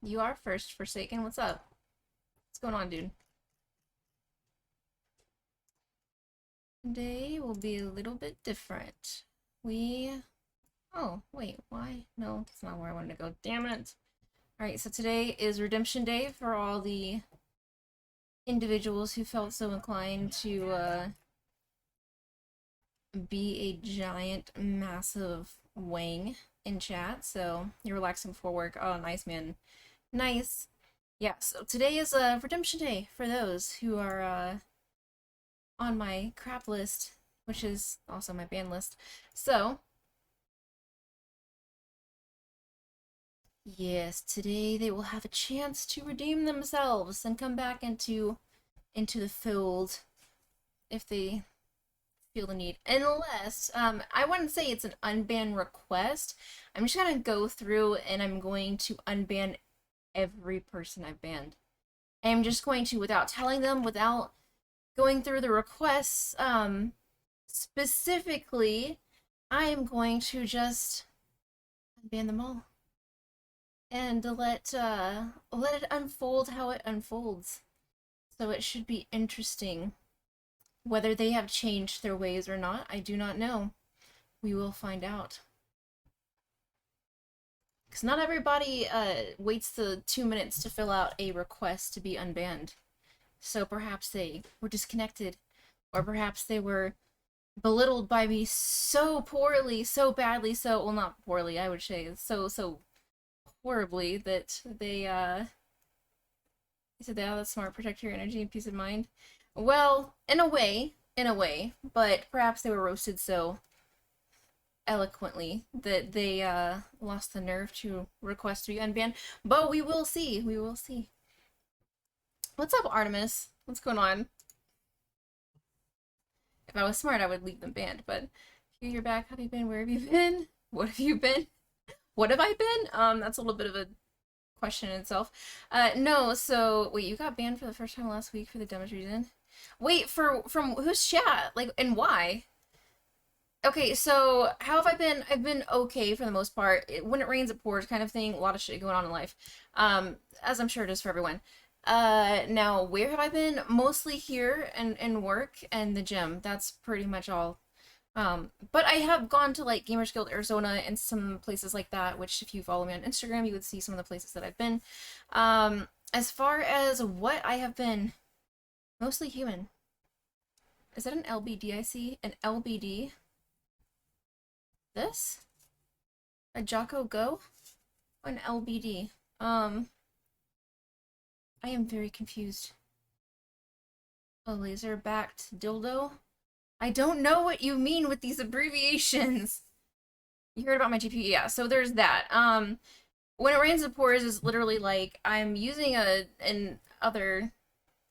You are first, Forsaken. What's up? What's going on, dude? Today will be a little bit different. We... Oh, wait, why? No, that's not where I wanted to go. Damn it. Alright, so today is Redemption Day for all the individuals who felt so inclined to, be a giant, massive wang in chat. So, you're relaxing before work. Oh, nice, man. Nice. Yeah, so today is Redemption Day for those who are on my crap list, which is also my ban list. So, yes, today they will have a chance to redeem themselves and come back into the fold if they feel the need. Unless, I wouldn't say it's an unban request. I'm just gonna go through and I'm going to unban every person I've banned. I'm just going to, without telling them, without going through the requests, specifically, I am going to just ban them all. And let it unfold how it unfolds. So it should be interesting. Whether they have changed their ways or not, I do not know. We will find out. Because not everybody waits the 2 minutes to fill out a request to be unbanned. So perhaps they were disconnected, or perhaps they were belittled by me so poorly, so badly, so, well, not poorly, I would say, so horribly that they said, "Oh, that's smart, protect your energy and peace of mind." Well, in a way, but perhaps they were roasted so eloquently that they lost the nerve to request to be unbanned. But we will see. We will see. What's up, Artemis? What's going on? If I was smart, I would leave them banned. But here you're back. Have you been? Where have you been? What have you been? What have I been? That's a little bit of a question in itself. No. So wait, you got banned for the first time last week for the dumbest reason. Wait, from whose chat? Like, and why? Okay, so how have I been? I've been okay for the most part. When it rains, it pours kind of thing. A lot of shit going on in life. As I'm sure it is for everyone. Now, where have I been? Mostly here and work and the gym. That's pretty much all. But I have gone to, like, Gamers Guild Arizona and some places like that, which if you follow me on Instagram, you would see some of the places that I've been. As far as what I have been, mostly human. Is that an LBD I see? An LBD? This? A Jocko Go? An LBD? I am very confused. A laser-backed dildo? I don't know what you mean with these abbreviations. You heard about my GPU? Yeah, so there's that. When it rains, it pours is literally like I'm using an other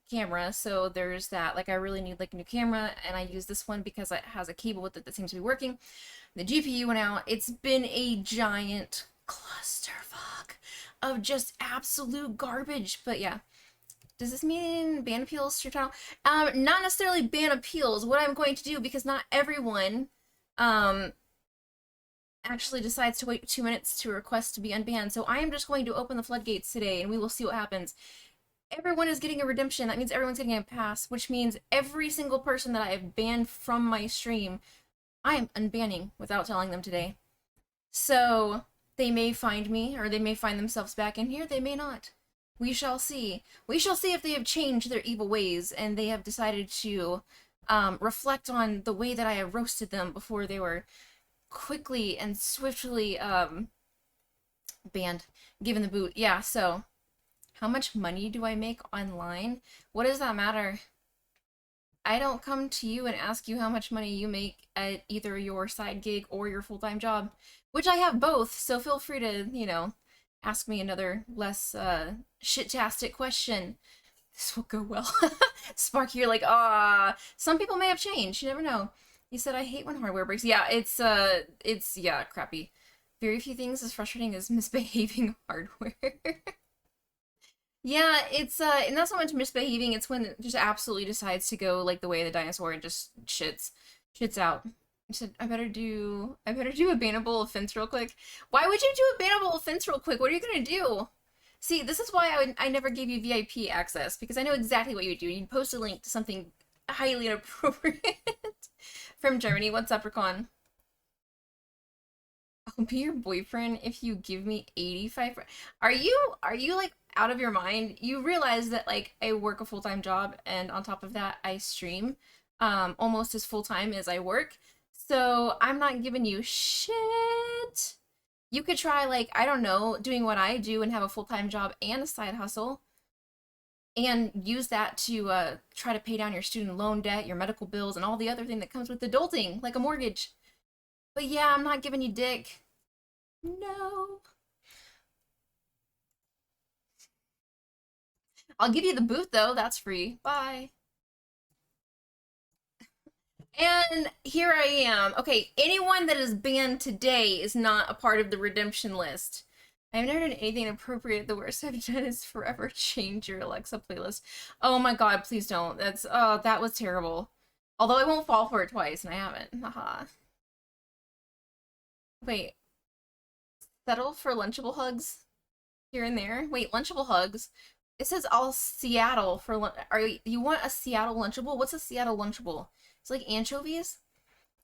camera, so there's that. Like, I really need like a new camera, and I use this one because it has a cable with it that seems to be working. The GPU went out. It's been a giant clusterfuck of just absolute garbage. But yeah. Does this mean ban appeals to your channel? Not necessarily ban appeals. What I'm going to do, because not everyone actually decides to wait 2 minutes to request to be unbanned, so I am just going to open the floodgates today, and we will see what happens. Everyone is getting a redemption. That means everyone's getting a pass, which means every single person that I have banned from my stream, I am unbanning without telling them today. So they may find me, or they may find themselves back in here. They may not. We shall see. We shall see if they have changed their evil ways and they have decided to reflect on the way that I have roasted them before they were quickly and swiftly banned, given the boot. Yeah, so how much money do I make online? What does that matter? I don't come to you and ask you how much money you make at either your side gig or your full-time job, which I have both, so feel free to, you know, ask me another less shit-tastic question. This will go well. Sparky, you're like, some people may have changed. You never know. You said I hate when hardware breaks. Yeah, it's yeah, crappy. Very few things as frustrating as misbehaving hardware. Yeah, it's and not so much misbehaving, it's when it just absolutely decides to go like the way of the dinosaur and just shits out. I said, I better do a bannable offense real quick. Why would you do a bannable offense real quick? What are you gonna do? See, this is why I never gave you VIP access, because I know exactly what you do. You'd post a link to something highly inappropriate from Germany. What's up, Recon? I'll be your boyfriend if you give me 85. Are you like out of your mind? You realize that like I work a full-time job and on top of that I stream almost as full-time as I work. So I'm not giving you shit. You could try like, I don't know, doing what I do and have a full-time job and a side hustle and use that to try to pay down your student loan debt, your medical bills, and all the other thing that comes with adulting, like a mortgage. But yeah, I'm not giving you dick. No. I'll give you the boot though, that's free. Bye. And here I am. Okay, anyone that is banned today is not a part of the redemption list. I've never done anything inappropriate. The worst I've done is forever change your Alexa playlist. Oh my god, please don't. Oh, that was terrible. Although I won't fall for it twice, and I haven't. Haha. Wait, settle for Lunchable hugs here and there. Wait, Lunchable hugs. It says all Seattle for you want a Seattle Lunchable? What's a Seattle Lunchable? It's like anchovies.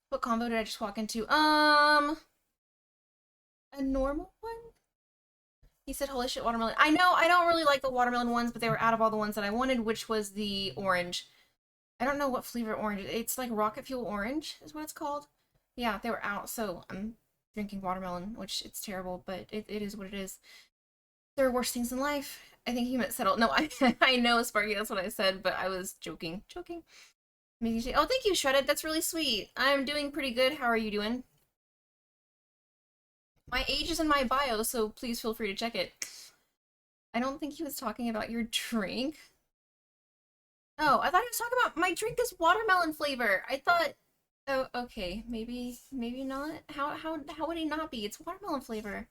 What combo did I just walk into? A normal one? He said, holy shit, watermelon. I know, I don't really like the watermelon ones, but they were out of all the ones that I wanted, which was the orange. I don't know what flavor orange is. It's like rocket fuel orange is what it's called. Yeah, they were out, so I'm drinking watermelon, which it's terrible, but it is what it is. There are worse things in life. I think he meant settle. No, I know, Sparky, that's what I said, but I was joking. Joking. Oh, thank you, Shredded. That's really sweet. I'm doing pretty good. How are you doing? My age is in my bio, so please feel free to check it. I don't think he was talking about your drink. Oh, I thought he was talking about my drink is watermelon flavor. I thought, oh, okay, maybe not. How would it not be? It's watermelon flavor.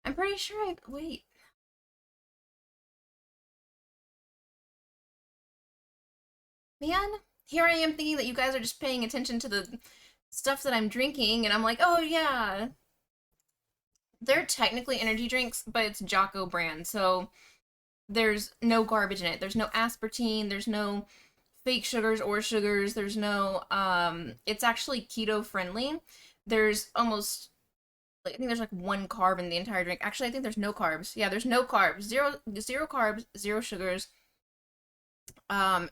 I'm pretty sure wait. Man, here I am thinking that you guys are just paying attention to the stuff that I'm drinking, and I'm like, oh yeah. They're technically energy drinks, but it's Jocko brand, so there's no garbage in it. There's no aspartame, there's no fake sugars or sugars, there's no, it's actually keto friendly. There's almost, like, I think there's like one carb in the entire drink. Actually, I think there's no carbs. Yeah, there's no carbs. Zero carbs, zero sugars.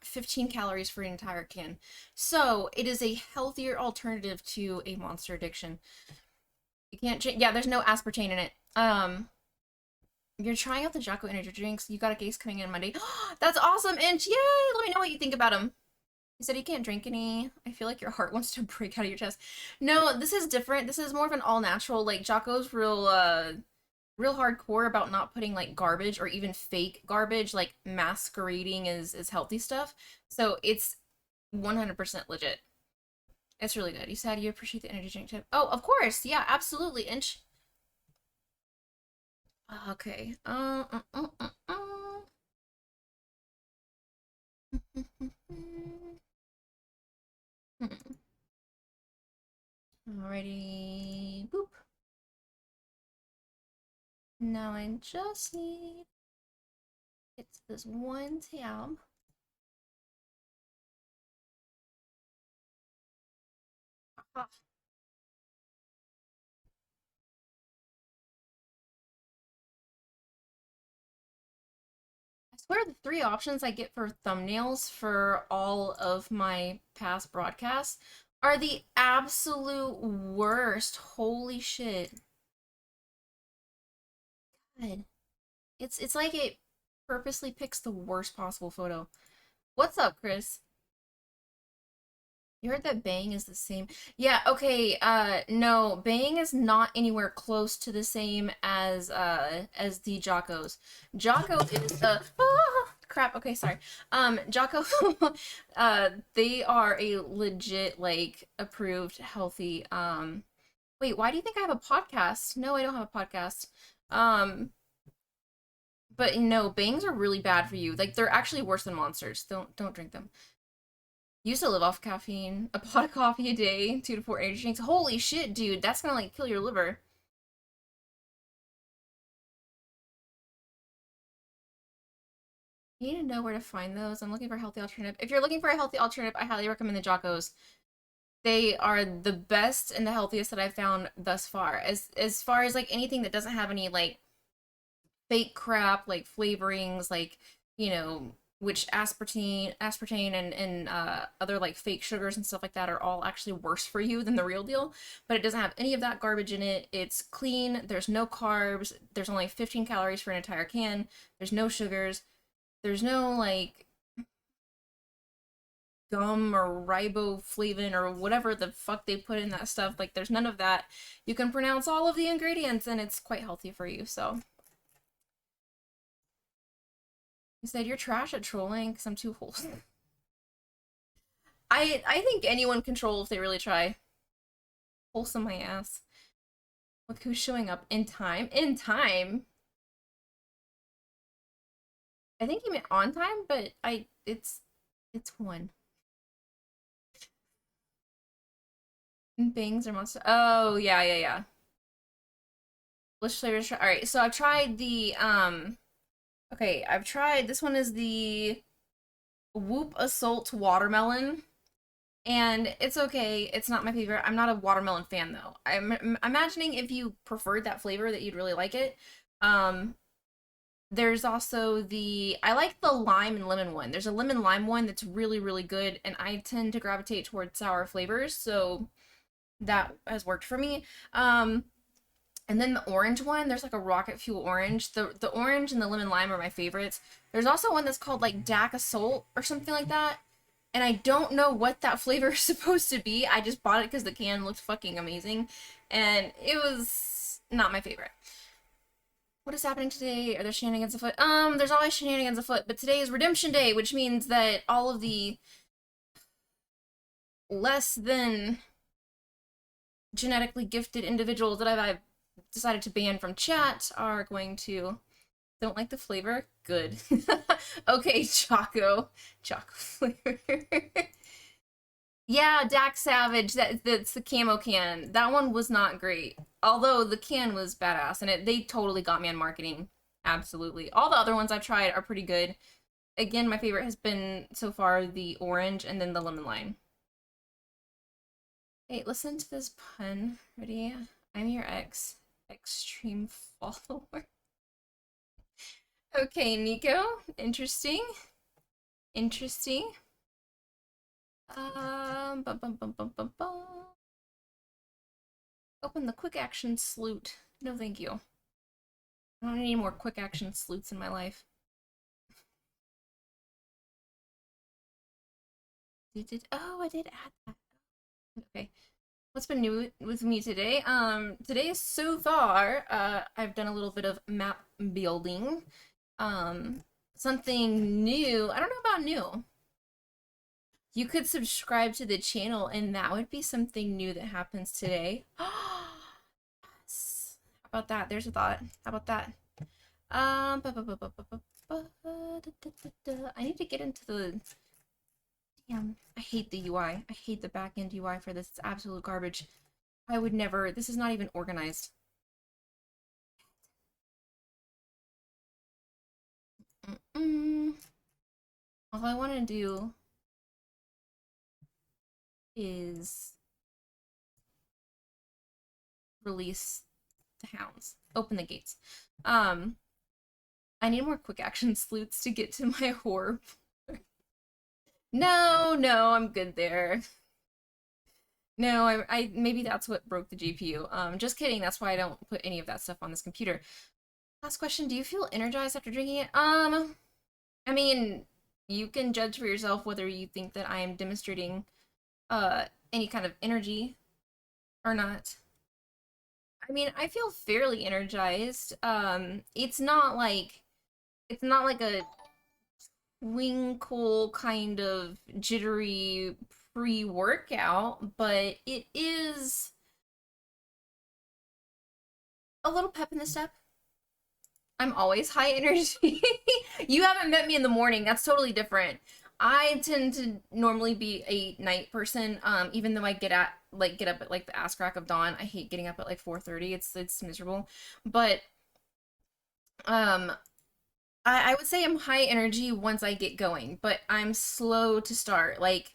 15 calories for an entire can. So it is a healthier alternative to a Monster addiction. You can't change. Yeah, there's no aspartame in it. You're trying out the Jocko energy drinks. You got a case coming in Monday. That's awesome, Inch. Yay! Let me know what you think about them. He said he can't drink any. I feel like your heart wants to break out of your chest. No, this is different. This is more of an all natural. Like Jocko's real hardcore about not putting like garbage or even fake garbage, like masquerading as healthy stuff. So it's 100% legit. It's really good. You said you appreciate the energy drink tip. Oh, of course. Yeah, absolutely, Inch. Okay. Alrighty. Boop. Now I just need it's this one tab. Ah. I swear the three options I get for thumbnails for all of my past broadcasts are the absolute worst. Holy shit. God. It's like it purposely picks the worst possible photo. What's up, Chris? You heard that Bang is the same? Yeah, okay, no, Bang is not anywhere close to the same as the Jockos. Jocko is, crap, okay, sorry. Jocko, they are a legit, like, approved, healthy, wait, why do you think I have a podcast? No, I don't have a podcast. But no, Bangs are really bad for you. Like, they're actually worse than monsters. Don't drink them. Used to live off caffeine. A pot of coffee a day, 2 to 4 energy drinks. Holy shit, dude, that's gonna like kill your liver. You need to know where to find those. I'm looking for a healthy alternative. If you're looking for a healthy alternative, I highly recommend the Jocos. They are the best and the healthiest that I've found thus far. As far as like anything that doesn't have any like fake crap like flavorings, like, you know, which aspartame and other like fake sugars and stuff like that are all actually worse for you than the real deal. But it doesn't have any of that garbage in it. It's clean. There's no carbs. There's only 15 calories for an entire can. There's no sugars. There's no like gum or riboflavin or whatever the fuck they put in that stuff. Like there's none of that. You can pronounce all of the ingredients and it's quite healthy for you. So you said you're trash at trolling because I'm too wholesome. I think anyone can troll if they really try. Wholesome my ass. Look who's showing up in time. In time. I think he meant on time, but it's one. Bangs or monster. Oh yeah, yeah, yeah. Delicious flavors. All right, so I've tried the Okay, I've tried. This one is the Whoop Assault Watermelon, and it's okay. It's not my favorite. I'm not a watermelon fan though. I'm imagining if you preferred that flavor that you'd really like it. Um, there's also the I like the lime and lemon one. There's a lemon lime one that's really really good, and I tend to gravitate towards sour flavors, so that has worked for me. And then the orange one, there's like a rocket fuel orange. The orange and the lemon lime are my favorites. There's also one that's called like Dak Assault or something like that. And I don't know what that flavor is supposed to be. I just bought it because the can looked fucking amazing. And it was not my favorite. What is happening today? Are there shenanigans afoot? There's always shenanigans afoot, but today is Redemption Day, which means that all of the less than genetically gifted individuals that I've decided to ban from chat are going to don't like the flavor. Good. Okay, Choco flavor. Yeah, Dak Savage. That's the camo can. That one was not great. Although the can was badass, and they totally got me on marketing. Absolutely. All the other ones I've tried are pretty good. Again, my favorite has been so far the orange and then the lemon lime. Hey, listen to this pun. Ready? I'm your extreme follower. Okay, Nico. Interesting. Interesting. Bum, bum, bum, bum, bum, bum. Open the quick action salute. No, thank you. I don't need any more quick action salutes in my life. Oh, I did add that. Okay. What's been new with me today? Today so far, I've done a little bit of map building. Something new. I don't know about new. You could subscribe to the channel and that would be something new that happens today. Yes. How about that? There's a thought. How about that? I need to get into the Damn, I hate the UI. I hate the back-end UI for this. It's absolute garbage. I would never. This is not even organized. All I want to do is release the hounds. Open the gates. I need more quick action sleuths to get to my horror. No, I'm good there. No, I maybe that's what broke the GPU. Just kidding. That's why I don't put any of that stuff on this computer. Last question, do you feel energized after drinking it? I mean, you can judge for yourself whether you think that I am demonstrating any kind of energy or not. I mean, I feel fairly energized. It's not like a twinkle kind of jittery pre-workout, but it is a little pep in the step. I'm always high energy. You haven't met me in the morning. That's totally different. I tend to normally be a night person. Even though I get up at like the ass crack of dawn. I hate getting up at like 4:30. It's miserable. But um I would say I'm high energy once I get going, but I'm slow to start. Like,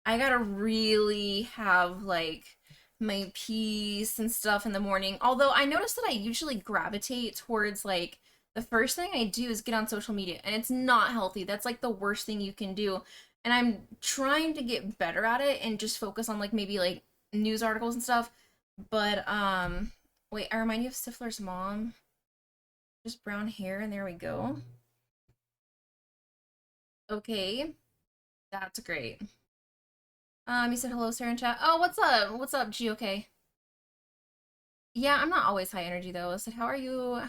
I gotta really have like my peace and stuff in the morning. Although I notice that I usually gravitate towards like the first thing I do is get on social media, and it's not healthy. That's like the worst thing you can do. And I'm trying to get better at it and just focus on like maybe like news articles and stuff. But wait, I remind you of Stifler's mom. Just brown hair, and there we go. Okay, that's great. You said hello, Sarah in chat. Oh, what's up? What's up, G? Okay. Yeah, I'm not always high energy though. I said, how are you?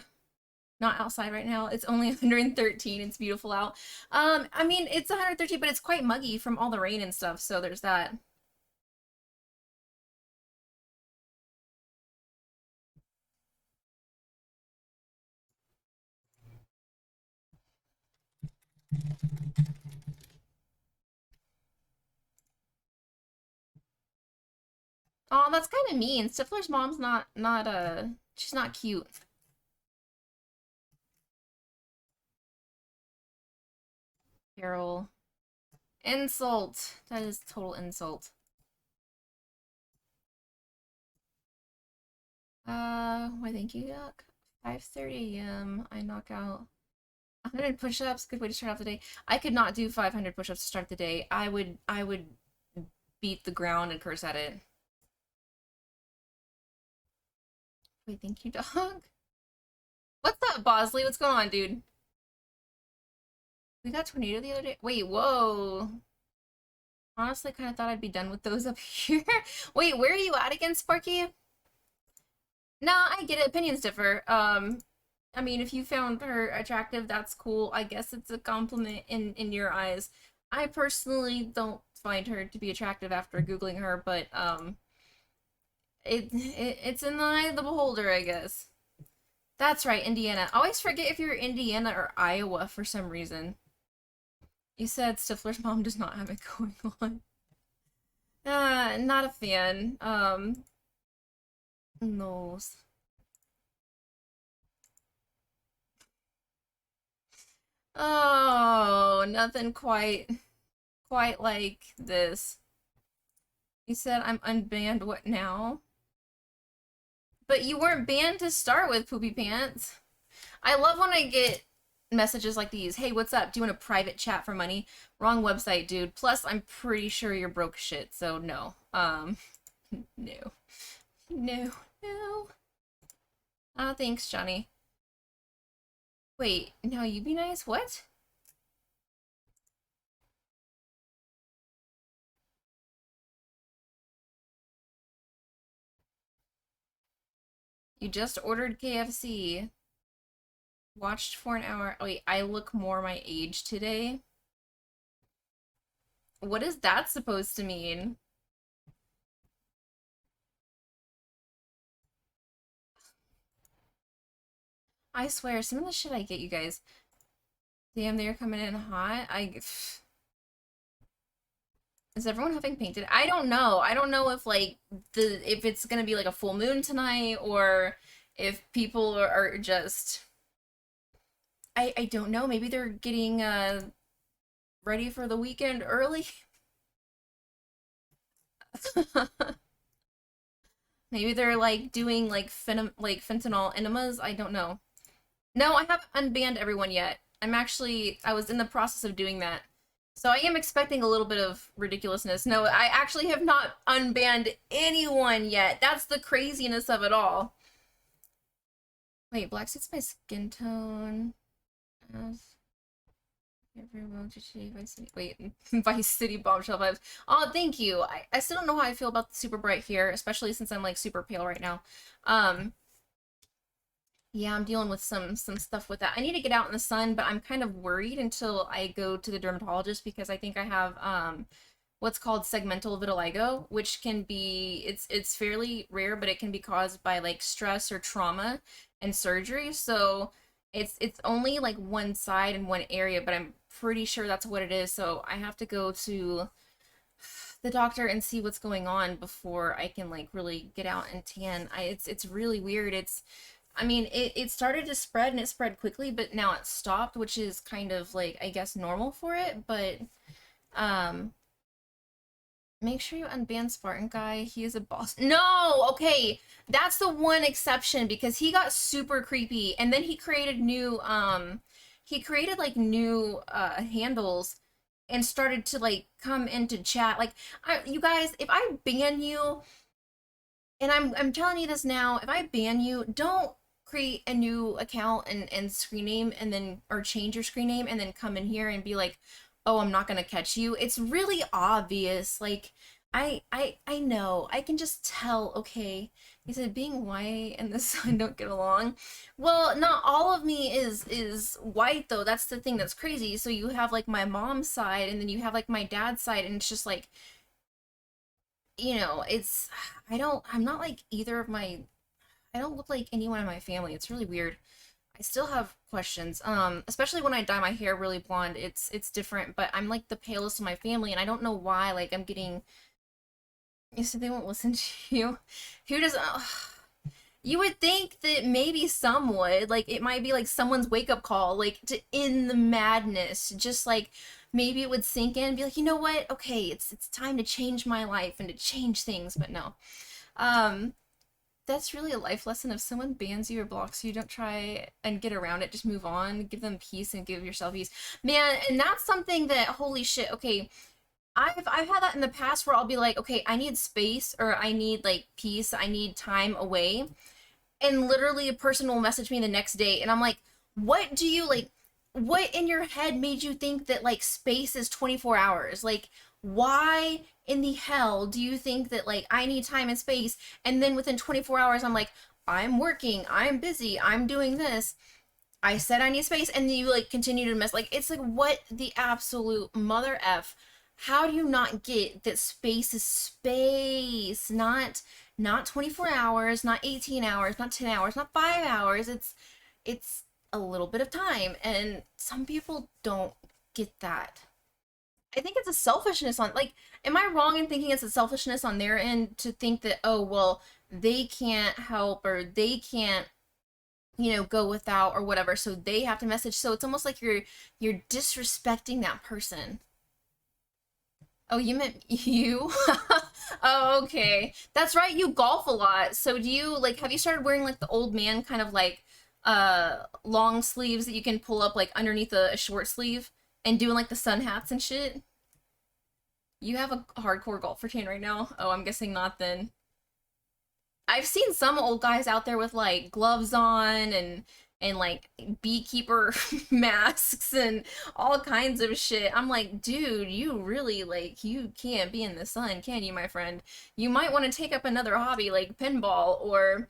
Not outside right now. It's only 113. It's beautiful out. I mean, it's 113, but it's quite muggy from all the rain and stuff. So there's that. Oh, that's kind of mean. Stifler's mom's not she's not cute. Carol. Insult. That is total insult. Why thank you, Yuck. 5:30 a.m. I knock out 100 push-ups. Good way to start off the day. I could not do 500 push-ups to start the day. I would beat the ground and curse at it. Wait, thank you, dog. What's up, Bosley? What's going on, dude? We got tornado the other day. Wait, whoa. Honestly, kind of thought I'd be done with those up here. Wait, where are you at again, Sparky? Nah, I get it. Opinions differ. I mean, if you found her attractive, that's cool. I guess it's a compliment in your eyes. I personally don't find her to be attractive after Googling her, but it's in the eye of the beholder, I guess. That's right, Indiana. I always forget if you're Indiana or Iowa for some reason. You said Stifler's mom does not have it going on. Not a fan. No. Oh, nothing quite like this. You said I'm unbanned. What now? But you weren't banned to start with, Poopy Pants. I love when I get messages like these. Hey, what's up? Do you want a private chat for money? Wrong website, dude. Plus, I'm pretty sure you're broke shit, so no. No. No. No. Thanks, Johnny. Wait, no, you be nice? What? You just ordered KFC. Watched for an hour. Oh, wait, I look more my age today. What is that supposed to mean? I swear, some of the shit I get, you guys. Damn, they're coming in hot. Is everyone having painted? I don't know. I don't know if like if it's gonna be like a full moon tonight or if people are just I don't know. Maybe they're getting ready for the weekend early. Maybe they're like doing like fentanyl enemas. I don't know. No, I haven't unbanned everyone yet. I was in the process of doing that. So I am expecting a little bit of ridiculousness. No, I actually have not unbanned anyone yet. That's the craziness of it all. Wait, black suit's my skin tone. Wait, Vice City bombshell vibes. Oh, thank you. I still don't know how I feel about the super bright here, especially since I'm like super pale right now. Yeah, I'm dealing with some stuff with that. I need to get out in the sun, but I'm kind of worried until I go to the dermatologist because I think I have what's called segmental vitiligo, which can be it's fairly rare, but it can be caused by like stress or trauma and surgery. So it's only like one side and one area, but I'm pretty sure that's what it is. So I have to go to the doctor and see what's going on before I can like really get out and tan. It's really weird. It's I mean, it started to spread and it spread quickly, but now it stopped, which is kind of like, I guess, normal for it. But um, make sure you unban Spartan guy. He is a boss. No, okay, that's the one exception because he got super creepy, and then he created like new handles and started to like come into chat. Like, you guys, if I ban you, and I'm telling you this now, if I ban you, don't create a new account and screen name and then or change your screen name and then come in here and be like, oh, I'm not gonna catch you. It's really obvious. Like I know. I can just tell, okay. He said being white and the sun don't get along. Well, not all of me is white though. That's the thing that's crazy. So you have like my mom's side and then you have like my dad's side, and it's just like, it's I'm not like either of my I don't look like anyone in my family. It's really weird. I still have questions. Especially when I dye my hair really blonde, it's different, but I'm like the palest of my family and I don't know why like I'm getting. You said they won't listen to you. Who does You would think that maybe some would. Like it might be like someone's wake-up call like to end the madness. Just like maybe it would sink in and be like, "You know what? Okay, it's time to change my life and to change things." But no. Um that's really a life lesson. If someone bans you or blocks you, don't try and get around it. Just move on. Give them peace and give yourself peace. Man, and that's something that, holy shit, okay, I've had that in the past where I'll be like, okay, I need space or I need like peace, I need time away. And literally a person will message me the next day and I'm like, what do you like what in your head made you think that like space is 24 hours? Like why in the hell do you think that like I need time and space and then within 24 hours I'm like I'm working, I'm busy, I'm doing this. I said I need space and then you like continue to mess like it's like what the absolute mother F. How do you not get that space is space? Not 24 hours, not 18 hours, not 10 hours, not 5 hours. It's a little bit of time and some people don't get that. I think it's a selfishness on like am I wrong in thinking it's a selfishness on their end to think that oh well they can't help or they can't go without or whatever so they have to message so it's almost like you're disrespecting that person. Oh, you meant you? Oh, okay. That's right, you golf a lot. So do you like have you started wearing like the old man kind of like long sleeves that you can pull up like underneath a short sleeve and doing like the sun hats and shit? You have a hardcore golf routine right now? Oh, I'm guessing not then. I've seen some old guys out there with like gloves on and like beekeeper masks and all kinds of shit. I'm like, dude, you really like you can't be in the sun, can you, my friend? You might want to take up another hobby like pinball or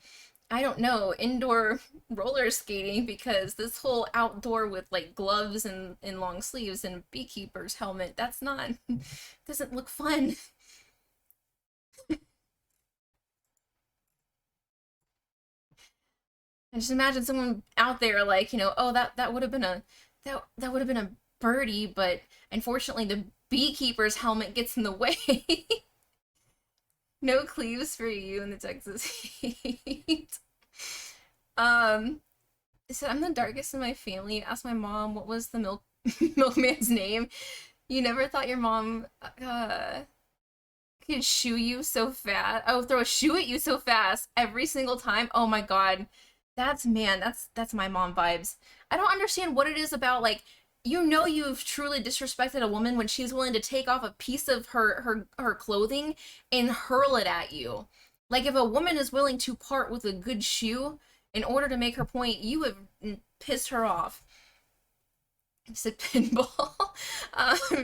I don't know, indoor roller skating because this whole outdoor with like gloves and long sleeves and beekeeper's helmet, that's not doesn't look fun. I just imagine someone out there like, oh that would have been that would have been a birdie, but unfortunately the beekeeper's helmet gets in the way. No cleaves for you in the Texas heat. Um, so I'm the darkest in my family. Asked my mom what was the milkman's name. You never thought your mom could shoo you so fast. Oh, throw a shoe at you so fast every single time. Oh my god. That's my mom vibes. I don't understand what it is about like you've truly disrespected a woman when she's willing to take off a piece of her clothing and hurl it at you. Like if a woman is willing to part with a good shoe in order to make her point, you have pissed her off. I said pinball.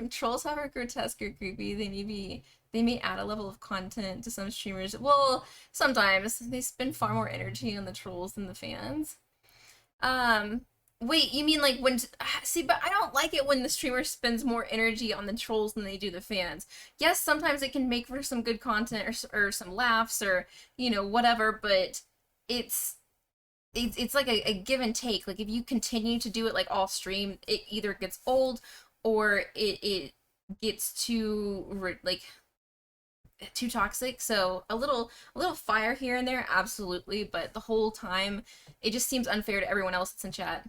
Trolls are grotesque or creepy. They may add a level of content to some streamers. Well, sometimes they spend far more energy on the trolls than the fans. Um, wait, you mean like when see, but I don't like it when the streamer spends more energy on the trolls than they do the fans. Yes, sometimes it can make for some good content or some laughs or whatever, but it's it's like a give and take. Like if you continue to do it like all stream, it either gets old or it gets too like too toxic. So a little fire here and there, absolutely, but the whole time it just seems unfair to everyone else that's in chat.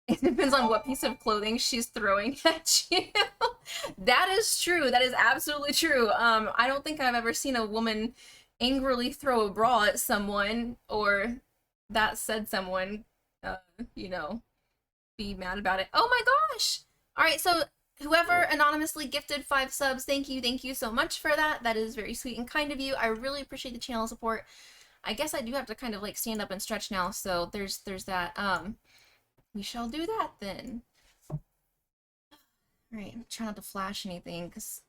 It depends on what piece of clothing she's throwing at you. That is true. That is absolutely true. I don't think I've ever seen a woman angrily throw a bra at someone or that said someone, uh, you know, be mad about it. Oh my gosh! All right, so whoever anonymously gifted 5 subs, thank you so much for that. That is very sweet and kind of you. I really appreciate the channel support. I guess I do have to kind of like stand up and stretch now, so there's that. We shall do that then. All right, try not to flash anything because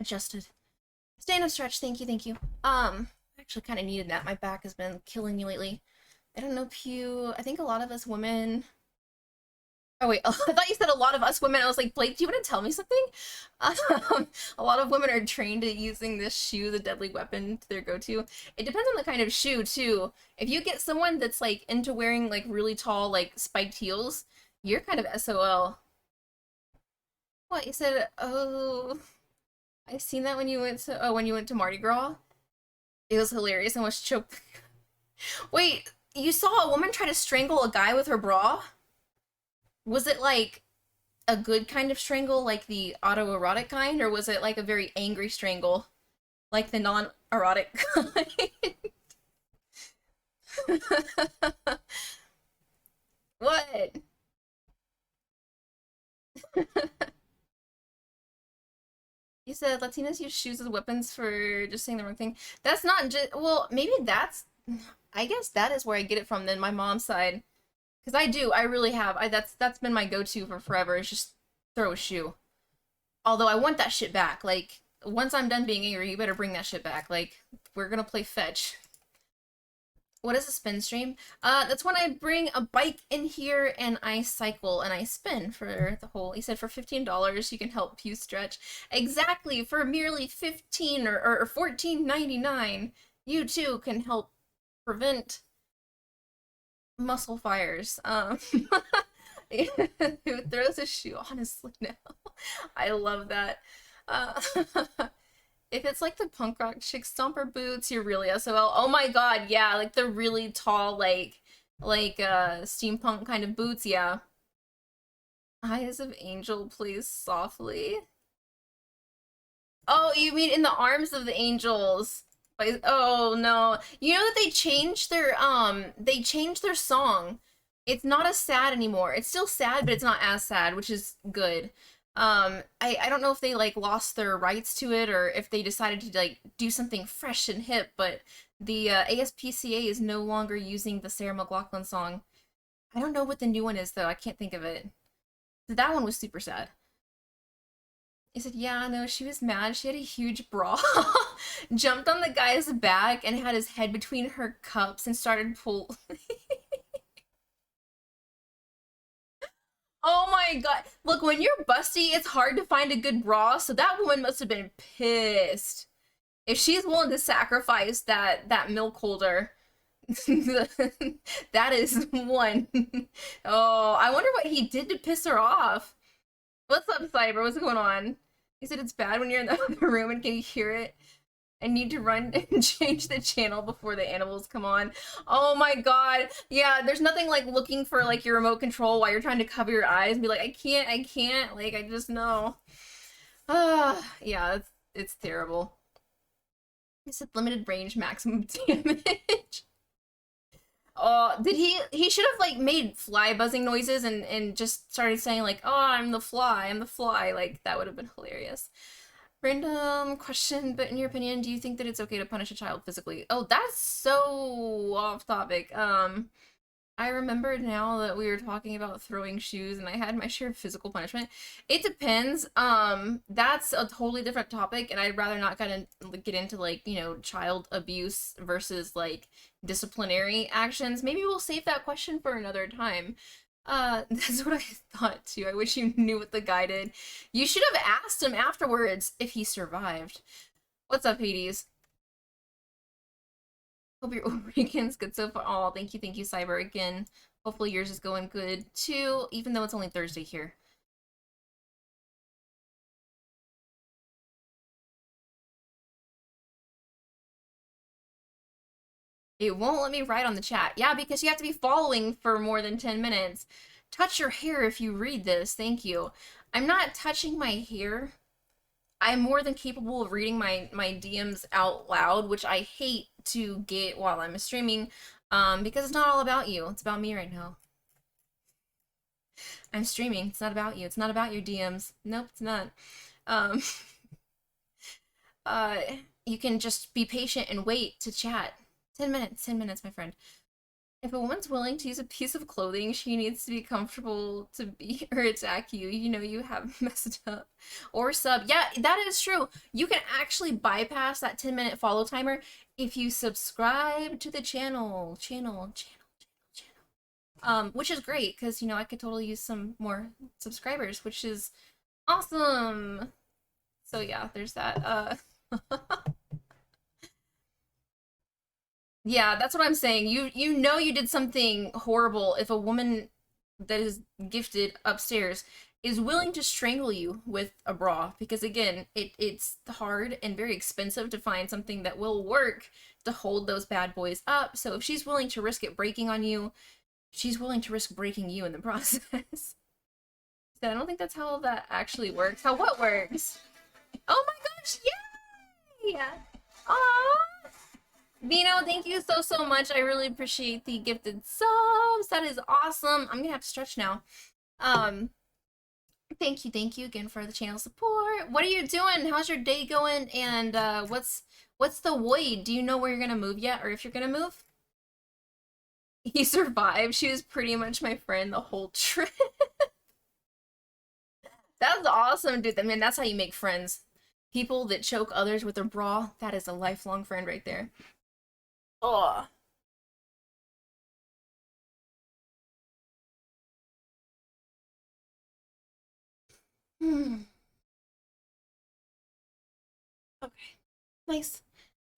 adjusted. Stand up stretch, thank you. Actually kind of needed that. My back has been killing me lately. I don't know, Pew. I think a lot of us women. Oh wait, I thought you said a lot of us women. I was like, Blake, do you want to tell me something? A lot of women are trained at using this shoe, the deadly weapon, to their go-to. It depends on the kind of shoe too. If you get someone that's like into wearing like really tall, like spiked heels, you're kind of SOL. What you said? Oh, I seen that when you went to Mardi Gras. It was hilarious and was choked. Wait, you saw a woman try to strangle a guy with her bra? Was it like a good kind of strangle, like the autoerotic kind, or was it like a very angry strangle, like the non-erotic kind? What? You said Latinas use shoes as weapons for just saying the wrong thing. That's not just, well, maybe that's, I guess that is where I get it from then, my mom's side. Because I really have. That's been my go-to for forever, is just throw a shoe. Although I want that shit back. Like, once I'm done being angry, you better bring that shit back. Like, we're gonna play fetch. What is a spin stream? That's when I bring a bike in here and I cycle and I spin for the whole. He said for $15 you can help Pew stretch. Exactly, for merely 15 or 14.99, you too can help prevent muscle fires. Who throws a shoe? Honestly, no. I love that. Uh, if it's like the punk rock chick stomper boots, you're really SOL. Oh my god, yeah, like the really tall, like steampunk kind of boots, yeah. Eyes of Angel, please softly. Oh, you mean in the arms of the angels? Like, oh no. You know that they changed their song. It's not as sad anymore. It's still sad, but it's not as sad, which is good. I don't know if they like lost their rights to it or if they decided to like do something fresh and hip, but the ASPCA is no longer using the Sarah McLachlan song. I don't know what the new one is though. I can't think of it. That one was super sad. He said, yeah, no, she was mad. She had a huge bra, jumped on the guy's back and had his head between her cups and started pull. Oh my god. Look, when you're busty, it's hard to find a good bra, so that woman must have been pissed. If she's willing to sacrifice that milk holder, that is one. Oh, I wonder what he did to piss her off. What's up, Cyber? What's going on? He said it's bad when you're in the other room and can hear it. I need to run and change the channel before the animals come on. Oh my god. Yeah, there's nothing like looking for like your remote control while you're trying to cover your eyes and be like, I can't. Like, I just know. Yeah, it's terrible. It's a limited range, maximum damage. Oh, he should have like made fly buzzing noises and just started saying like, oh, I'm the fly. Like, that would have been hilarious. Random question, but in your opinion, do you think that it's okay to punish a child physically? Oh, that's so off topic. I remember now that we were talking about throwing shoes and I had my share of physical punishment. It depends. That's a totally different topic and I'd rather not get into like, you know, child abuse versus like disciplinary actions. Maybe we'll save that question for another time. That's what I thought too. I wish you knew what the guy did. You should have asked him afterwards if he survived. What's up, Hades? Hope your weekend's good so far. Oh, thank you, Cyber, again. Hopefully yours is going good too, even though it's only Thursday here. It won't let me write on the chat. Yeah, because you have to be following for more than 10 minutes. Touch your hair if you read this. Thank you. I'm not touching my hair. I'm more than capable of reading my DMs out loud, which I hate to get while I'm streaming, because it's not all about you. It's about me right now. I'm streaming. It's not about you. It's not about your DMs. Nope, it's not. Um, uh, you can just be patient and wait to chat. 10 minutes, my friend. If a woman's willing to use a piece of clothing, she needs to be comfortable to beat or attack you. You know you have messed up. Or sub. Yeah, that is true. You can actually bypass that 10-minute follow timer if you subscribe to the channel. Which is great, because, you know, I could totally use some more subscribers, which is awesome. So yeah, there's that. Yeah, that's what I'm saying. You know you did something horrible if a woman that is gifted upstairs is willing to strangle you with a bra, because again, it's hard and very expensive to find something that will work to hold those bad boys up. So if she's willing to risk it breaking on you, she's willing to risk breaking you in the process. So I don't think that's how that actually works. How what works? Oh my gosh, yay! Aww! Vino, thank you so much. I really appreciate the gifted subs. That is awesome. I'm gonna have to stretch now. Um, thank you again for the channel support. What are you doing? How's your day going? And what's the void? Do you know where you're gonna move yet, or if you're gonna move? He survived. She was pretty much my friend the whole trip. That's awesome, dude. I mean, that's how you make friends. People that choke others with their bra, that is a lifelong friend right there. Oh. Hmm. Okay. Nice.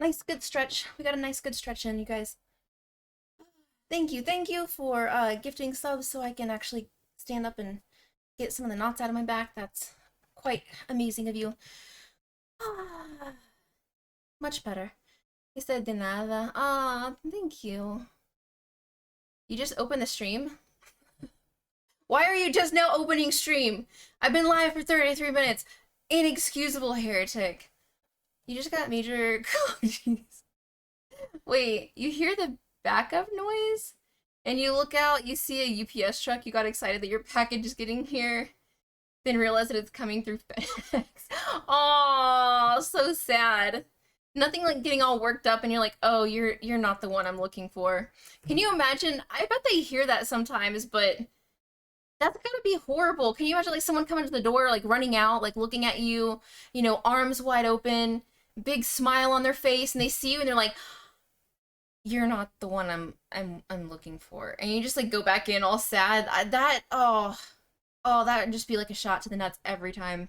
Nice, good stretch. We got a nice, good stretch in, you guys. Thank you for gifting subs so I can actually stand up and get some of the knots out of my back. That's quite amazing of you. Ah, much better. He said de nada. Ah, thank you. You just opened the stream? Why are you just now opening stream? I've been live for 33 minutes. Inexcusable heretic. You just got major... Oh, jeez. Wait, you hear the backup noise? And you look out, you see a UPS truck, you got excited that your package is getting here, then realize that it's coming through FedEx. Oh, so sad. Nothing like getting all worked up and you're like, oh, you're not the one I'm looking for. Can you imagine? I bet they hear that sometimes, but that's gotta be horrible. Can you imagine like someone coming to the door, like running out, like looking at you, you know, arms wide open, big smile on their face, and they see you and they're like, you're not the one I'm looking for. And you just like go back in all sad. That would just be like a shot to the nuts every time.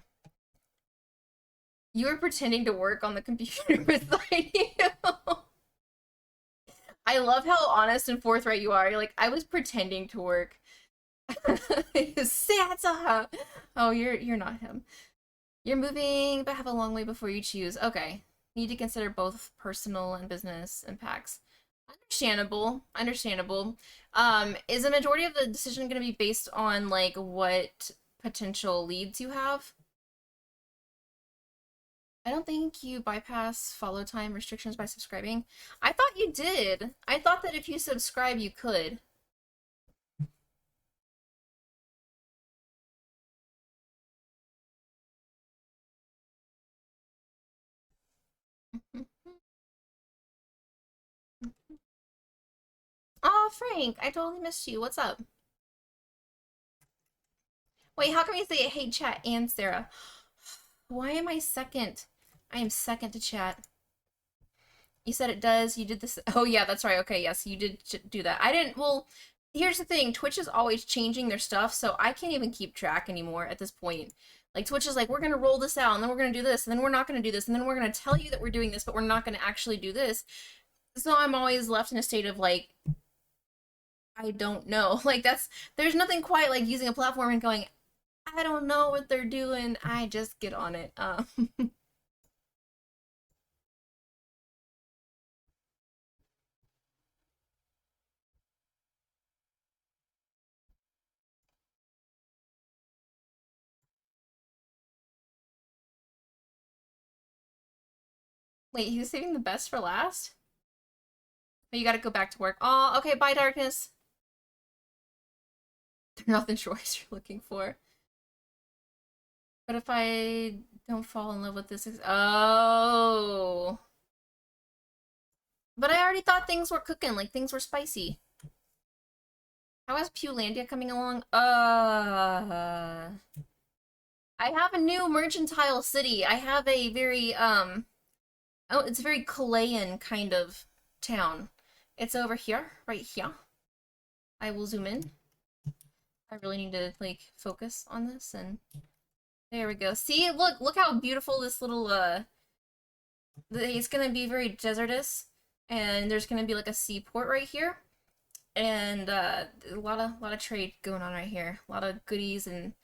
You were pretending to work on the computer beside you. I love how honest and forthright you are. You're like, I was pretending to work. Santa. Oh, you're not him. You're moving, but have a long way before you choose. Okay. Need to consider both personal and business impacts. Understandable. Is the majority of the decision going to be based on like what potential leads you have? I don't think you bypass follow time restrictions by subscribing. I thought you did. I thought that if you subscribe, you could. Oh, Frank, I totally missed you. What's up? Wait, how come you say hey chat and Sarah? Why am I second? I am second to chat. You said it does. You did this. Oh, yeah, that's right. Okay, yes, you did do that. I didn't. Well, here's the thing. Twitch is always changing their stuff, so I can't even keep track anymore at this point. Like, Twitch is like, we're going to roll this out, and then we're going to do this, and then we're not going to do this, and then we're going to tell you that we're doing this, but we're not going to actually do this. So I'm always left in a state of like, I don't know. Like there's nothing quite like using a platform and going, I don't know what they're doing. I just get on it. Wait, he was saving the best for last? But you gotta go back to work. Oh, okay, bye, darkness. They're not the choice you're looking for. But if I don't fall in love with this, oh. But I already thought things were cooking, like things were spicy. How is Pewlandia coming along? I have a new mercantile city. I have a very, oh, it's a very Chilean kind of town. It's over here, right here. I will zoom in. I really need to, like, focus on this, and there we go. See, look how beautiful this little, it's gonna be very desertous, and there's gonna be, like, a seaport right here, and, a lot of trade going on right here. A lot of goodies and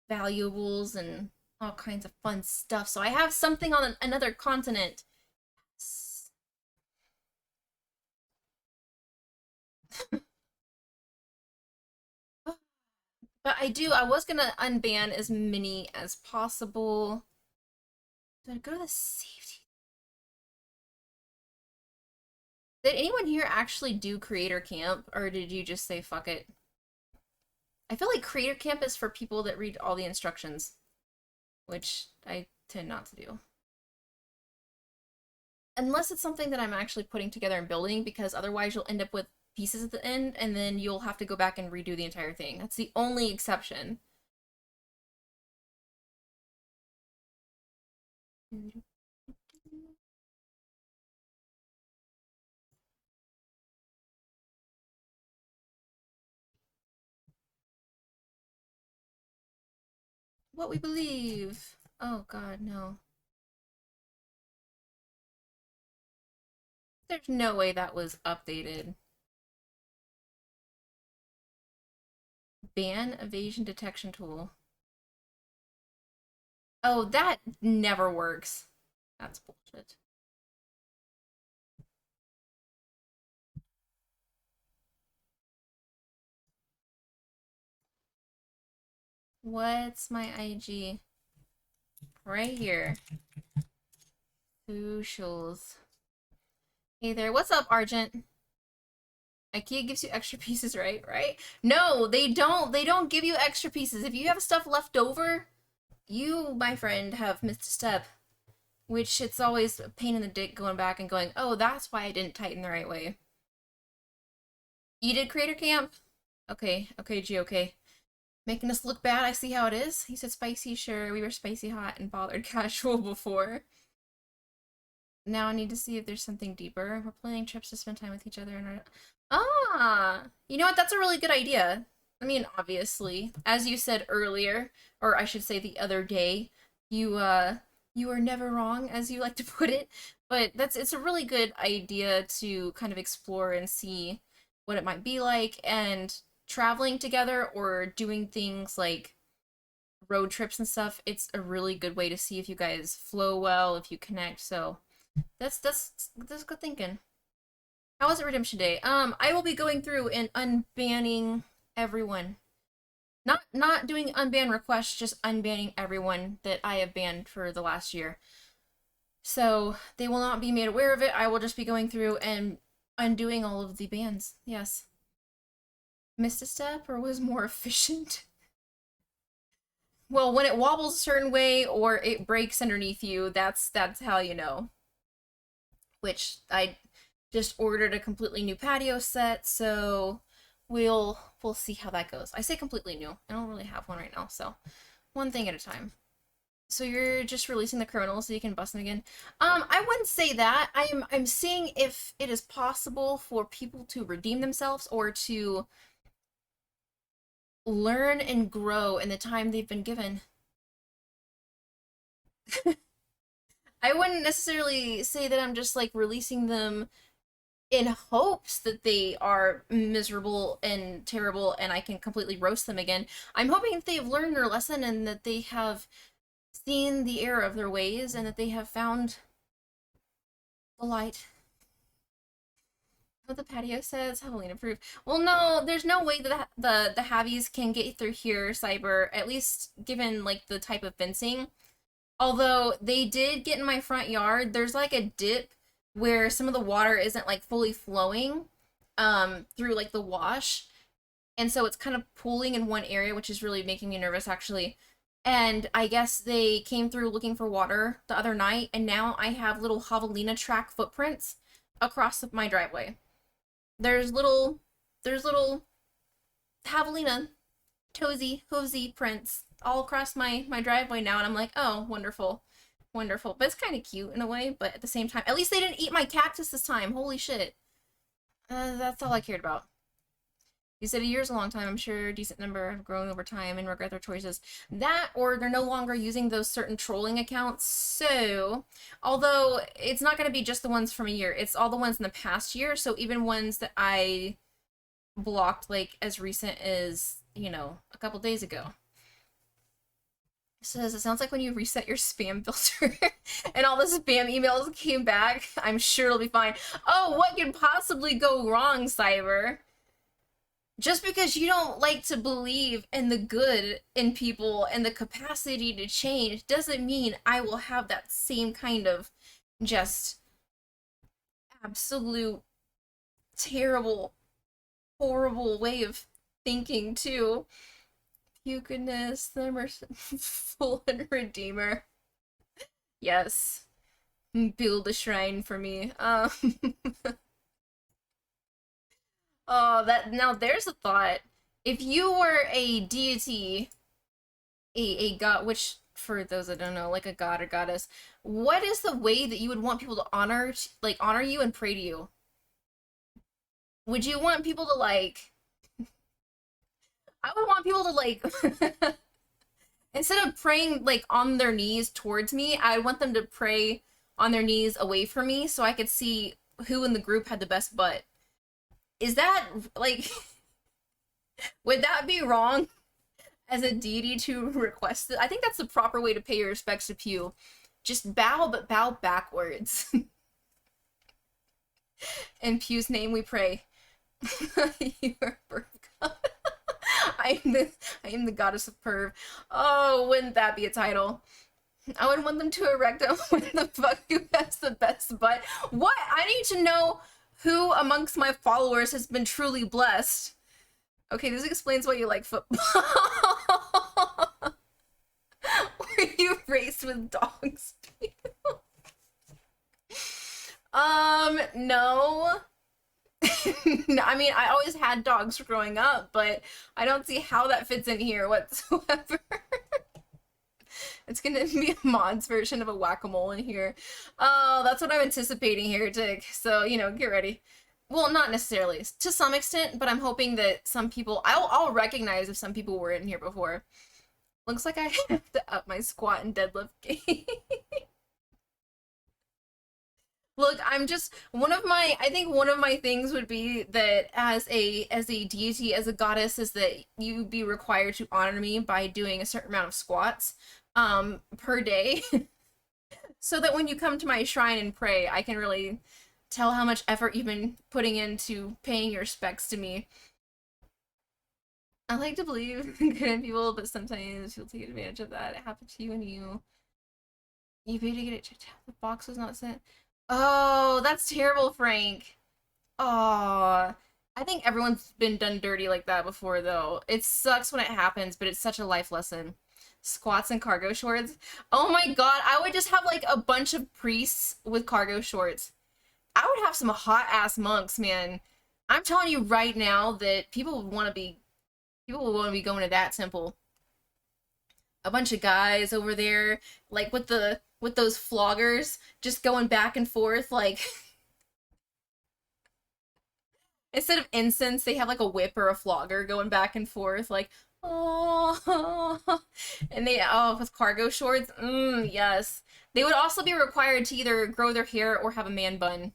valuables and all kinds of fun stuff. So I have something on another continent. But I was gonna unban as many as possible. Did I go to the safety? Did anyone here actually do creator camp, or did you just say fuck it? I feel like creator camp is for people that read all the instructions, which I tend not to do. Unless it's something that I'm actually putting together and building, because otherwise you'll end up with pieces at the end, and then you'll have to go back and redo the entire thing. That's the only exception. What we believe. Oh god, no. There's no way that was updated. Ban evasion detection tool. Oh, that never works. That's bullshit. What's my IG? Right here. Socials. Hey there, what's up, Argent? IKEA gives you extra pieces, right? Right? No, they don't. They don't give you extra pieces. If you have stuff left over, you, my friend, have missed a step. Which it's always a pain in the dick going back and going, oh, that's why I didn't tighten the right way. You did Creator Camp? Okay, okay, G, okay. Making us look bad, I see how it is. He said spicy, sure, we were spicy hot and bothered casual before. Now I need to see if there's something deeper. We're planning trips to spend time with each other and our... Ah! You know what, that's a really good idea. I mean, obviously, as you said earlier, or I should say the other day, you are never wrong, as you like to put it. But it's a really good idea to kind of explore and see what it might be like, and traveling together or doing things like road trips and stuff, it's a really good way to see if you guys flow well, if you connect. So that's good thinking. How was it Redemption Day? I will be going through and unbanning everyone. Not doing unban requests, just unbanning everyone that I have banned for the last year. So they will not be made aware of it. I will just be going through and undoing all of the bans. Yes. Missed a step or was more efficient? Well, when it wobbles a certain way or it breaks underneath you, that's how you know. Which I just ordered a completely new patio set, so we'll see how that goes. I say completely new. I don't really have one right now, so one thing at a time. So you're just releasing the criminals so you can bust them again? I wouldn't say that. I'm seeing if it is possible for people to redeem themselves or to learn and grow in the time they've been given. I wouldn't necessarily say that I'm just like releasing them in hopes that they are miserable and terrible and I can completely roast them again. I'm hoping that they've learned their lesson and that they have seen the error of their ways and that they have found the light. What the patio says, Halloween approved. Well, no, there's no way that the Havies can get through here, Cyber, at least given like the type of fencing. Although they did get in my front yard, there's like a dip where some of the water isn't like fully flowing through like the wash. And so it's kind of pooling in one area, which is really making me nervous actually. And I guess they came through looking for water the other night, and now I have little javelina track footprints across my driveway. There's little javelina toesy hoosey prints all across my driveway now, and I'm like, oh, wonderful, wonderful. But it's kind of cute in a way, but at the same time, at least they didn't eat my cactus this time. Holy shit. That's all I cared about. You said a year's a long time. I'm sure a decent number have grown over time and regret their choices. That, or they're no longer using those certain trolling accounts. So, although it's not going to be just the ones from a year, it's all the ones in the past year. So even ones that I blocked like as recent as, a couple days ago. Says it sounds like when you reset your spam filter and all the spam emails came back. I'm sure it'll be fine. Oh, what could possibly go wrong, Cyber? Just because you don't like to believe in the good in people and the capacity to change doesn't mean I will have that same kind of just absolute terrible, horrible way of thinking too. You goodness, the merciful and redeemer. Yes. Build a shrine for me. Oh, that now there's a thought. If you were a deity, a god, which for those that don't know, like a god or goddess, what is the way that you would want people to honor you and pray to you? Would you want people to like? I would want people to like instead of praying like on their knees towards me, I want them to pray on their knees away from me so I could see who in the group had the best butt. Is that like would that be wrong as a deity to request it? I think that's the proper way to pay your respects to Pew. Just bow, but bow backwards. In Pew's name we pray. You are birth god. I am the goddess of perv. Oh, wouldn't that be a title? I would want them to erect a what the fuck who has the best butt. What? I need to know who amongst my followers has been truly blessed. Okay, this explains why you like football. Were you raised with dogs? No. No, I mean, I always had dogs growing up, but I don't see how that fits in here whatsoever. It's gonna be a mod's version of a whack-a-mole in here. Oh, that's what I'm anticipating here, Dick. So, get ready. Well, not necessarily. To some extent, but I'm hoping that some people... I'll recognize if some people were in here before. Looks like I have to up my squat and deadlift game. Look, I'm just... I think one of my things would be that as a deity, as a goddess, is that you be required to honor me by doing a certain amount of squats. Per day, so that when you come to my shrine and pray, I can really tell how much effort you've been putting into paying your respects to me. I like to believe in good in people, but sometimes you'll take advantage of that. It happened to you and you paid to get it checked out. The box was not sent. Oh, that's terrible, Frank. Oh, I think everyone's been done dirty like that before, though. It sucks when it happens, but it's such a life lesson. Squats and cargo shorts. Oh my god, I would just have like a bunch of priests with cargo shorts. I would have some hot ass monks, man. I'm telling you right now that people would want to be going to that temple. A bunch of guys over there, like with those floggers, just going back and forth, like instead of incense, they have like a whip or a flogger going back and forth, like Oh, and they with cargo shorts. Yes. They would also be required to either grow their hair or have a man bun.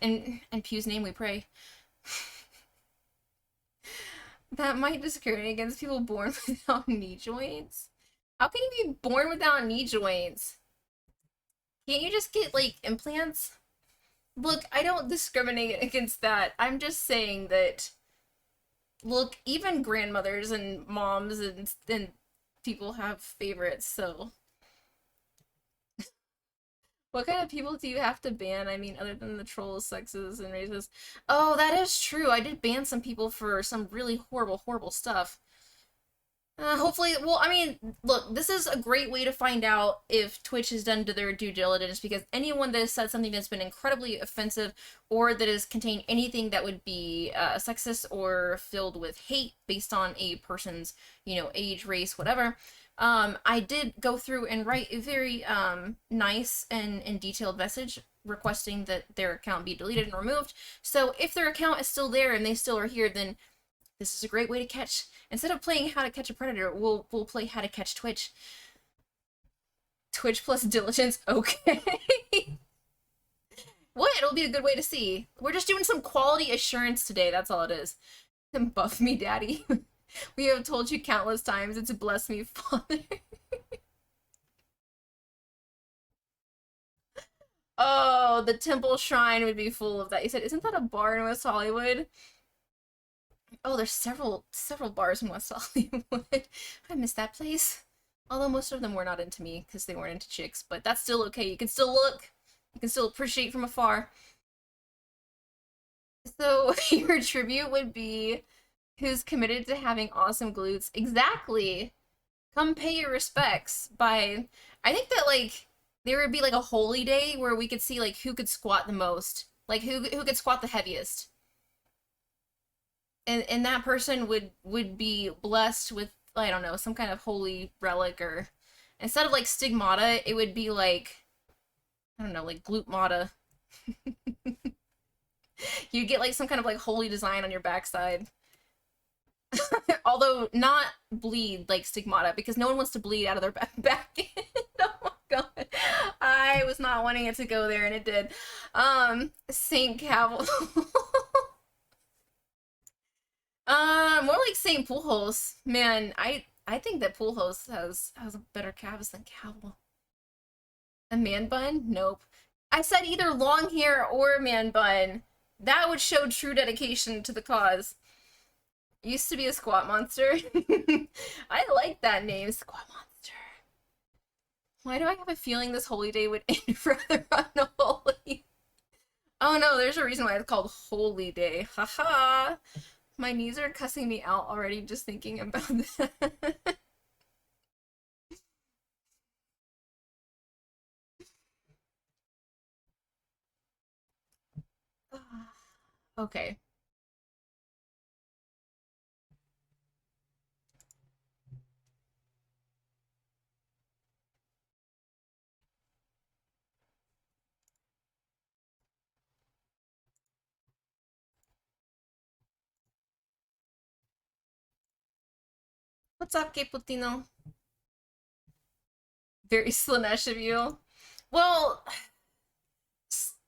In Pew's name we pray. That might discriminate against people born without knee joints. How can you be born without knee joints? Can't you just get like implants? Look, I don't discriminate against that. I'm just saying that look, even grandmothers and moms and people have favorites, so what kind of people do you have to ban? I mean, other than the trolls, sexes, and races. Oh, that is true. I did ban some people for some really horrible, horrible stuff. Hopefully, well, I mean, look, this is a great way to find out if Twitch has done their due diligence because anyone that has said something that's been incredibly offensive or that has contained anything that would be sexist or filled with hate based on a person's, age, race, whatever, I did go through and write a very nice and detailed message requesting that their account be deleted and removed. So if their account is still there and they still are here, then this is a great way to catch. Instead of playing How to Catch a Predator, we'll play How to Catch Twitch. Twitch plus diligence, okay. What? It'll be a good way to see. We're just doing some quality assurance today, that's all it is. And buff me, daddy. We have told you countless times it's a bless me, father. Oh, the temple shrine would be full of that. You said, isn't that a bar in West Hollywood? Oh, there's several bars in West Hollywood. I miss that place. Although most of them were not into me because they weren't into chicks, but that's still okay. You can still look. You can still appreciate from afar. So your tribute would be who's committed to having awesome glutes. Exactly. Come pay your respects by I think that like there would be like a holy day where we could see like who could squat the most. Like who could squat the heaviest. And that person would be blessed with I don't know some kind of holy relic or instead of like stigmata it would be like I don't know like glutemata. You get like some kind of like holy design on your backside. Although not bleed like stigmata because no one wants to bleed out of their back end. Oh my god, I was not wanting it to go there and it did. Saint Cavill. More like St. Pulhos. Man, I think that Pulhos has a better calves than Cavill. A man bun? Nope. I said either long hair or a man bun. That would show true dedication to the cause. Used to be a squat monster. I like that name, squat monster. Why do I have a feeling this holy day would end rather unholy? Oh no, there's a reason why it's called Holy Day. Haha. My knees are cussing me out already just thinking about that. Okay. What's up, Caputino? Very Slanesh of you. Well,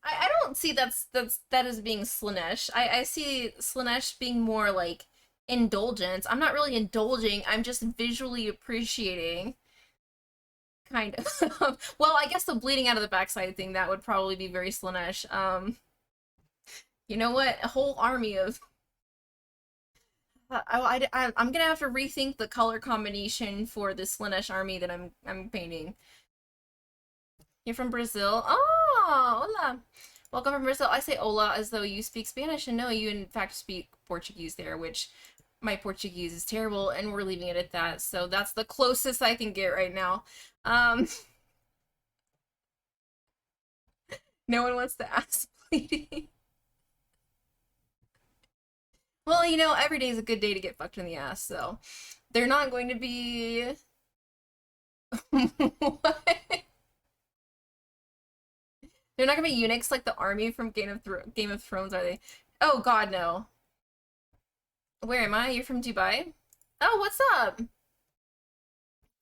I don't see that as being Slanesh. I see Slanesh being more like indulgence. I'm not really indulging, I'm just visually appreciating. Kind of. Well, I guess the bleeding out of the backside thing, that would probably be very Slanesh. You know what? A whole army of I'm gonna have to rethink the color combination for this Slanesh army that I'm painting. You're from Brazil? Oh, hola. Welcome from Brazil. I say hola as though you speak Spanish, and no, you in fact speak Portuguese there, which my Portuguese is terrible, and we're leaving it at that. So that's the closest I can get right now. No one wants to ask bleeding. Well, every day is a good day to get fucked in the ass, so they're not going to be. What? They're not gonna be eunuchs like the army from Game of Thrones, are they? Oh God, no. Where am I? You're from Dubai? Oh, what's up?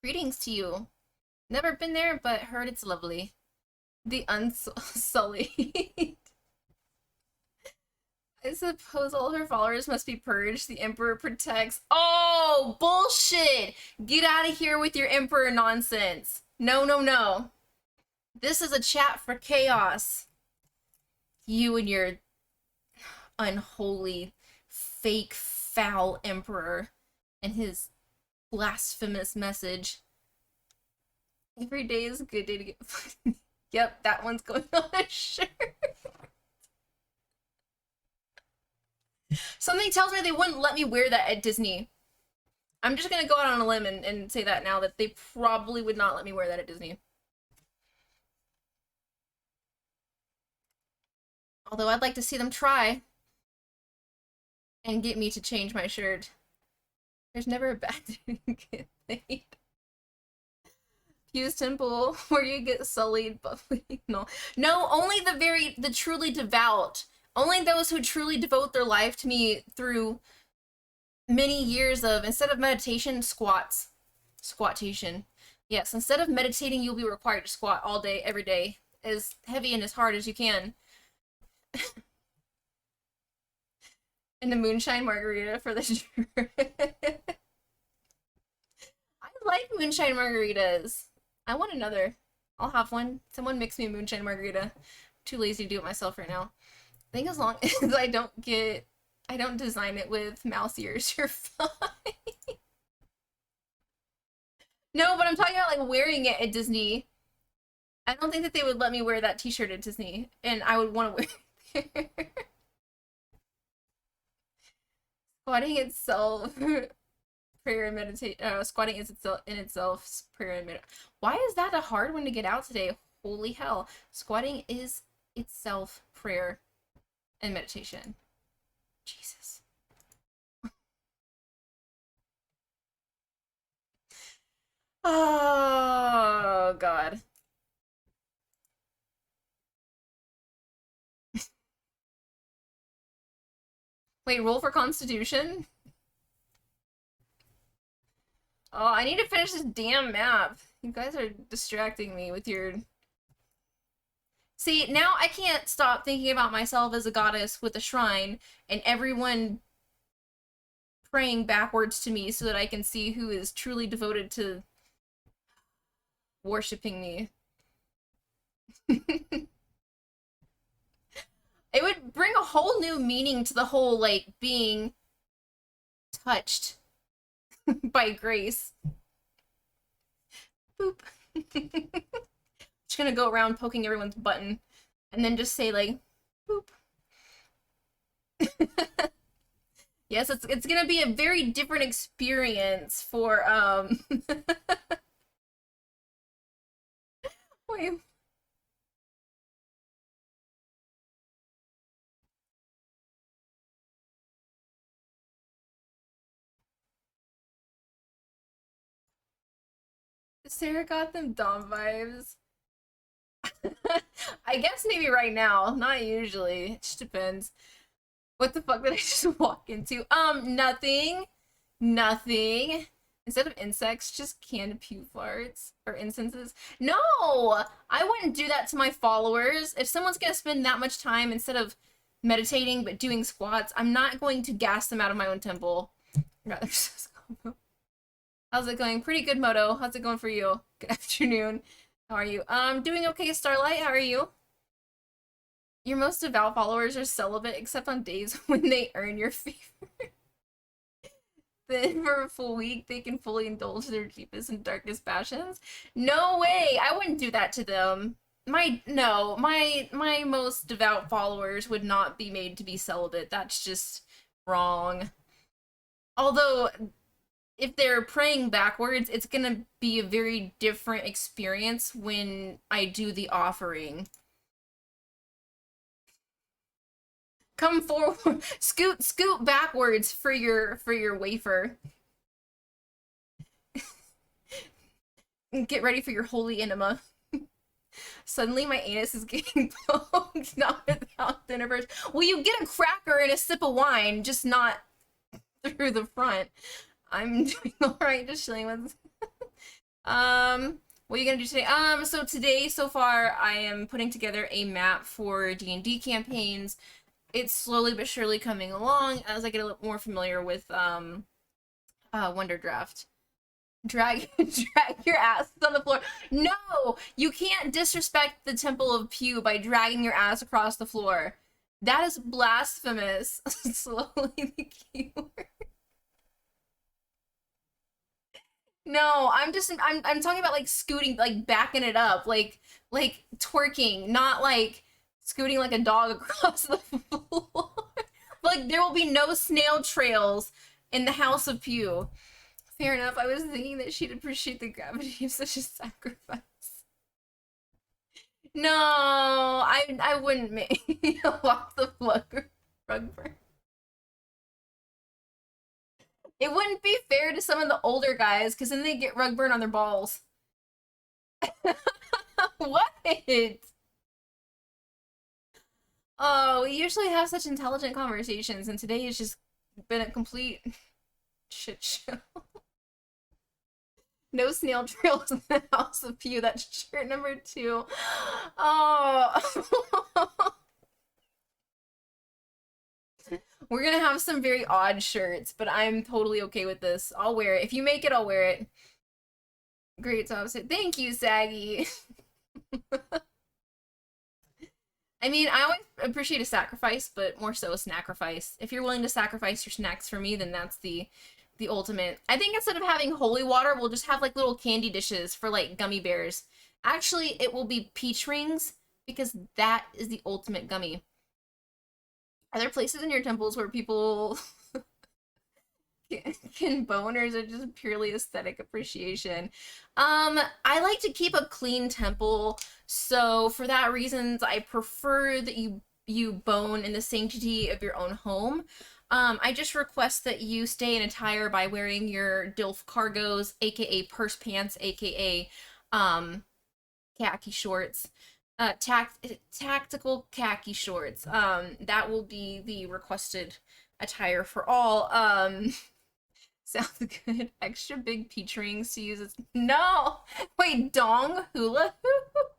Greetings to you. Never been there, but heard it's lovely. The unsullied. I suppose all her followers must be purged. The Emperor protects. Oh, bullshit! Get out of here with your Emperor nonsense. No, no, no. This is a chat for chaos. You and your unholy, fake, foul Emperor and his blasphemous message. Every day is a good day to get. Yep, that one's going on a shirt. Something tells me they wouldn't let me wear that at Disney. I'm just gonna go out on a limb and say that now, that they probably would not let me wear that at Disney. Although I'd like to see them try and get me to change my shirt. There's never a bad thing to get laid. Fuse Temple, where you get sullied, but no. No, only the truly devout. Only those who truly devote their life to me through many years of, instead of meditation, squats. Squattation. Yes, instead of meditating, you'll be required to squat all day, every day, as heavy and as hard as you can. And the moonshine margarita for the I like moonshine margaritas. I want another. I'll have one. Someone mix me a moonshine margarita. I'm too lazy to do it myself right now. I think as long as I don't design it with mouse ears, you're fine. No, but I'm talking about like wearing it at Disney. I don't think that they would let me wear that t-shirt at Disney, and I would want to wear it. Squatting itself, prayer and meditation. Squatting is itself in itself prayer and meditation. Why is that a hard one to get out today? Holy hell! Squatting is itself prayer and meditation. Jesus. Oh God. Wait, roll for Constitution? Oh, I need to finish this damn map. You guys are distracting me with your... See, now I can't stop thinking about myself as a goddess with a shrine and everyone praying backwards to me so that I can see who is truly devoted to worshipping me. It would bring a whole new meaning to the whole, like, being touched by grace. Boop. Just gonna go around poking everyone's button and then just say, like, boop. Yes, it's gonna be a very different experience for, Wait. Sarah got them Dom vibes. I guess maybe right now, not usually. It just depends. What the fuck did I just walk into? Nothing. Nothing. Instead of insects, just canned pew farts or incenses. No! I wouldn't do that to my followers. If someone's gonna spend that much time instead of meditating but doing squats, I'm not going to gas them out of my own temple. Rather just How's it going? Pretty good, Moto. How's it going for you? Good afternoon. How are you? Doing okay, Starlight. How are you? Your most devout followers are celibate except on days when they earn your favor. Then for a full week, they can fully indulge their deepest and darkest passions. No way! I wouldn't do that to them. My most devout followers would not be made to be celibate. That's just wrong. Although, if they're praying backwards, it's gonna be a very different experience when I do the offering. Come forward, scoot backwards for your wafer. Get ready for your holy enema. Suddenly my anus is getting poked, not without dinner first. Well, you get a cracker and a sip of wine, just not through the front. I'm doing alright, just chilling with what are you gonna do today? So today so far I am putting together a map for D&D campaigns. It's slowly but surely coming along as I get a little more familiar with Wonderdraft. Drag your ass on the floor. No! You can't disrespect the Temple of Pew by dragging your ass across the floor. That is blasphemous. Slowly the keyword. No, I'm talking about like scooting, like backing it up, like twerking, not like scooting like a dog across the floor. Like there will be no snail trails in the House of Pew. Fair enough. I was thinking that she'd appreciate the gravity of such a sacrifice. No, I wouldn't make walk the rug burn. It wouldn't be fair to some of the older guys because then they get rug burn on their balls. What? Oh, we usually have such intelligent conversations, and today has just been a complete shit show. No snail trails in the House of Pew. That's shirt number 2. Oh. We're gonna have some very odd shirts, but I'm totally okay with this. I'll wear it. If you make it, I'll wear it. Great top set. Thank you, Saggy. I mean, I always appreciate a sacrifice, but more so a snacrifice. If you're willing to sacrifice your snacks for me, then that's the ultimate. I think instead of having holy water, we'll just have like little candy dishes for like gummy bears. Actually, it will be peach rings because that is the ultimate gummy. Are there places in your temples where people can bone, or is it just purely aesthetic appreciation? I like to keep a clean temple, so for that reasons, I prefer that you bone in the sanctity of your own home. I just request that you stay in attire by wearing your DILF cargos, aka purse pants, aka khaki shorts. Tactical khaki shorts. That will be the requested attire for all. Sounds good. Extra big peach rings to use as no. Wait, dong hula hoop?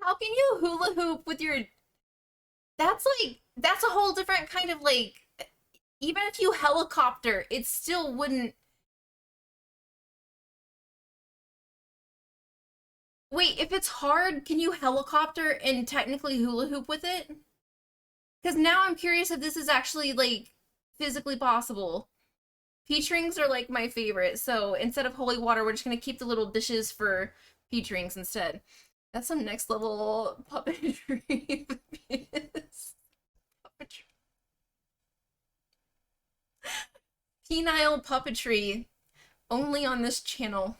How can you hula hoop with your? That's a whole different kind of like. Even if you helicopter, it still wouldn't. Wait, if it's hard, can you helicopter and technically hula hoop with it? Because now I'm curious if this is actually like physically possible. Peach rings are like my favorite, so instead of holy water, we're just gonna keep the little dishes for peach rings instead. That's some next level puppetry. Puppetry. Penile puppetry only on this channel.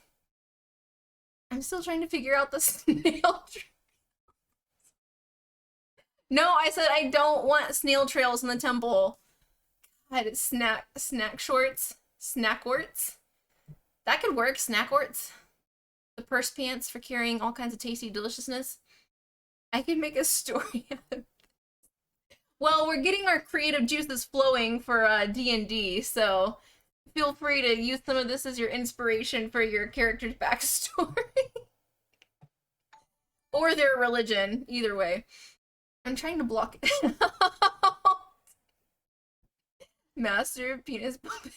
I'm still trying to figure out the snail. No, I said I don't want snail trails in the temple. God, snack shorts, snackorts. That could work. Snackorts. The purse pants for carrying all kinds of tasty deliciousness. I could make a story out of. Well, we're getting our creative juices flowing for D&D, so feel free to use some of this as your inspiration for your character's backstory. Or their religion, either way. I'm trying to block it. Master of penis puppet.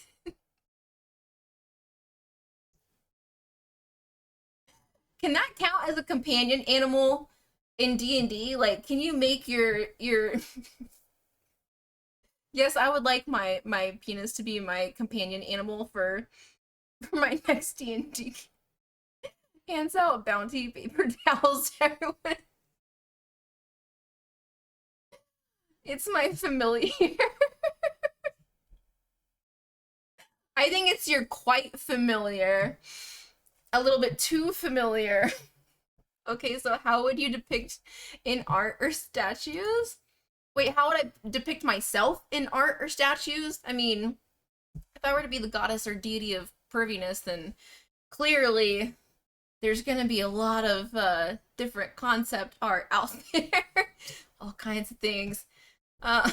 Can that count as a companion animal in D&D? Like, can you make your Yes, I would like my penis to be my companion animal for my next D&D. Hands out bounty paper towels to everyone. It's my familiar. I think it's your quite familiar. A little bit too familiar. Okay, so how would you depict in art or statues? Wait, how would I depict myself in art or statues? I mean, if I were to be the goddess or deity of perviness, then clearly there's gonna be a lot of different concept art out there. All kinds of things. Uh,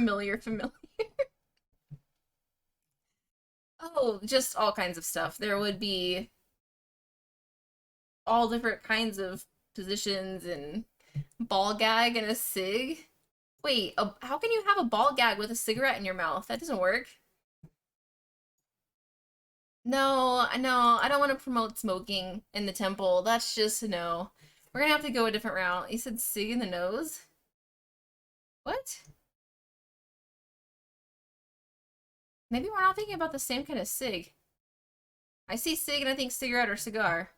familiar. Oh, just all kinds of stuff. There would be all different kinds of positions and ball gag and a cig. Wait, how can you have a ball gag with a cigarette in your mouth? That doesn't work. No, no, I don't want to promote smoking in the temple. That's just no. We're gonna have to go a different route. You said cig in the nose? What? Maybe we're not thinking about the same kind of cig. I see cig and I think cigarette or cigar.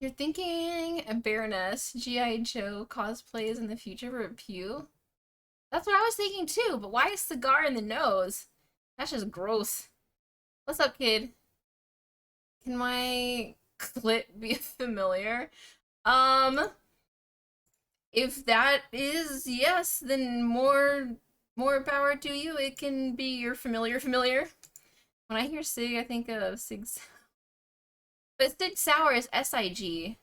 You're thinking a Baroness G.I. Joe cosplays in the future for a pew? That's what I was thinking too, but why a cigar in the nose? That's just gross. What's up, kid? Can my clit be familiar? If that is yes, then more power to you. It can be your familiar. When I hear Sig, I think of Sig. But Sig Sauer is SIG.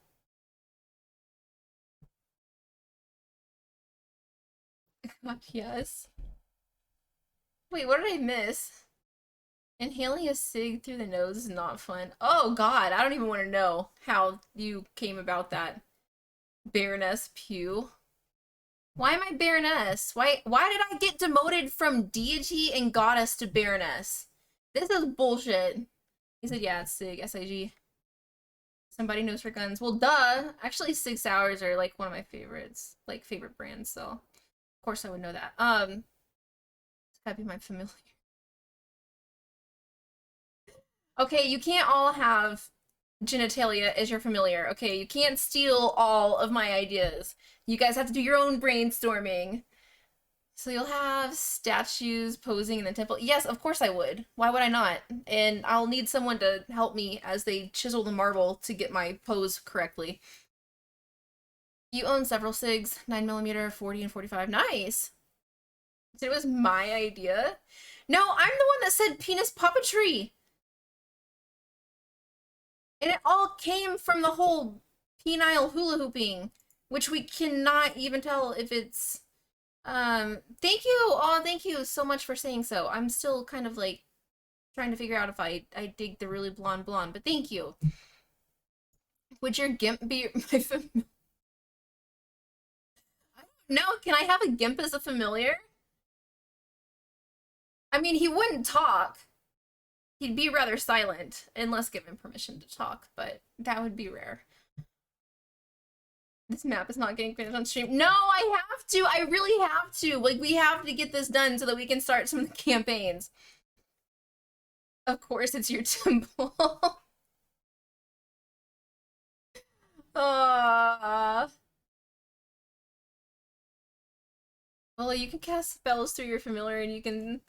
Yes. Wait, what did I miss? Inhaling a cig through the nose is not fun. Oh god, I don't even want to know how you came about that. Baroness Pew. Why am I Baroness? Why did I get demoted from deity and goddess to Baroness? This is bullshit. He said, yeah, it's Sig, SIG. Somebody knows her guns. Well, duh. Actually, Sig Sauers are like one of my favorites. Like favorite brands, so of course I would know that. It's gotta be my familiar. Okay, you can't all have genitalia as your familiar. Okay, you can't steal all of my ideas. You guys have to do your own brainstorming. So you'll have statues posing in the temple. Yes, of course I would. Why would I not? And I'll need someone to help me as they chisel the marble to get my pose correctly. You own several SIGs, 9mm, 40, and 45. Nice! So it was my idea? No, I'm the one that said penis puppetry! And it all came from the whole penile hula hooping, which we cannot even tell if it's thank you. Oh, thank you so much for saying so. I'm still kind of like trying to figure out if I dig the really blonde, but thank you. Would your gimp be my familiar? No, can I have a gimp as a familiar? I mean, he wouldn't talk. He'd be rather silent, unless given permission to talk, but that would be rare. This map is not getting finished on stream. No, I have to. I really have to. Like, we have to get this done so that we can start some of the campaigns. Of course, it's your temple. Well, you can cast spells through your familiar and you can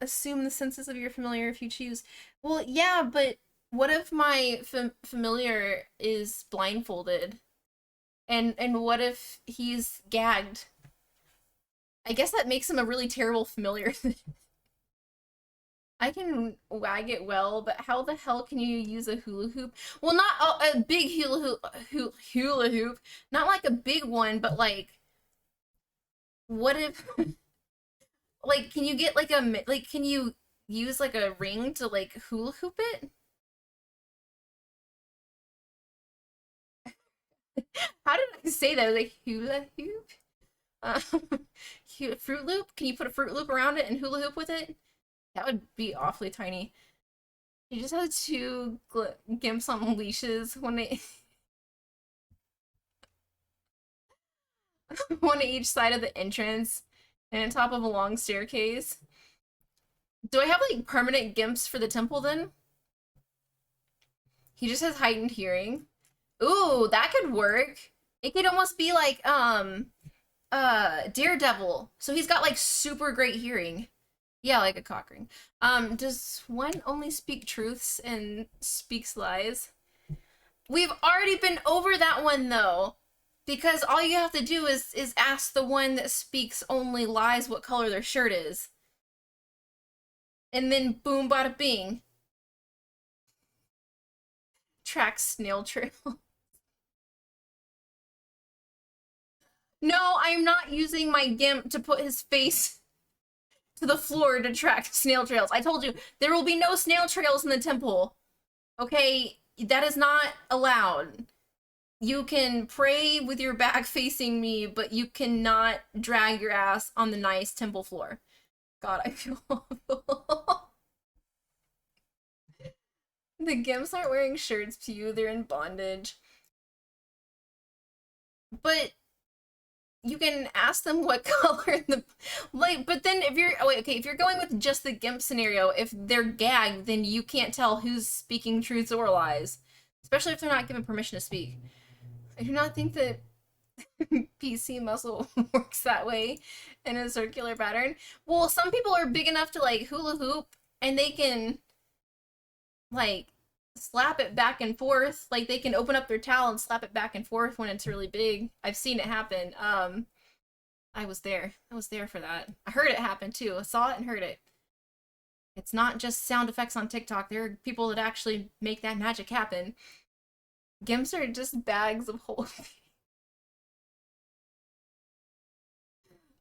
assume the senses of your familiar if you choose. Well, yeah, but what if my familiar is blindfolded? And what if he's gagged? I guess that makes him a really terrible familiar. I can wag it well, but how the hell can you use a hula hoop? Well, not a big hula hoop, not like a big one, but like, what if, like, can you get like can you use like a ring to like hula hoop it? How did I say that? Like hula hoop? Fruit Loop? Can you put a Fruit Loop around it and hula hoop with it? That would be awfully tiny. You just have two gimps on leashes, one at one at each side of the entrance, and on top of a long staircase. Do I have like permanent gimps for the temple then? He just has heightened hearing. Ooh, that could work. It could almost be like Daredevil. So he's got like super great hearing. Yeah, like a cock ring. Does one only speak truths and speaks lies? We've already been over that one though. Because all you have to do is ask the one that speaks only lies what color their shirt is. And then boom bada bing. Track snail trail. No, I'm not using my GIMP to put his face to the floor to track snail trails. I told you, there will be no snail trails in the temple. Okay? That is not allowed. You can pray with your back facing me, but you cannot drag your ass on the nice temple floor. God, I feel awful. The Gimps aren't wearing shirts, Pew. They're in bondage. But you can ask them what color the like. But then if you're if you're going with just the GIMP scenario, if they're gagged, then you can't tell who's speaking truths or lies, especially if they're not given permission to speak. I do not think that PC muscle works that way in a circular pattern. Well, some people are big enough to like hula hoop and they can like slap it back and forth. Like they can open up their towel and slap it back and forth when it's really big. I've seen it happen. I was there. I was there for that. I heard it happen too. I saw it and heard it. It's not just sound effects on TikTok. There are people that actually make that magic happen. Gimps are just bags of holes.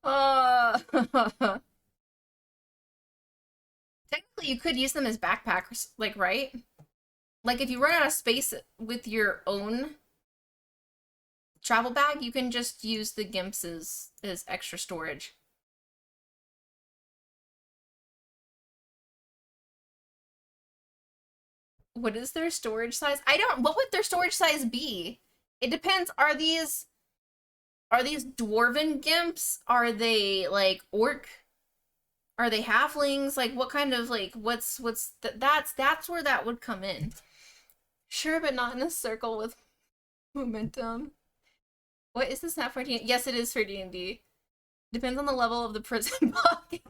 Uh, technically, you could use them as backpackers, like, right? Like, if you run out of space with your own travel bag, you can just use the Gimps as extra storage. What is their storage size? What would their storage size be? It depends. Are these dwarven Gimps? Are they, like, orc? Are they halflings? Like, what kind of, like, that's where that would come in. Sure, but not in a circle with momentum. What is this not for D&D? Yes, it is for D&D. Depends on the level of the prison pocket.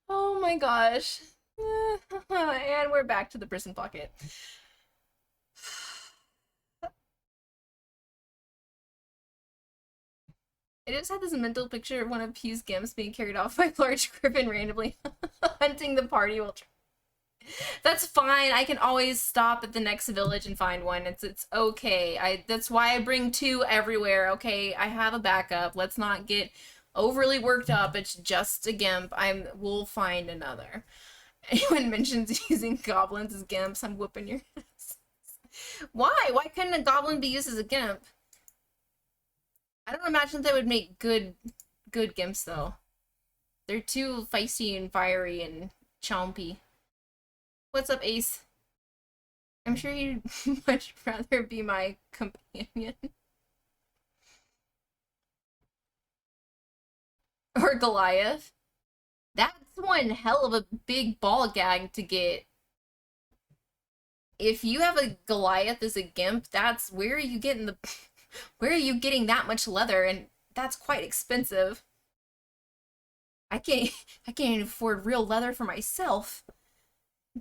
Oh my gosh. And we're back to the prison pocket. I just had this mental picture of one of Pew's Gimps being carried off by a large griffin randomly hunting the party while that's fine. I can always stop at the next village and find one. It's okay. That's why I bring two everywhere. Okay, I have a backup. Let's not get overly worked up. It's just a gimp. We'll find another. Anyone mentions using goblins as gimps, I'm whooping your ass. Why? Why couldn't a goblin be used as a gimp? I don't imagine they would make good gimps though. They're too feisty and fiery and chompy. What's up, Ace? I'm sure you'd much rather be my companion. Or Goliath. That's one hell of a big ball gag to get. If you have a Goliath as a gimp, that's where are you getting the where are you getting that much leather? And that's quite expensive. I can't even afford real leather for myself.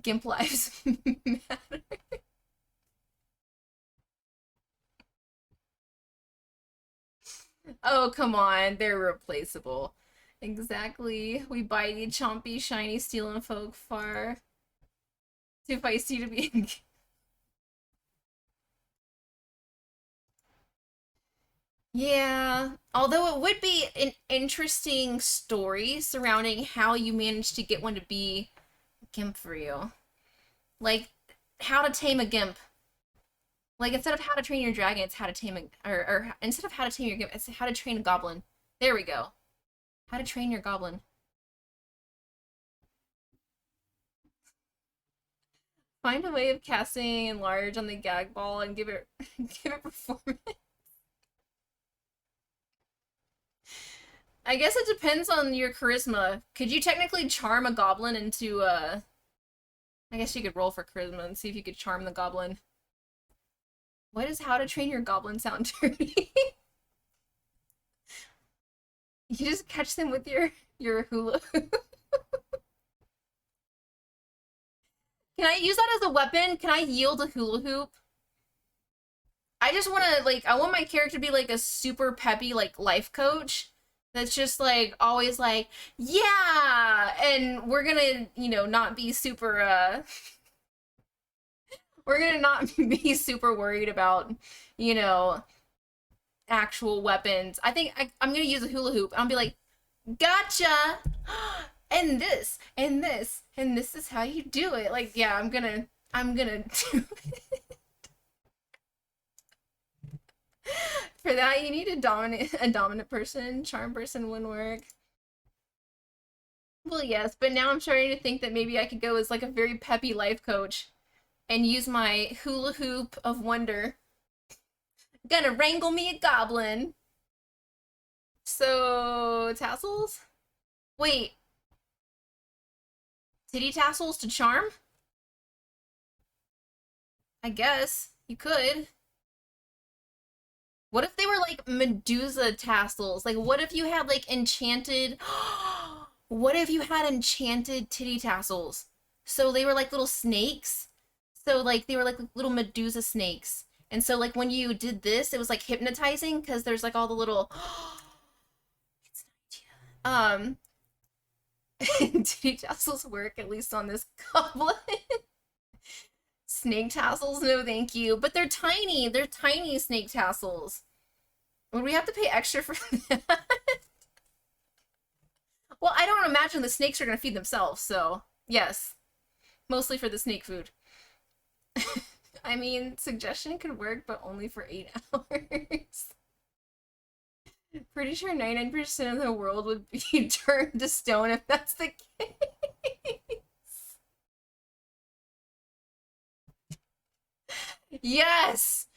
Gimp lives matter. Oh, come on. They're replaceable. Exactly. We bitey, chompy, shiny, stealing folk far. Too feisty to be. Yeah. Although it would be an interesting story surrounding how you managed to get one to be Gimp for you. Like, how to tame a Gimp. Like, instead of how to train your dragon, it's how to tame a... Or instead of how to tame your Gimp, it's how to train a goblin. There we go. How to train your goblin. Find a way of casting enlarge on the gag ball and give it give it performance. I guess it depends on your charisma. Could you technically charm a goblin into I guess you could roll for charisma and see if you could charm the goblin. What is how to train your goblin sound dirty? You just catch them with your hula. Can I use that as a weapon? Can I yield a hula hoop? I just want to, like, I want my character to be, like, a super peppy, like, life coach that's just, like, always, like, yeah! And we're gonna, you know, not be super, We're gonna not be super worried about, you know, actual weapons. I think I'm gonna use a hula hoop. I'll be like, gotcha! And this, and this, and this is how you do it. Like, yeah, I'm gonna do For that, you need a dominant person. Charm person wouldn't work. Well, yes, but now I'm starting to think that maybe I could go as like a very peppy life coach and use my hula hoop of wonder. Gonna wrangle me a goblin. So, tassels? Wait, titty tassels to charm? I guess you could. What if they were like Medusa tassels? Like, what if you had like enchanted. What if you had enchanted titty tassels? So they were like little snakes. So, like, they were like little Medusa snakes. And so, like, when you did this, it was like hypnotizing because there's like all the little. It's an idea. Titty tassels work, at least on this goblin. Snake tassels? No, thank you. But they're tiny. They're tiny snake tassels. Would we have to pay extra for that? Well, I don't imagine the snakes are going to feed themselves, so yes. Mostly for the snake food. I mean, suggestion could work, but only for 8 hours. Pretty sure 99% of the world would be turned to stone if that's the case. Yes!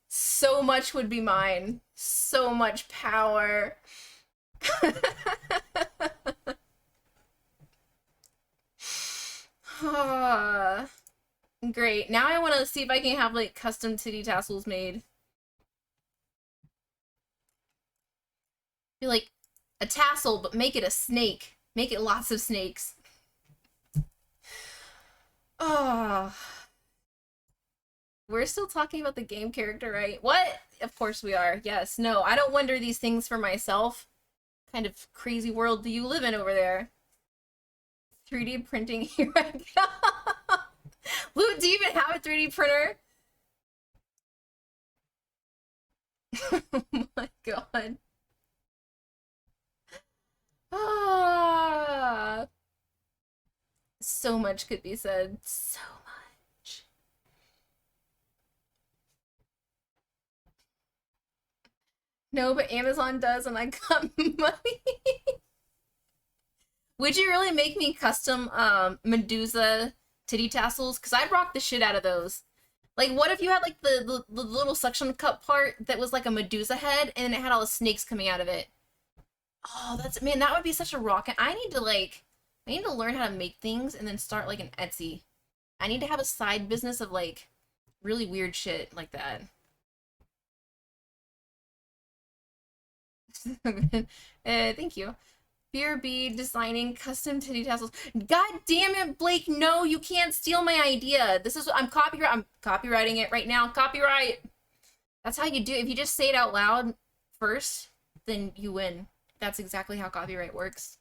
So much would be mine. So much power. Great. Now I want to see if I can have like custom titty tassels made. Be like a tassel, but make it a snake. Make it lots of snakes. Oh. We're still talking about the game character, right? What? Of course we are. Yes. No, I don't wonder these things for myself. Kind of crazy world do you live in over there? 3D printing here I go. Lou, do you even have a 3D printer? Oh my god. Ah. So much could be said. So much. No, but Amazon does, and I got money. Would you really make me custom Medusa titty tassels? Because I'd rock the shit out of those. Like, what if you had like the little suction cup part that was like a Medusa head, and it had all the snakes coming out of it? Oh, that's man, that would be such a rock. I need to learn how to make things and then start like an Etsy. I need to have a side business of like really weird shit like that. Thank you. BRB designing custom titty tassels. God damn it, Blake! No, you can't steal my idea. This is I'm copywriting it right now. Copyright. That's how you do it. If you just say it out loud first, then you win. That's exactly how copyright works.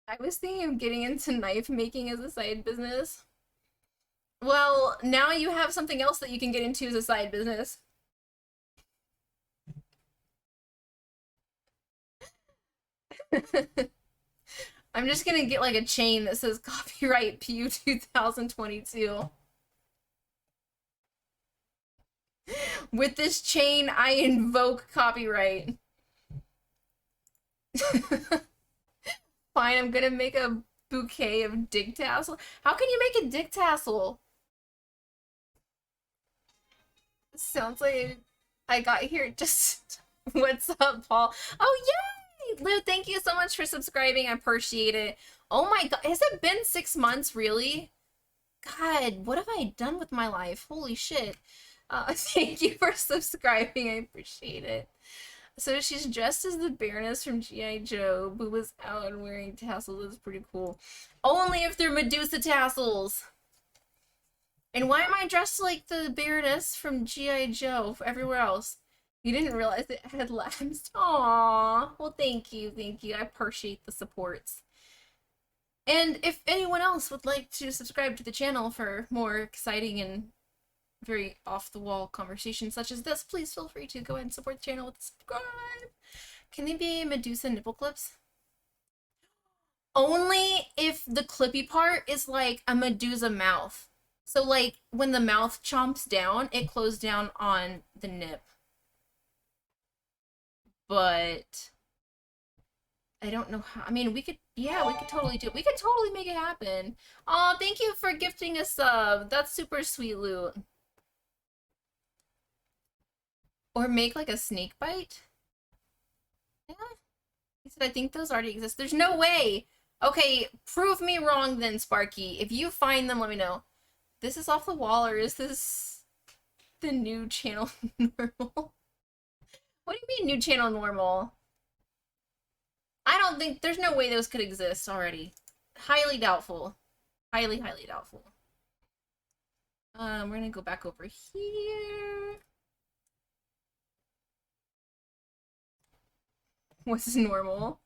I was thinking of getting into knife making as a side business. Well, now you have something else that you can get into as a side business. I'm just gonna get like a chain that says copyright PU 2022. With this chain, I invoke copyright. Fine, I'm gonna make a bouquet of dig tassel. How can you make a dig tassel? Sounds like I got here just. What's up, Paul? Oh, yay! Lou, thank you so much for subscribing. I appreciate it. Oh my god, has it been 6 months, really? God, what have I done with my life? Holy shit. Thank you for subscribing. I appreciate it. So she's dressed as the Baroness from G.I. Joe, who was out and wearing tassels. That's pretty cool. Only if they're Medusa tassels. And why am I dressed like the Baroness from G.I. Joe everywhere else? You didn't realize it had labs. Aww. Well, thank you. Thank you. I appreciate the supports. And if anyone else would like to subscribe to the channel for more exciting and very off-the-wall conversations such as this, please feel free to go ahead and support the channel with a subscribe. Can they be Medusa nipple clips? Only if the clippy part is like a Medusa mouth. So like when the mouth chomps down, it closes down on the nip. But I don't know how. I mean, we could, yeah, we could totally do it. We could totally make it happen. Oh, thank you for gifting a sub. That's super sweet, Loot. Or make like a snake bite. Yeah. He said, I think those already exist. There's no way. Okay, prove me wrong then, Sparky. If you find them, let me know. This is off the wall, or is this the new channel normal? What do you mean new channel normal? I don't think, there's no way those could exist already. Highly doubtful. Highly, highly doubtful. We're gonna go back over here. What's normal?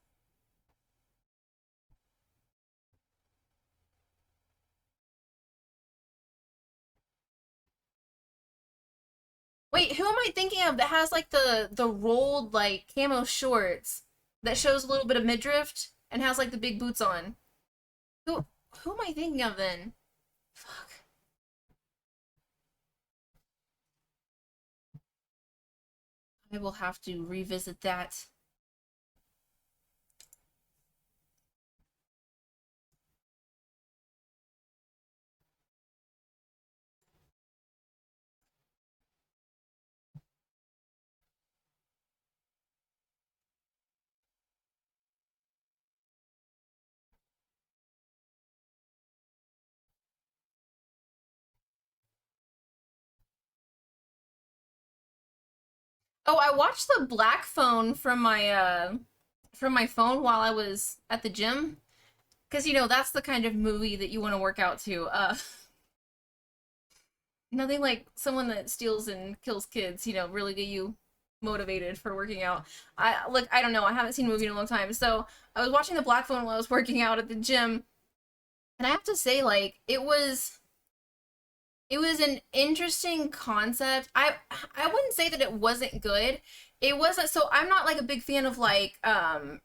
Wait, who am I thinking of that has like the rolled like camo shorts that shows a little bit of midriff and has like the big boots on? Who am I thinking of then? Fuck. I will have to revisit that. Oh, I watched the black phone from my phone while I was at the gym. Cause you know, that's the kind of movie that you want to work out to. Nothing like someone that steals and kills kids, you know, really get you motivated for working out. I don't know, I haven't seen a movie in a long time. So I was watching the black phone while I was working out at the gym, and I have to say, like, it was an interesting concept. I wouldn't say that it wasn't good. It wasn't, so I'm not like a big fan of like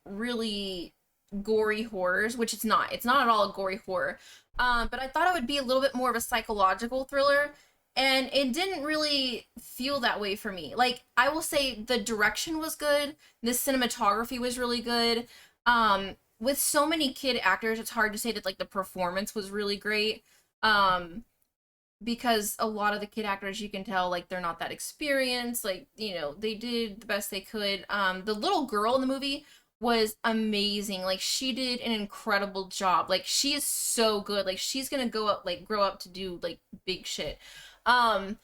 really gory horrors, which it's not. It's not at all a gory horror. But I thought it would be a little bit more of a psychological thriller, and it didn't really feel that way for me. Like, I will say the direction was good, the cinematography was really good. With so many kid actors, it's hard to say that like the performance was really great. Um, because a lot of the kid actors, you can tell like they're not that experienced, like, you know, they did the best they could. The little girl in the movie was amazing. Like, she did an incredible job. Like, she is so good. Like, she's gonna go up, like, grow up to do like big shit. um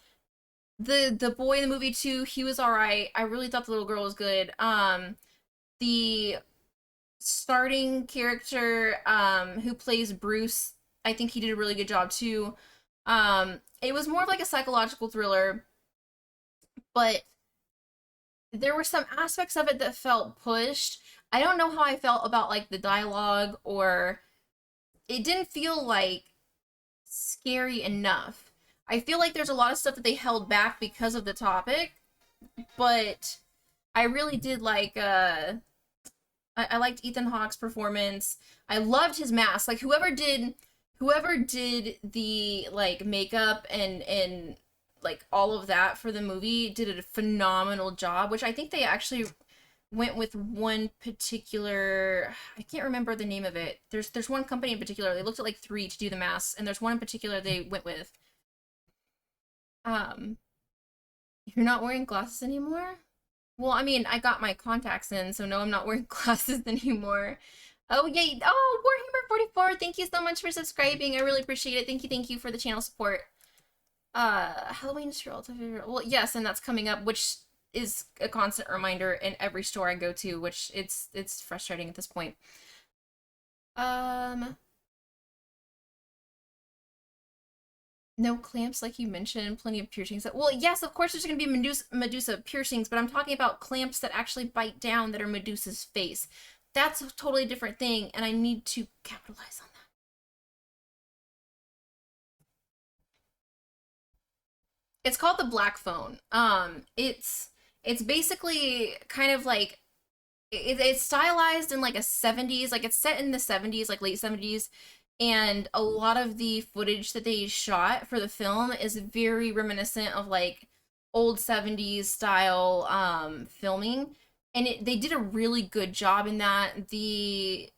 the boy in the movie too, he was all right. I really thought the little girl was good. The starting character who plays Bruce, I think he did a really good job too. It was more of like a psychological thriller, but there were some aspects of it that felt pushed. I don't know how I felt about like the dialogue, or it didn't feel like scary enough. I feel like there's a lot of stuff that they held back because of the topic, but I really did like I liked Ethan Hawke's performance. I loved his mask. Like, whoever did the like makeup and like all of that for the movie did a phenomenal job, which I think they actually went with one particular, I can't remember the name of it. There's one company in particular. They looked at like three to do the masks, and there's one in particular they went with. Um you're not wearing glasses anymore? Well, I mean, I got my contacts in, so no, I'm not wearing glasses anymore. Oh, yay. Oh, Warhammer 44, thank you so much for subscribing. I really appreciate it. Thank you for the channel support. Halloween is your ultimate favorite. Well, yes, and that's coming up, which is a constant reminder in every store I go to, which it's frustrating at this point. Um, no clamps like you mentioned, plenty of piercings. Well, yes, of course there's going to be Medusa piercings, but I'm talking about clamps that actually bite down that are Medusa's face. That's a totally different thing, and I need to capitalize on that. It's called the Black Phone. It's basically kind of like it's stylized in like a 70s, like it's set in the 70s, like late 70s, and a lot of the footage that they shot for the film is very reminiscent of like old 70s style filming, and they did a really good job in that. The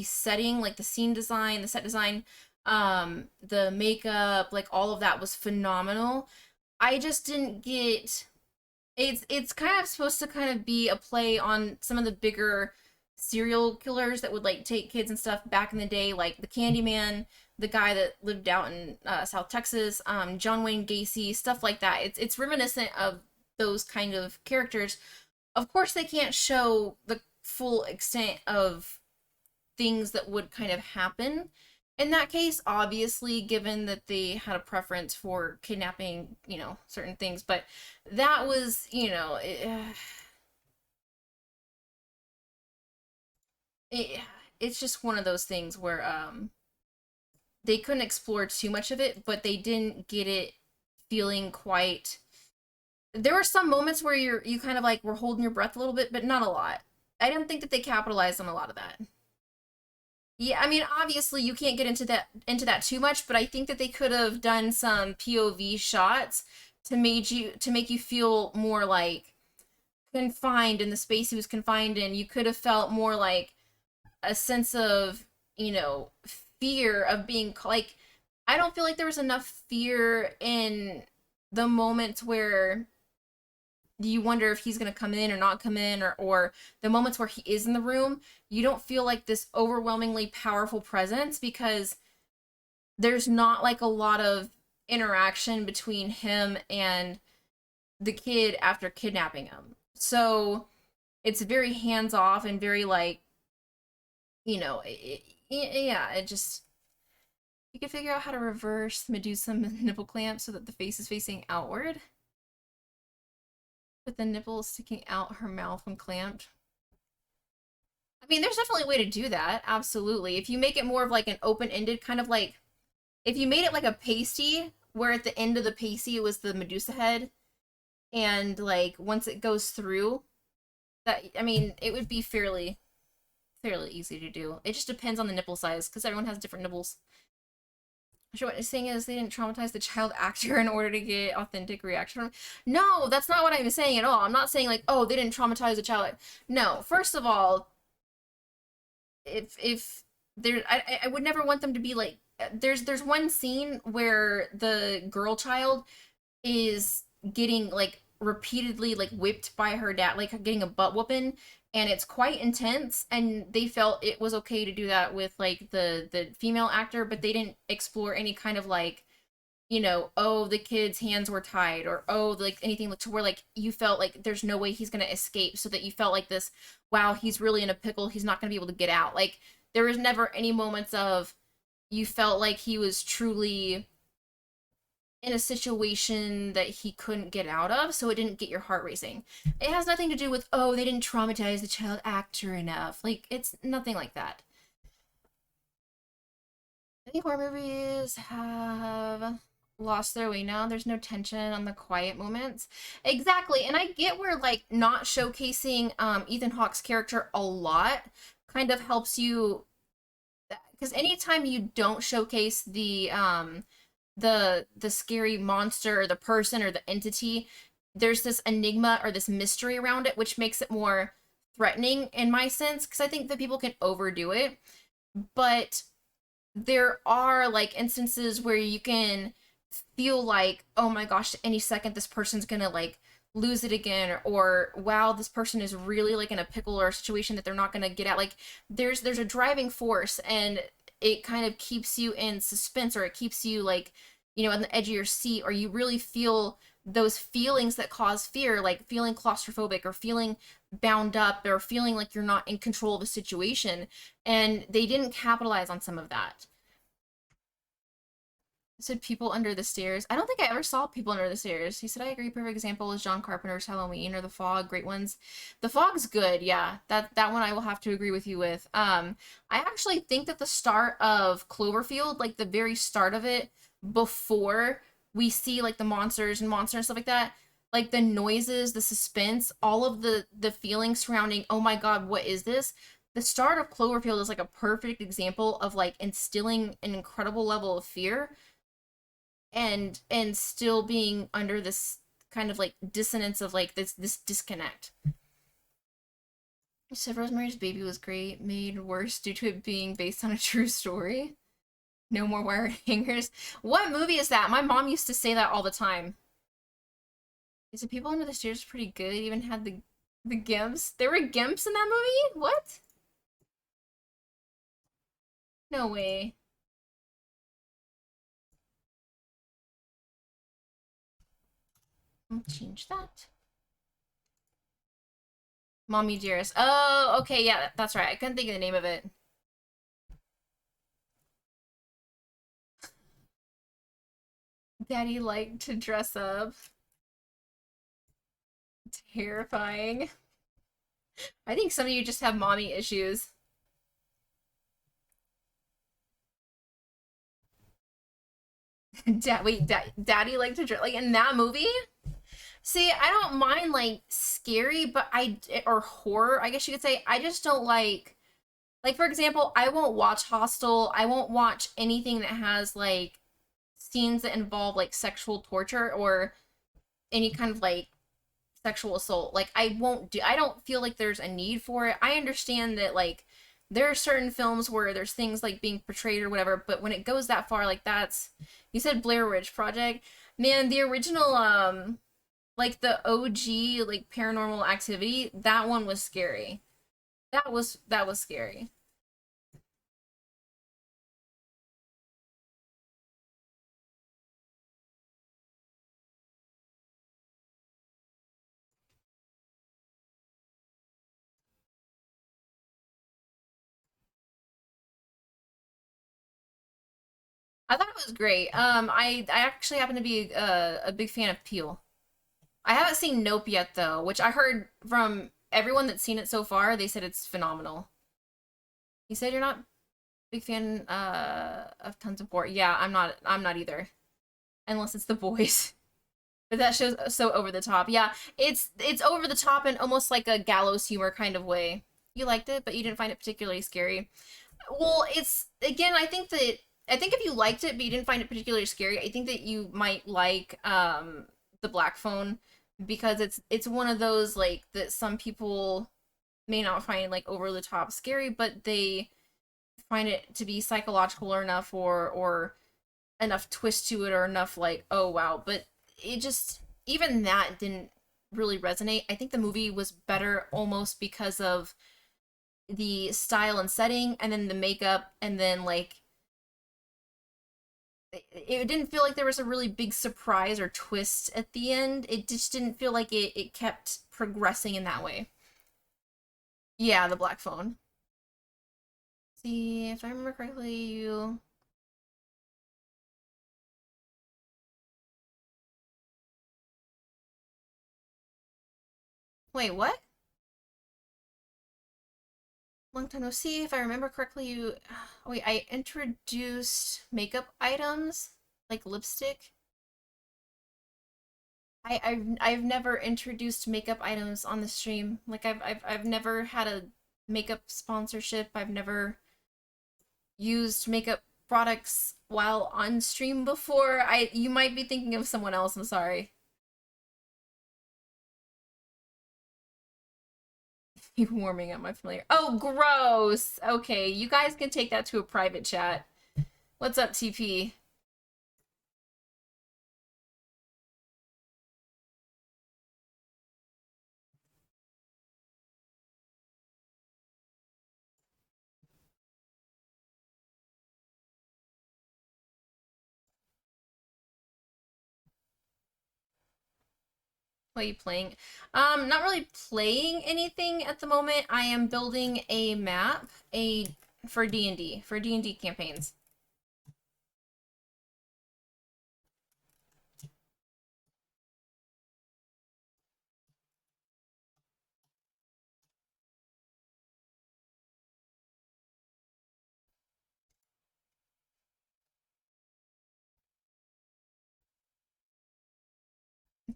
setting, like the scene design, the set design, the makeup, like all of that was phenomenal. I just didn't get it's kind of supposed to kind of be a play on some of the bigger serial killers that would like take kids and stuff back in the day, like the Candyman, the guy that lived out in South Texas, John Wayne Gacy, stuff like that. It's reminiscent of those kind of characters. Of course, they can't show the full extent of things that would kind of happen in that case, obviously, given that they had a preference for kidnapping, certain things. But that was, it, it's just one of those things where they couldn't explore too much of it, but they didn't get it feeling quite. There were some moments where you kind of like were holding your breath a little bit, but not a lot. I don't think that they capitalized on a lot of that. Yeah, I mean, obviously you can't get into that too much, but I think that they could have done some POV shots to make you feel more like confined in the space he was confined in. You could have felt more like a sense of, fear of being like I don't feel like there was enough fear in the moments where you wonder if he's going to come in or not come in, or the moments where he is in the room. You don't feel like this overwhelmingly powerful presence because there's not like a lot of interaction between him and the kid after kidnapping him. So it's very hands off and very like, yeah, it just you can figure out how to reverse Medusa nipple clamp so that the face is facing outward, with the nipple sticking out her mouth when clamped. I mean, there's definitely a way to do that. Absolutely. If you make it more of like an open-ended kind of like, if you made it like a pasty, where at the end of the pasty it was the Medusa head, and like once it goes through, that I mean, it would be fairly easy to do. It just depends on the nipple size because everyone has different nipples. Sure, what it's saying is they didn't traumatize the child actor in order to get authentic reaction. No, that's not what I'm saying at all. I'm not saying like, oh, they didn't traumatize the child. No, first of all, if there, I would never want them to be like. There's one scene where the girl child is getting like repeatedly like whipped by her dad, like getting a butt whooping, and it's quite intense, and they felt it was okay to do that with like the female actor, but they didn't explore any kind of like, oh, the kid's hands were tied, or oh, like anything to where like you felt like there's no way he's gonna escape, so that you felt like this, wow, he's really in a pickle, he's not gonna be able to get out. Like there was never any moments of you felt like he was truly in a situation that he couldn't get out of, so it didn't get your heart racing. It has nothing to do with, oh, they didn't traumatize the child actor enough. Like, it's nothing like that. I think horror movies have lost their way now. There's no tension on the quiet moments. Exactly. And I get where like not showcasing Ethan Hawke's character a lot kind of helps you, because anytime you don't showcase the scary monster or the person or the entity, there's this enigma or this mystery around it, which makes it more threatening in my sense, because I think that people can overdo it. But there are like instances where you can feel like, oh my gosh, any second this person's gonna like lose it again, or wow, this person is really like in a pickle or a situation that they're not gonna get out. Like there's a driving force, and it kind of keeps you in suspense, or it keeps you like, on the edge of your seat, or you really feel those feelings that cause fear, like feeling claustrophobic or feeling bound up or feeling like you're not in control of a situation. And they didn't capitalize on some of that. I said people under the stairs. I don't think I ever saw people under the stairs. He said, I agree. Perfect example is John Carpenter's Halloween or The Fog. Great ones. The Fog's good. Yeah, that one I will have to agree with you with. I actually think that the start of Cloverfield, like the very start of it, before we see like the monsters and stuff like that, like the noises, the suspense, all of the feelings surrounding, oh my god, what is this? The start of Cloverfield is like a perfect example of like instilling an incredible level of fear and still being under this kind of like dissonance of like this disconnect. So Rosemary's Baby was great, made worse due to it being based on a true story. No more wire hangers. What movie is that? My mom used to say that all the time. Is the People Under the Stairs pretty good? It even had the gimps. There were gimps in that movie? What? No way. I'll change that. Mommy Dearest. Oh, okay, yeah, that's right. I couldn't think of the name of it. Daddy liked to dress up. Terrifying. I think some of you just have mommy issues. Daddy liked to dress like in that movie? See, I don't mind like scary, but or horror, I guess you could say. I just don't like for example, I won't watch Hostel. I won't watch anything that has like scenes that involve like sexual torture or any kind of like sexual assault. Like I don't feel like there's a need for it. I understand that like there are certain films where there's things like being portrayed or whatever, but when it goes that far, like that's you said Blair Witch Project. Man, the original like the OG like Paranormal Activity, that one was scary. That was scary. I thought it was great. I actually happen to be a big fan of Peel. I haven't seen Nope yet though, which I heard from everyone that's seen it so far. They said it's phenomenal. You said you're not a big fan of Tons of Gore. Yeah, I'm not either. Unless it's The Boys. But that show's so over the top. Yeah, it's over the top in almost like a gallows humor kind of way. You liked it, but you didn't find it particularly scary. Well, it's again, I think if you liked it but you didn't find it particularly scary, I think that you might like the Black Phone because it's one of those like that some people may not find like over the top scary, but they find it to be psychological or enough or enough twist to it or enough like, oh wow, but it just even that didn't really resonate. I think the movie was better almost because of the style and setting and then the makeup and then like it didn't feel like there was a really big surprise or twist at the end. It just didn't feel like it kept progressing in that way. Yeah, the Black Phone. See, if I remember correctly, you wait, what? Long time no see. If I remember correctly, you wait, I introduced makeup items like lipstick. I've never introduced makeup items on the stream. Like I've never had a makeup sponsorship. I've never used makeup products while on stream before. I you might be thinking of someone else. I'm sorry. You warming up my familiar. Oh, gross. Okay, you guys can take that to a private chat. What's up, TP? What are you playing? Not really playing anything at the moment. I am building a map, a for D&D, for D&D campaigns.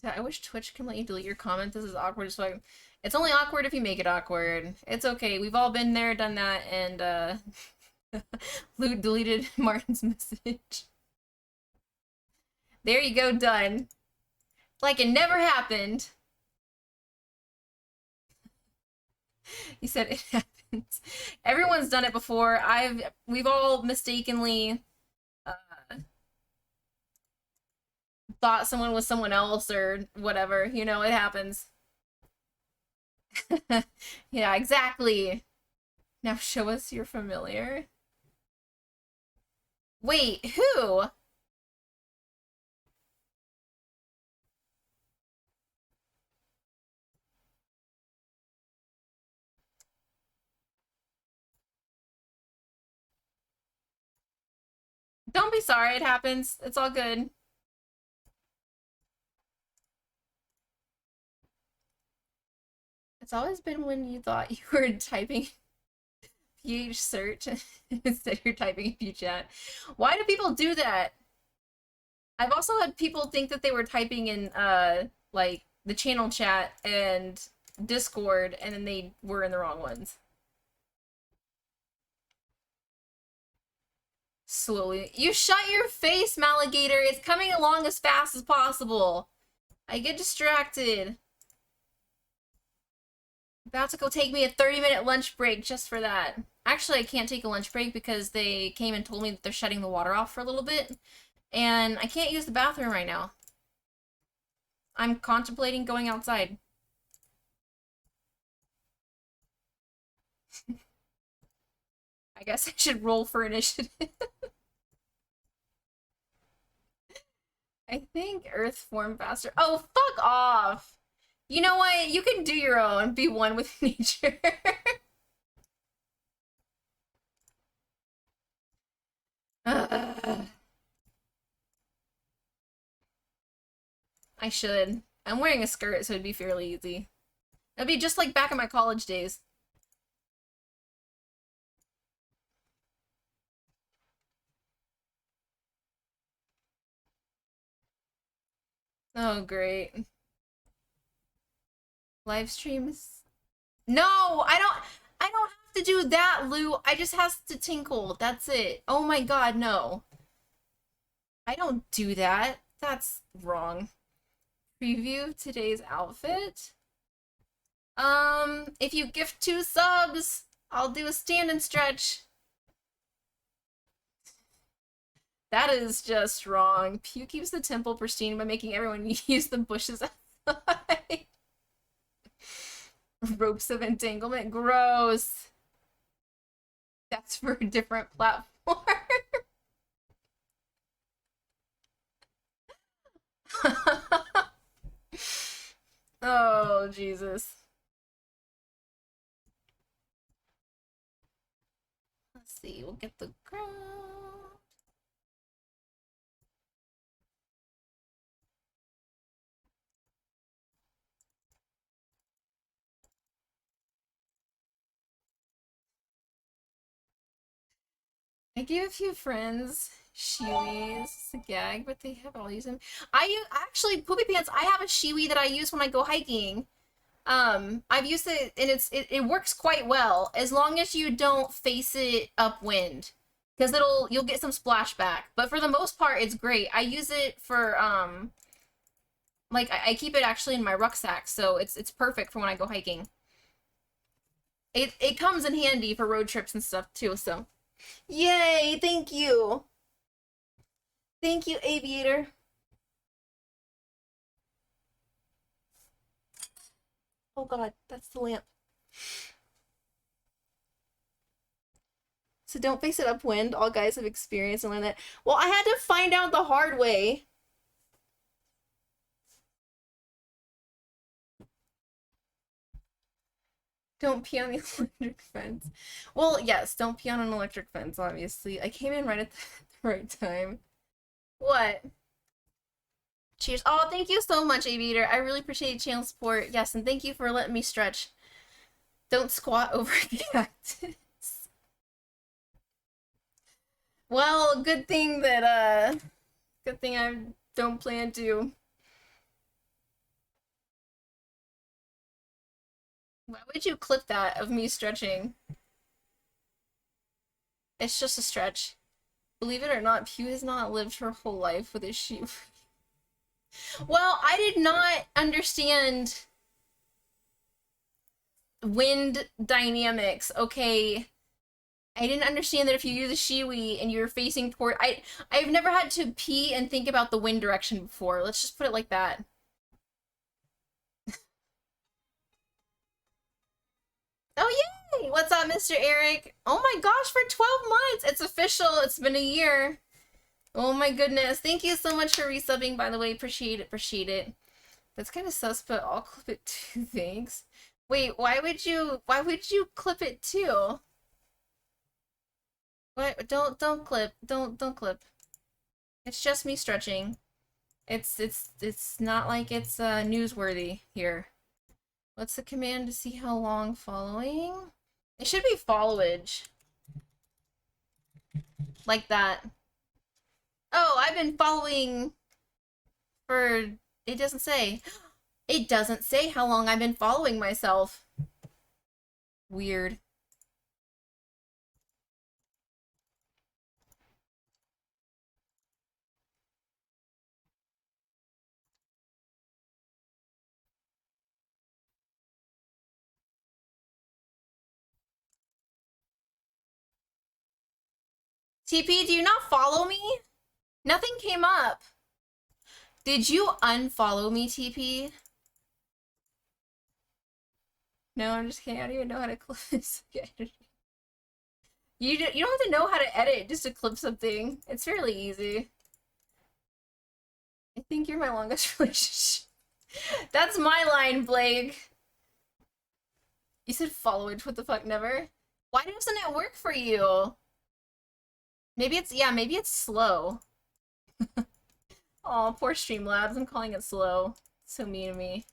I wish Twitch can let you delete your comments. This is awkward. So it's only awkward if you make it awkward. It's okay. We've all been there, done that, and Luke deleted Martin's message. There you go, done. Like it never happened. You said it happens. Everyone's done it before. We've all mistakenly thought someone was someone else or whatever. You know, it happens. Yeah, exactly. Now show us you're familiar. Wait, who? Don't be sorry, it happens. It's all good. It's always been when you thought you were typing PH search instead you're typing PH chat. Why do people do that? I've also had people think that they were typing in like the channel chat and Discord and then they were in the wrong ones. Slowly. You shut your face, Maligator! It's coming along as fast as possible. I get distracted. About to go take me a 30-minute lunch break just for that. Actually, I can't take a lunch break because they came and told me that they're shutting the water off for a little bit. And I can't use the bathroom right now. I'm contemplating going outside. I guess I should roll for initiative. I think Earth formed faster. Oh, fuck off! You know what? You can do your own. Be one with nature. I should. I'm wearing a skirt, so it'd be fairly easy. It'd be just like back in my college days. Oh, great. Live streams? No, I don't have to do that, Lou. I just has to tinkle. That's it. Oh my god, no. I don't do that. That's wrong. Preview today's outfit. If you gift 2 subs, I'll do a stand and stretch. That is just wrong. Pew keeps the temple pristine by making everyone use the bushes outside. Ropes of entanglement. Gross. That's for a different platform. Oh, Jesus. Let's see. We'll get the ground. I gave a few friends shiwis to gag, but they have all used them. Actually, Poopy Pants, I have a shiwi that I use when I go hiking. I've used it and it works quite well as long as you don't face it upwind, because you'll get some splashback. But for the most part, it's great. I use it for like I keep it actually in my rucksack, so it's perfect for when I go hiking. It comes in handy for road trips and stuff too. So, yay! Thank you, Aviator. Oh god, that's the lamp. So don't face it upwind. All guys have experienced and learned that. Well, I had to find out the hard way. Don't pee on the electric fence. Well, yes, don't pee on an electric fence, obviously. I came in right at the right time. What? Cheers. Oh, thank you so much, Aviator. I really appreciate channel support. Yes, and thank you for letting me stretch. Don't squat over cactus. Well, good thing I don't plan to. Why would you clip that of me stretching? It's just a stretch. Believe it or not, Pew has not lived her whole life with a sheep. Well, I did not understand wind dynamics, okay? I didn't understand that if you use a shiwi and you're facing toward I've never had to pee and think about the wind direction before. Let's just put it like that. Oh yay! What's up, Mr. Eric? Oh my gosh, for 12 months! It's official. It's been a year. Oh my goodness. Thank you so much for resubbing, by the way. Appreciate it, appreciate it. That's kind of sus, but I'll clip it too, thanks. Wait, why would you clip it too? What? Don't clip. Don't clip. It's just me stretching. It's not like it's newsworthy here. What's the command to see how long following? It should be followage. Like that. Oh, I've been following for... It doesn't say. It doesn't say how long I've been following myself. Weird. TP, do you not follow me? Nothing came up. Did you unfollow me, TP? No, I'm just kidding. I don't even know how to clip this. You don't have to know how to edit just to clip something. It's fairly easy. I think you're my longest relationship. That's my line, Blake. You said followage. What the fuck? Never? Why doesn't it work for you? Maybe it's, yeah, maybe it's slow. Oh, poor Streamlabs. I'm calling it slow. So mean to me.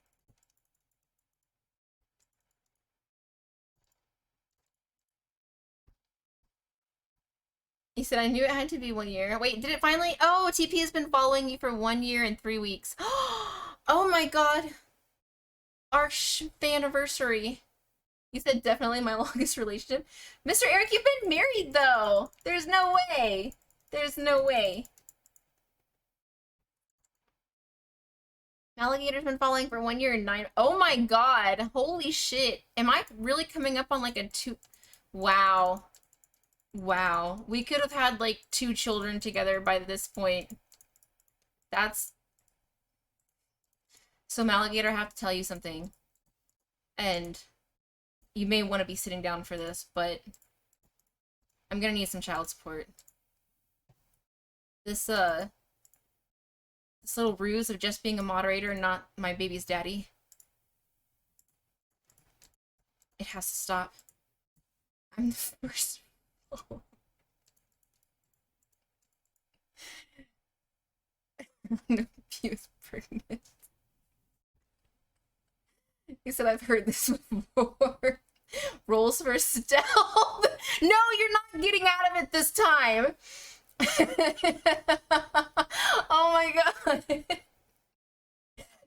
He said, I knew it had to be 1 year. Wait, did it finally? Oh, TP has been following you for 1 year and 3 weeks. Oh my god. Our anniversary. You said definitely my longest relationship. Mr. Eric, you've been married though. There's no way. There's no way. Alligator's been following for 1 year and 9. Oh my god. Holy shit. Am I really coming up on like a 2? Wow. Wow. We could have had like 2 children together by this point. That's... So Alligator, I have to tell you something. And you may want to be sitting down for this, but I'm gonna need some child support. This little ruse of just being a moderator and not my baby's daddy. It has to stop. I'm the first. Abuse pregnant. He said, I've heard this before. Rolls for stealth. No, you're not getting out of it this time. Oh my god.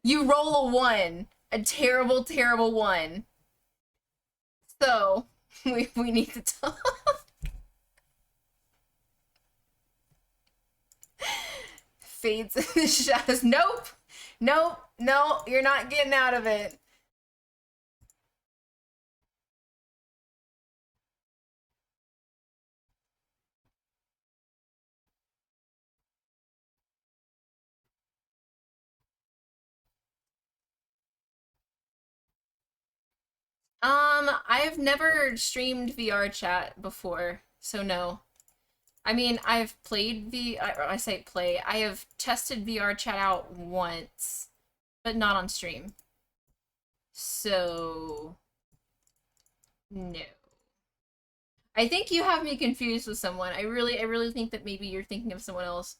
You roll a 1. A terrible, terrible 1. So, we need to talk. Fades in the shadows. Nope. Nope. No, you're not getting out of it. I've never streamed VR chat before, so no. I mean, I've played I say play, I have tested VR chat out once, but not on stream. So, no. I think you have me confused with someone. I really think that maybe you're thinking of someone else.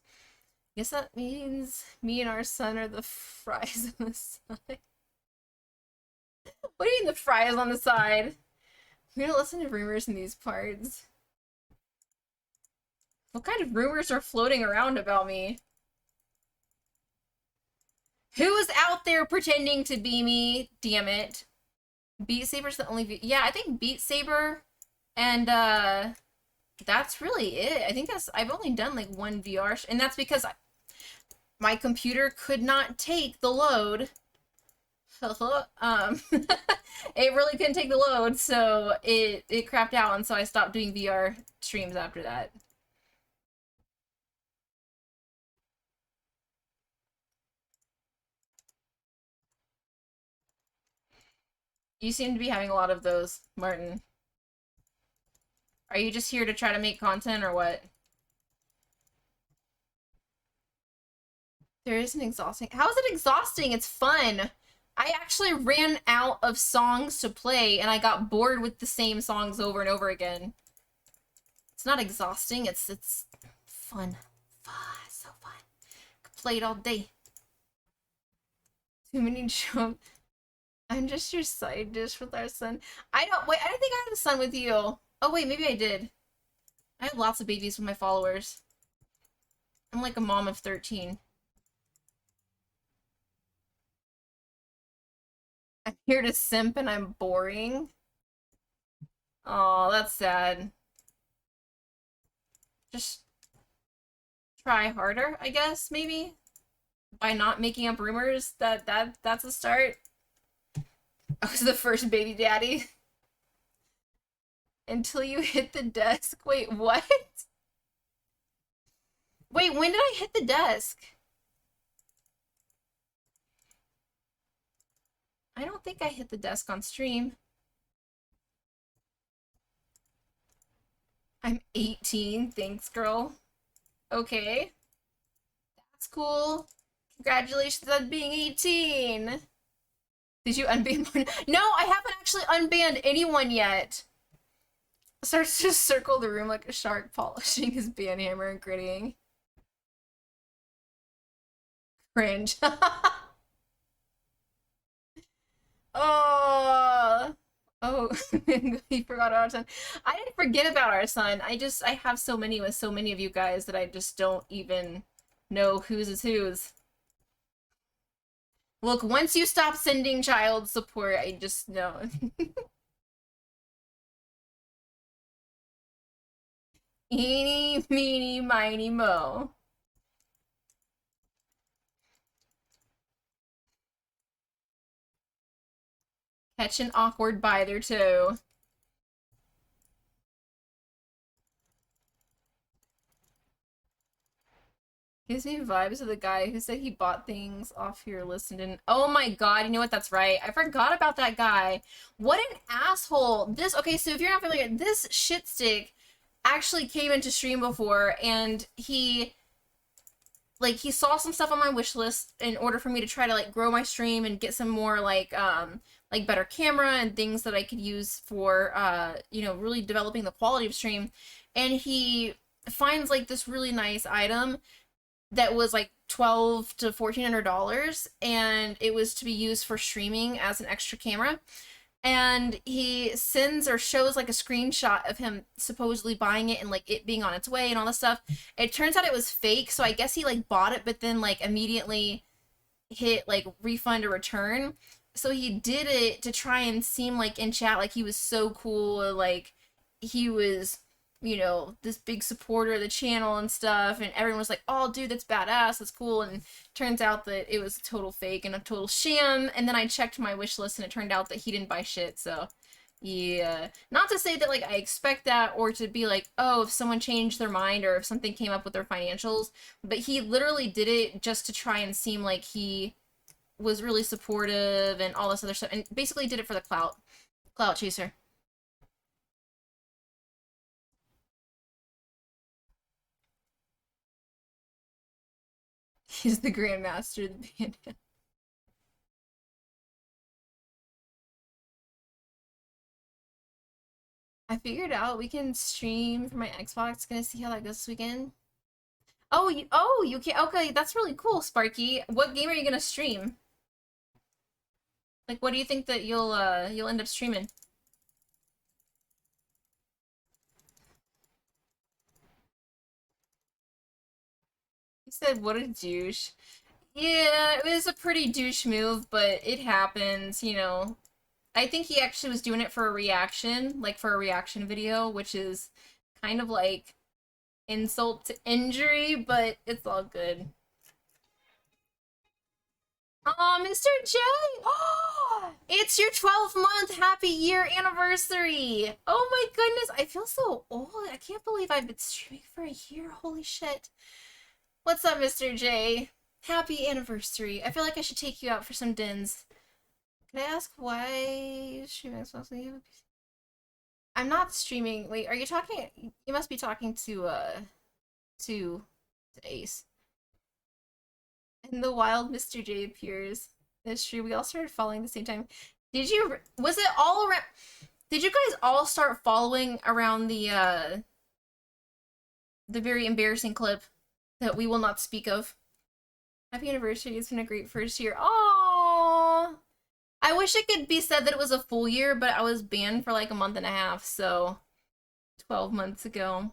I guess that means me and our son are the fries on the side. What do you mean the fries on the side? We don't listen to rumors in these parts. What kind of rumors are floating around about me? Who is out there pretending to be me? Damn it. Beat Saber's the only yeah, I think Beat Saber and that's really it. I think that's I've only done like one VR and that's because my computer could not take the load. It really couldn't take the load, so it crapped out, and so I stopped doing VR streams after that. You seem to be having a lot of those, Martin. Are you just here to try to make content or what? There is an exhausting. How is it exhausting? It's fun. I actually ran out of songs to play and I got bored with the same songs over and over again. It's not exhausting, it's fun. Fun, so fun. Could play it all day. Too many jumps. I'm just your side dish with our son. I don't wait, I didn't think I had a son with you. Oh wait, maybe I did. I have lots of babies with my followers. I'm like a mom of 13. I'm here to simp and I'm boring. Oh, that's sad. Just try harder, I guess, maybe? By not making up rumors, that's a start. I was the first baby daddy. Until you hit the desk. Wait, what? Wait, when did I hit the desk? I don't think I hit the desk on stream. I'm 18. Thanks, girl. Okay. That's cool. Congratulations on being 18. Did you unban one? No, I haven't actually unbanned anyone yet. Starts to circle the room like a shark, polishing his ban hammer and gritting. Cringe. Oh. Oh, he forgot our son. I didn't forget about our son. I have so many with so many of you guys that I just don't even know whose is whose. Look, once you stop sending child support, I just know. Eeny, meeny, miny, mo. Catch an awkward bite or two. Gives me vibes of the guy who said he bought things off your list and didn't. Oh my god, you know what? That's right. I forgot about that guy. What an asshole. Okay, so if you're not familiar, this shit stick actually came into stream before and he saw some stuff on my wish list in order for me to try to like grow my stream and get some more like better camera and things that I could use for really developing the quality of stream. And he finds like this really nice item that was like $1,200 to $1,400 and it was to be used for streaming as an extra camera. And he sends or shows like a screenshot of him supposedly buying it and like it being on its way and all this stuff. It turns out it was fake, so I guess he like bought it but then like immediately hit like refund or return. So he did it to try and seem like in chat like he was so cool, like he was this big supporter of the channel and stuff, and everyone was like, oh dude, that's badass, that's cool. And turns out that it was a total fake and a total sham. And then I checked my wish list and it turned out that he didn't buy shit. So yeah, not to say that like I expect that or to be like, oh, if someone changed their mind or if something came up with their financials, but he literally did it just to try and seem like he was really supportive and all this other stuff, and basically did it for the clout chaser. He's the grandmaster of the band. I figured out we can stream for my Xbox. Gonna see how that goes this weekend. Oh, you can. Okay, that's really cool, Sparky. What game are you gonna stream? Like, what do you think that you'll end up streaming? He said, "What a douche." Yeah, it was a pretty douche move, but it happens. I think he actually was doing it for a reaction, like for a reaction video, which is kind of like insult to injury, but it's all good. Oh, Mr. J! Oh, it's your 12-month happy year anniversary! Oh my goodness, I feel so old. I can't believe I've been streaming for a year. Holy shit. What's up, Mr. J? Happy anniversary. I feel like I should take you out for some dins. Can I ask why streaming Xbox when you have a PC? I'm not streaming. Wait, are you talking? You must be talking to Ace. And the wild Mr. J appears. That's true. We all started following at the same time. Was it all around? Did you guys all start following around the very embarrassing clip that we will not speak of? Happy anniversary. It's been a great first year. Aww. I wish it could be said that it was a full year, but I was banned for like a month and a half, so 12 months ago.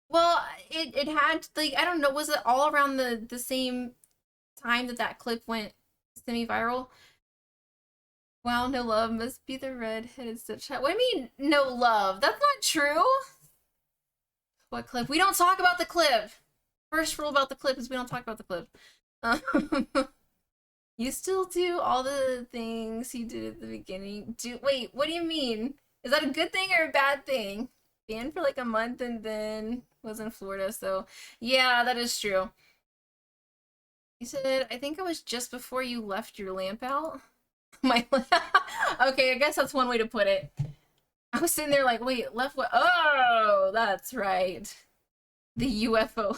Well, it had, like, I don't know, was it all around the same time that that clip went semi-viral? Wow, no love must be the red-headed stepchild. What do you mean, no love? That's not true. What clip? We don't talk about the clip. First rule about the clip is we don't talk about the clip. You still do all the things you did at the beginning. Wait, what do you mean? Is that a good thing or a bad thing? Banned for like a month and then was in Florida, so yeah, that is true. You said, I think it was just before you left your lamp out. My okay, I guess that's one way to put it. I was sitting there like, wait, left what? Oh, that's right. The UFO.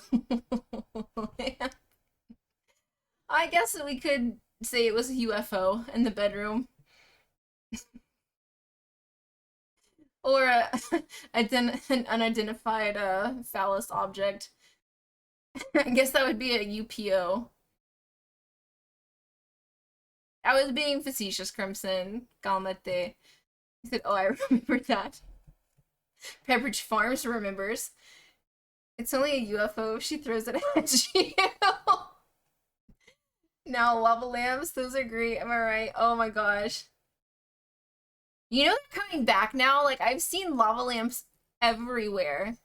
I guess we could say it was a UFO in the bedroom. Or an unidentified phallus object. I guess that would be a UPO. I was being facetious, Crimson. Calmate. He said, oh, I remember that. Pepperidge Farms remembers. It's only a UFO if she throws it at you. Now, lava lamps, those are great. Am I right? Oh my gosh. You know they're coming back now? Like, I've seen lava lamps everywhere.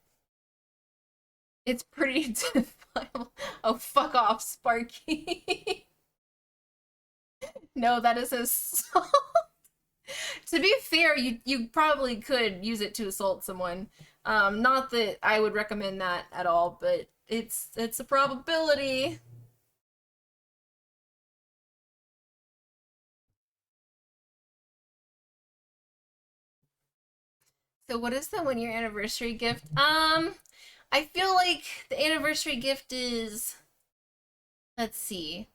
It's pretty identifiable. Oh, fuck off, Sparky. No, that is assault. To be fair, you probably could use it to assault someone. Not that I would recommend that at all, but it's a probability. So what is the 1 year anniversary gift? I feel like the anniversary gift is, let's see.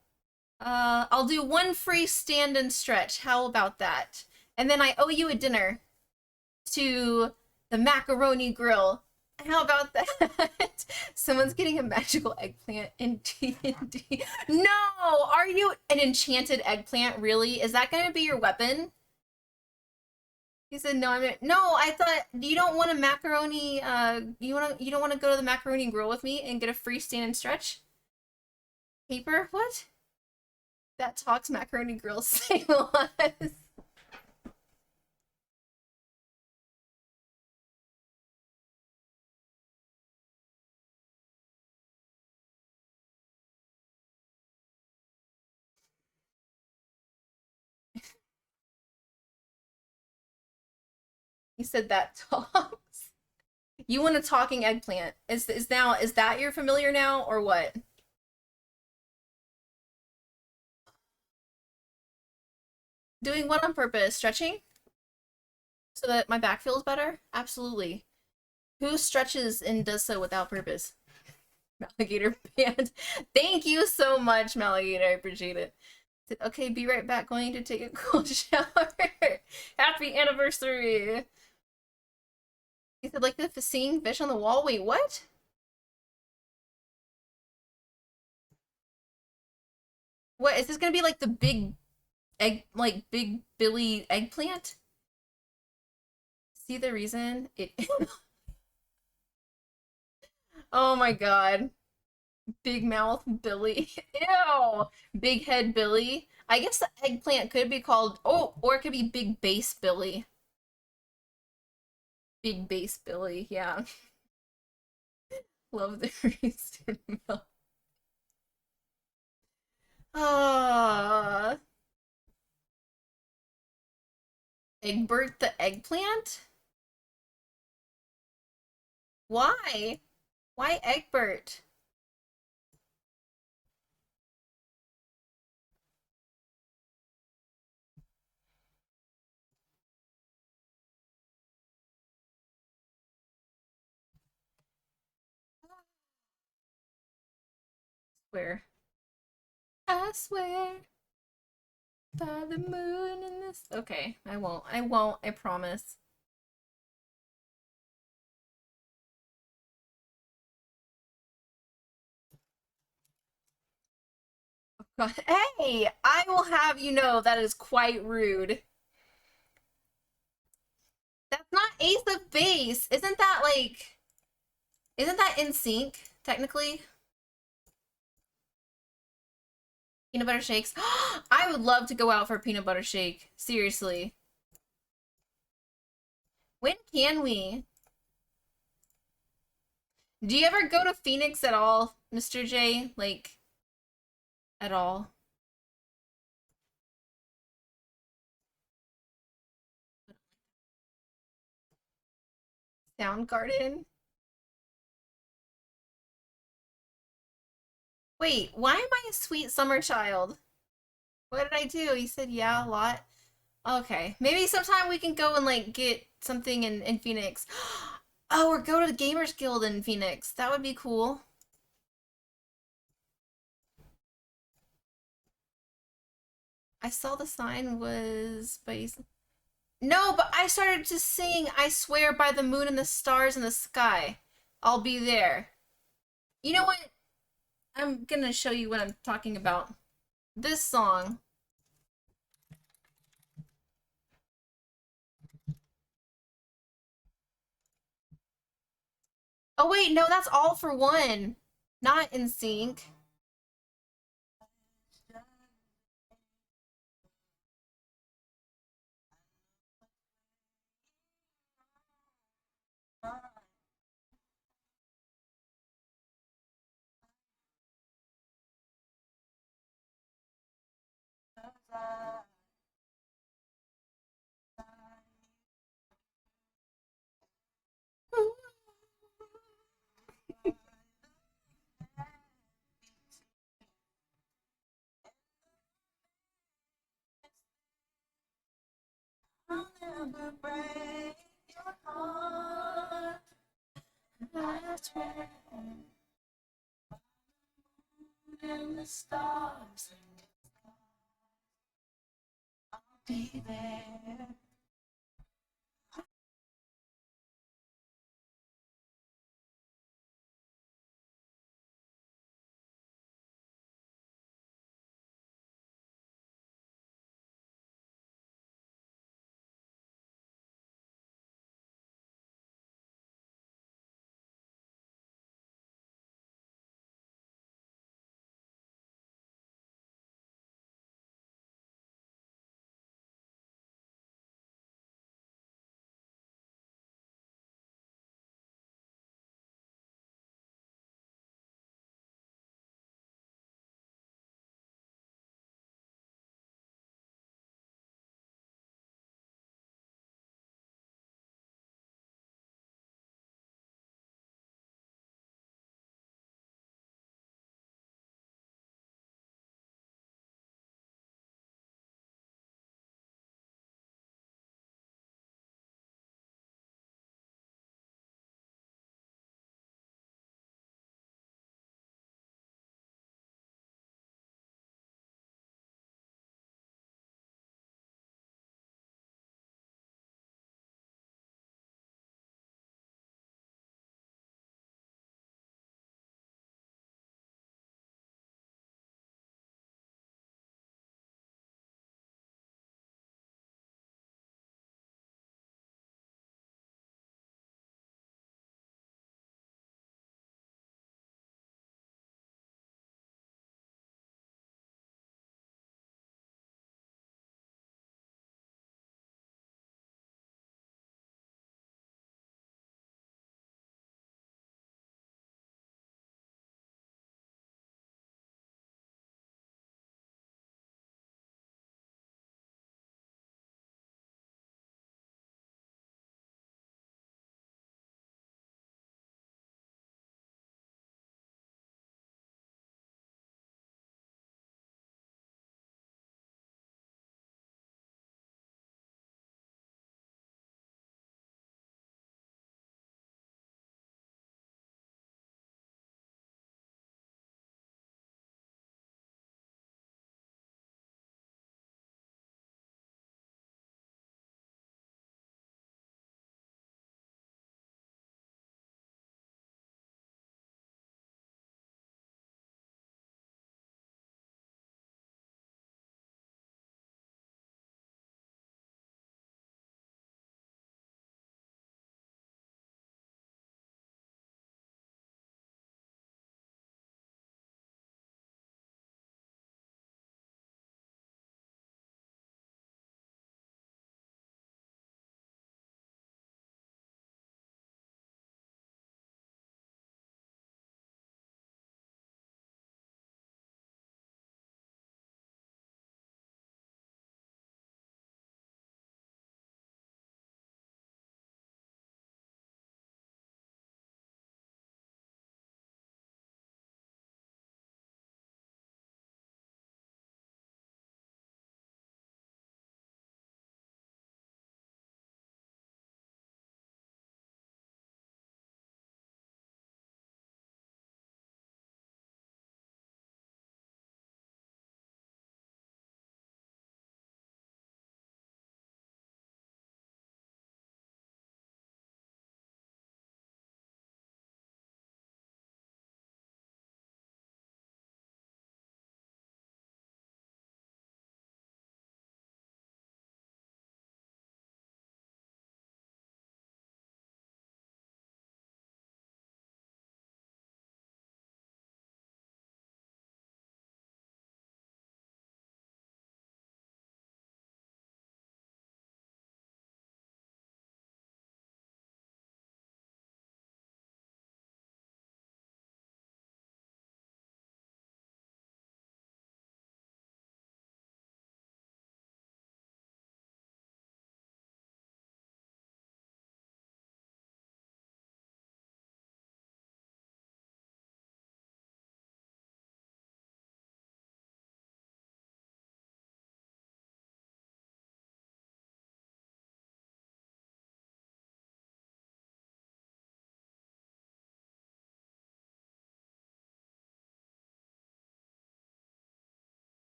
I'll do one free stand and stretch. How about that? And then I owe you a dinner to the macaroni grill. How about that? Someone's getting a magical eggplant in DnD. No! Are you an enchanted eggplant, really? Is that gonna be your weapon? He said, no, no, I thought, you don't want a macaroni, you don't want to go to the macaroni grill with me and get a free stand and stretch? Paper? What? That talks macaroni grill say less. He said that talks. You want a talking eggplant. Is that your familiar now or what? Doing what on purpose? Stretching? So that my back feels better? Absolutely. Who stretches and does so without purpose? Maligator band. Thank you so much, Maligator. I appreciate it. Okay, be right back. Going to take a cold shower. Happy anniversary. He said, like the singing fish on the wall. Wait, what? What is this gonna be like the big egg, like Big Billy eggplant? See the reason it. Oh my god. Big mouth Billy. Ew. Big head Billy. I guess the eggplant could be called, oh, or it could be Big Bass Billy. Big Bass Billy, yeah. Love the instant milk. Ah, Egbert the eggplant? Why? Why Egbert? Swear. I swear by the moon in this. Okay, I won't. I won't. I promise. God. Hey, I will have you know that is quite rude. That's not Ace of Base. Isn't that like? Isn't that in sync technically? Peanut butter shakes. I would love to go out for a peanut butter shake. Seriously. When can we? Do you ever go to Phoenix at all, Mr. J? Like, at all? Soundgarden? Wait, why am I a sweet summer child? What did I do? You said yeah a lot. Okay, maybe sometime we can go and like get something in Phoenix. Oh, or go to the Gamers Guild in Phoenix. That would be cool. I saw the sign was based. No, but I started to sing I swear by the moon and the stars in the sky. I'll be there. You know what? I'm gonna show you what I'm talking about. This song. Oh wait, no, that's all for one. Not in sync. I'll never break your heart. I swear. And the stars, I'll be there.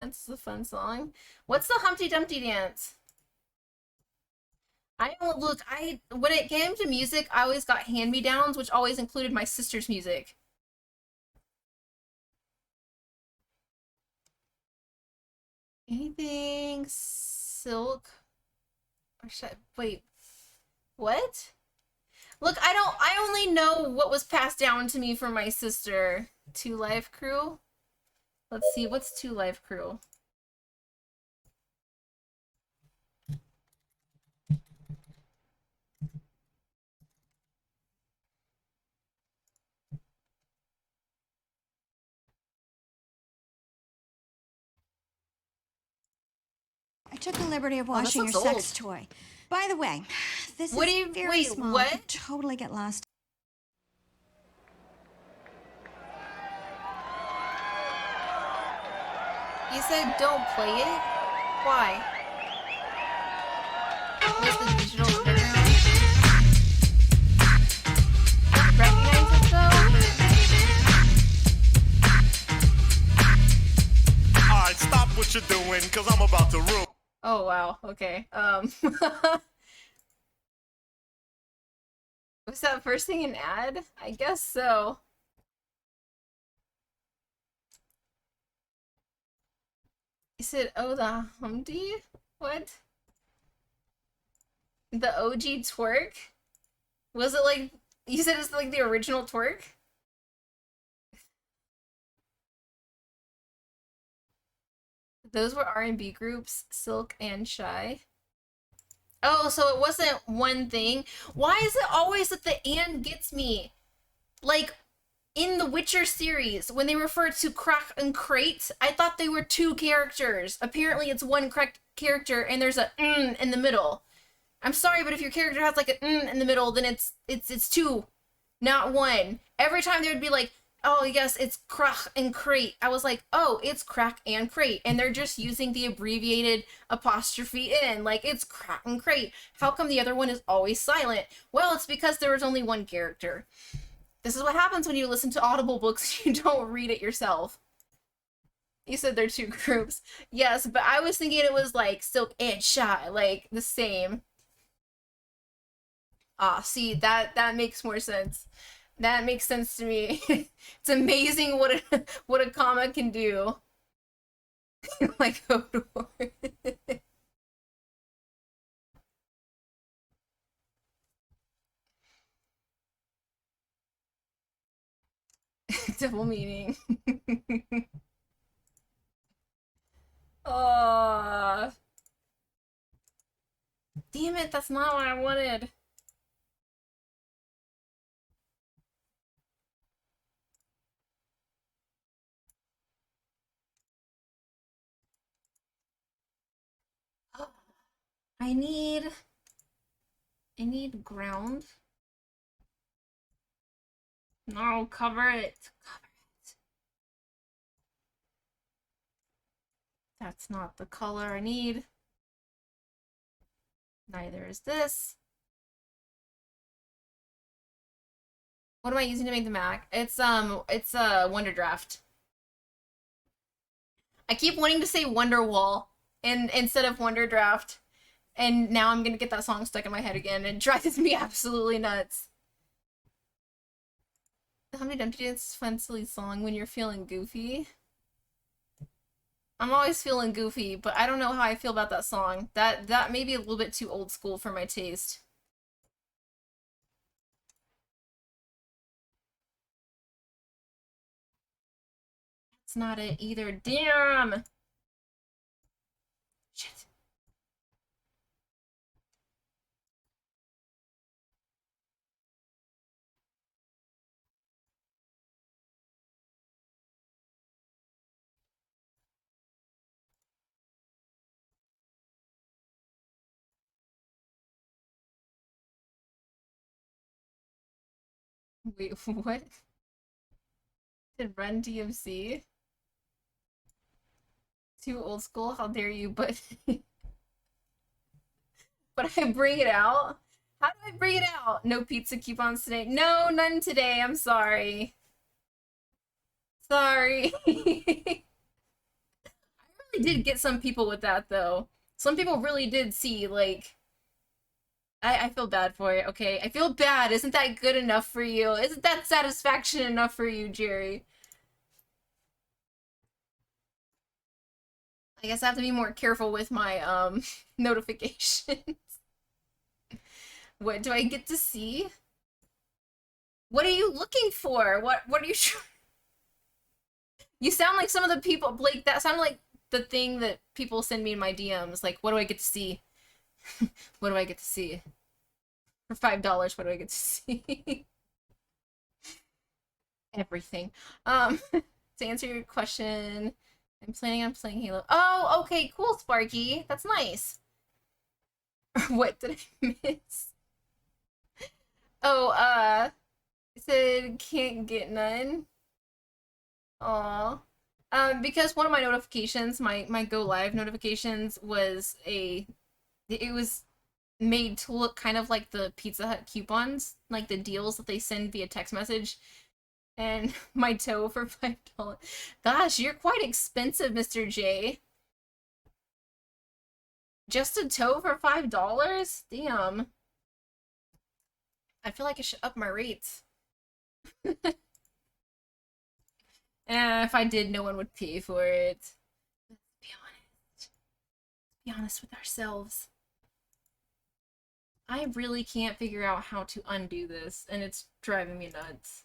That's a fun song. What's the Humpty Dumpty dance? I don't look. When it came to music, I always got hand-me-downs, which always included my sister's music. Anything silk? Or should I, wait, what? Look, I only know what was passed down to me from my sister. Two Life Crew? Let's see, what's Two Life Crew? I took the liberty of washing your sex toy. By the way, this is very small. What? You could totally get lost. You said don't play it? Why? What's the digital background? Recognize it though? Alright, stop what you're doing, cause I'm about to ruin. Oh wow, okay. Was that first thing an ad? I guess so. You said, oh, the Humpty? What? The OG twerk? Was it like, you said it's like the original twerk? Those were R&B groups, Silk and Shy. Oh, so it wasn't one thing. Why is it always that the and gets me? Like, in the Witcher series, when they refer to Crack and Crate, I thought they were two characters. Apparently it's one correct character and there's a in the middle. I'm sorry, but if your character has like a in the middle, then it's two, not one. Every time they would be like, oh yes, it's Crack and Crate. I was like, oh, it's Crack and Crate. And they're just using the abbreviated apostrophe in, like it's Crack and Crate. How come the other one is always silent? Well, it's because there was only one character. This is what happens when you listen to Audible books, you don't read it yourself. You said they're two groups. Yes, but I was thinking it was like Silk and Shy, like the same. Ah, see, that makes more sense. That makes sense to me. It's amazing what a comma can do. Like Hodor. Double meaning. Oh, damn it, that's not what I wanted. I need ground. No, cover it. Cover it. That's not the color I need. Neither is this. What am I using to make the Mac? It's a Wonderdraft. I keep wanting to say Wonderwall instead of Wonderdraft. And now I'm gonna get that song stuck in my head again. It drives me absolutely nuts. The Humpty Dumpty Dance is a fun, silly song when you're feeling goofy. I'm always feeling goofy, but I don't know how I feel about that song. That may be a little bit too old school for my taste. It's not it either. Damn! Shit. Wait, what? Did Run DMC? Too old school? How dare you, but but I bring it out? How do I bring it out? No pizza coupons today. No, none today. I'm sorry. Sorry. I really did get some people with that, though. Some people really did see, like... I feel bad for you, okay? I feel bad. Isn't that good enough for you? Isn't that satisfaction enough for you, Jerry? I guess I have to be more careful with my, notifications. What do I get to see? What are you looking for? What are you You sound like some of the people, Blake, that sounded like the thing that people send me in my DMs. Like, what do I get to see? What do I get to see? For $5, what do I get to see? Everything. To answer your question, I'm planning on playing Halo. Oh, okay, cool, Sparky. That's nice. What did I miss? Oh, it said can't get none. Aw. Because one of my notifications, my go live notifications it was made to look kind of like the Pizza Hut coupons, like the deals that they send via text message. And my toe for $5. Gosh, you're quite expensive, Mr. J. Just a toe for $5? Damn. I feel like I should up my rates. If I did, no one would pay for it. Let's be honest. Be honest with ourselves. I really can't figure out how to undo this, and it's driving me nuts.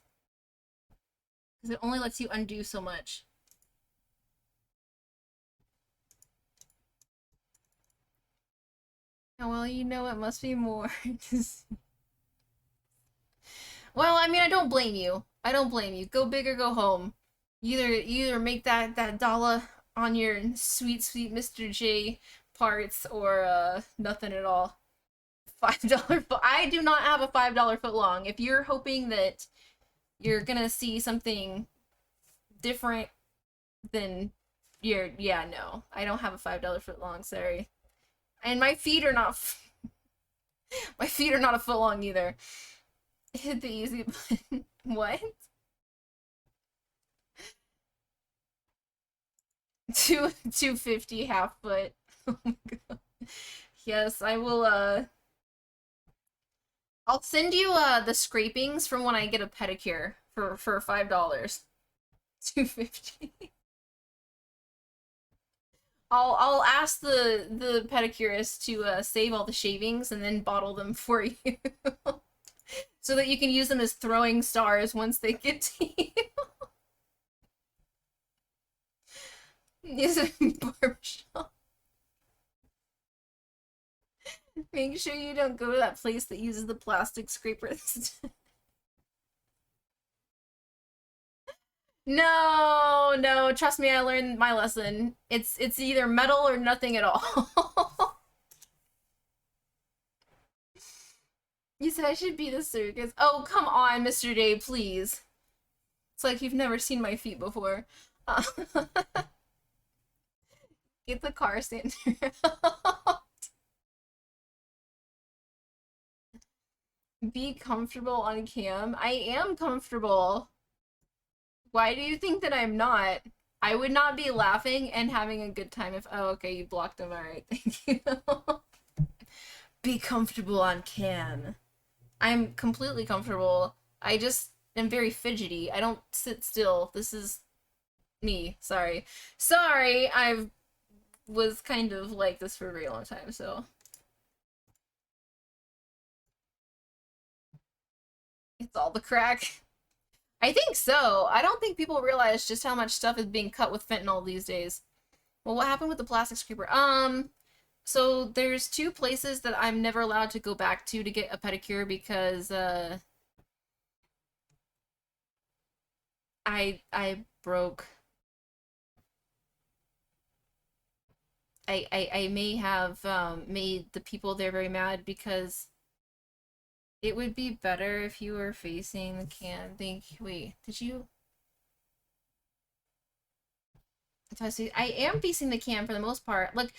Because it only lets you undo so much. Oh, well, you know it must be more. Well, I mean, I don't blame you. I don't blame you. Go big or go home. You either make that dollar on your sweet, sweet Mr. J parts, or nothing at all. $5 foot. I do not have a $5 foot long. If you're hoping that you're gonna see something different, then yeah, no. I don't have a $5 foot long, sorry. And my feet are not my feet are not a foot long either. Hit the easy button. What? 250 half foot. Oh my god. Yes, I will I'll send you the scrapings from when I get a pedicure for $5. 250. I'll ask the pedicurist to save all the shavings and then bottle them for you. So that you can use them as throwing stars once they get to you. Is it barbershop? Make sure you don't go to that place that uses the plastic scrapers. No, trust me, I learned my lesson. It's either metal or nothing at all. You said I should be the circus. Oh, come on, Mr. Day, please. It's like you've never seen my feet before. Get the car sander out. Be comfortable on cam. I am comfortable. Why do you think that I'm not? I would not be laughing and having a good time if... Oh, okay, you blocked him. Alright, thank you. Be comfortable on cam. I'm completely comfortable. I just am very fidgety. I don't sit still. This is me. Sorry. Sorry, I was kind of like this for a very long time, so... It's all the crack. I think so. I don't think people realize just how much stuff is being cut with fentanyl these days. Well, what happened with the plastic scraper? So there's two places that I'm never allowed to go back to get a pedicure because, I broke. I may have, made the people there very mad because it would be better if you were facing the cam. Wait, did you? I am facing the cam for the most part. Like,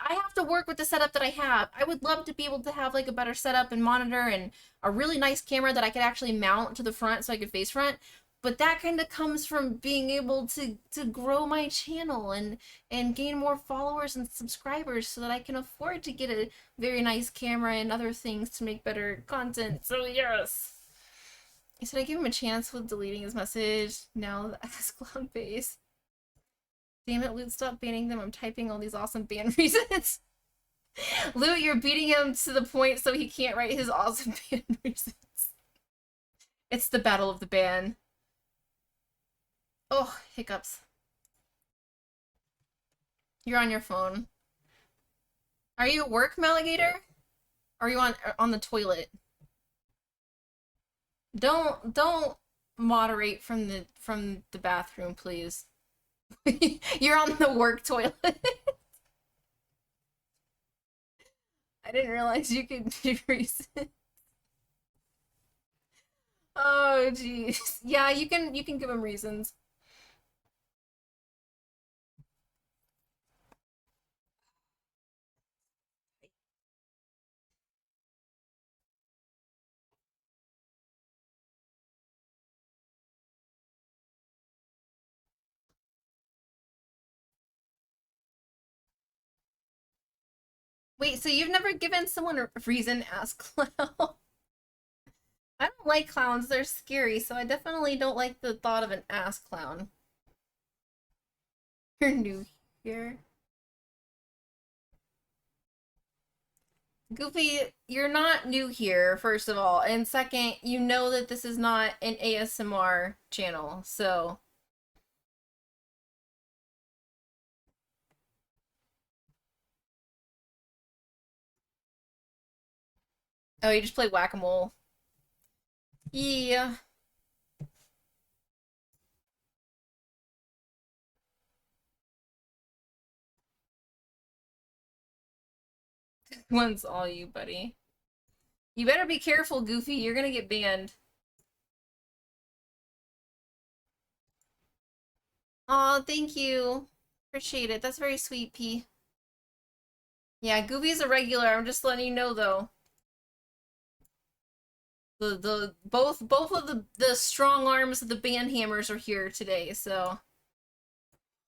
I have to work with the setup that I have. I would love to be able to have, like, a better setup and monitor and a really nice camera that I could actually mount to the front so I could face front. but that kind of comes from being able to grow my channel and gain more followers and subscribers so that I can afford to get a very nice camera and other things to make better content. So yes. Should I give him a chance with deleting his message now that his clown face? Damn it, Loot, stop banning them. I'm typing all these awesome ban reasons. Loot, you're beating him to the point so he can't write his awesome ban reasons. It's the battle of the ban. Oh, hiccups. You're on your phone. Are you at work, Maligator? Or are you on the toilet? Don't moderate from the bathroom, please. You're on the work toilet. I didn't realize you could do reasons. Oh jeez. Yeah, you can give him reasons. Wait, so you've never given someone a reason, ask clown? I don't like clowns, they're scary, so I definitely don't like the thought of an ass clown. You're new here. Goofy, you're not new here, first of all, and second, you know that this is not an ASMR channel, so... Oh, you just play whack-a-mole. Yeah. One's all you, buddy. You better be careful, Goofy. You're gonna get banned. Aw, thank you. Appreciate it. That's very sweet, P. Yeah, Goofy's a regular. I'm just letting you know, though. Both of the strong arms of the band hammers are here today, so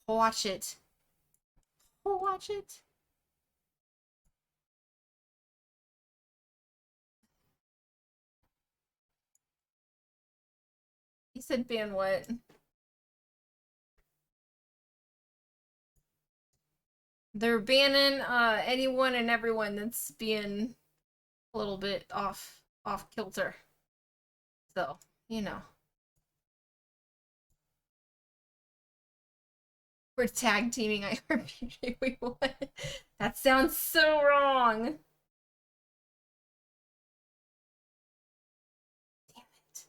watch it. Watch it. You said ban what? They're banning anyone and everyone that's being a little bit off kilter. So, you know. We're tag teaming IRPG. Wait, what? That sounds so wrong. Damn it.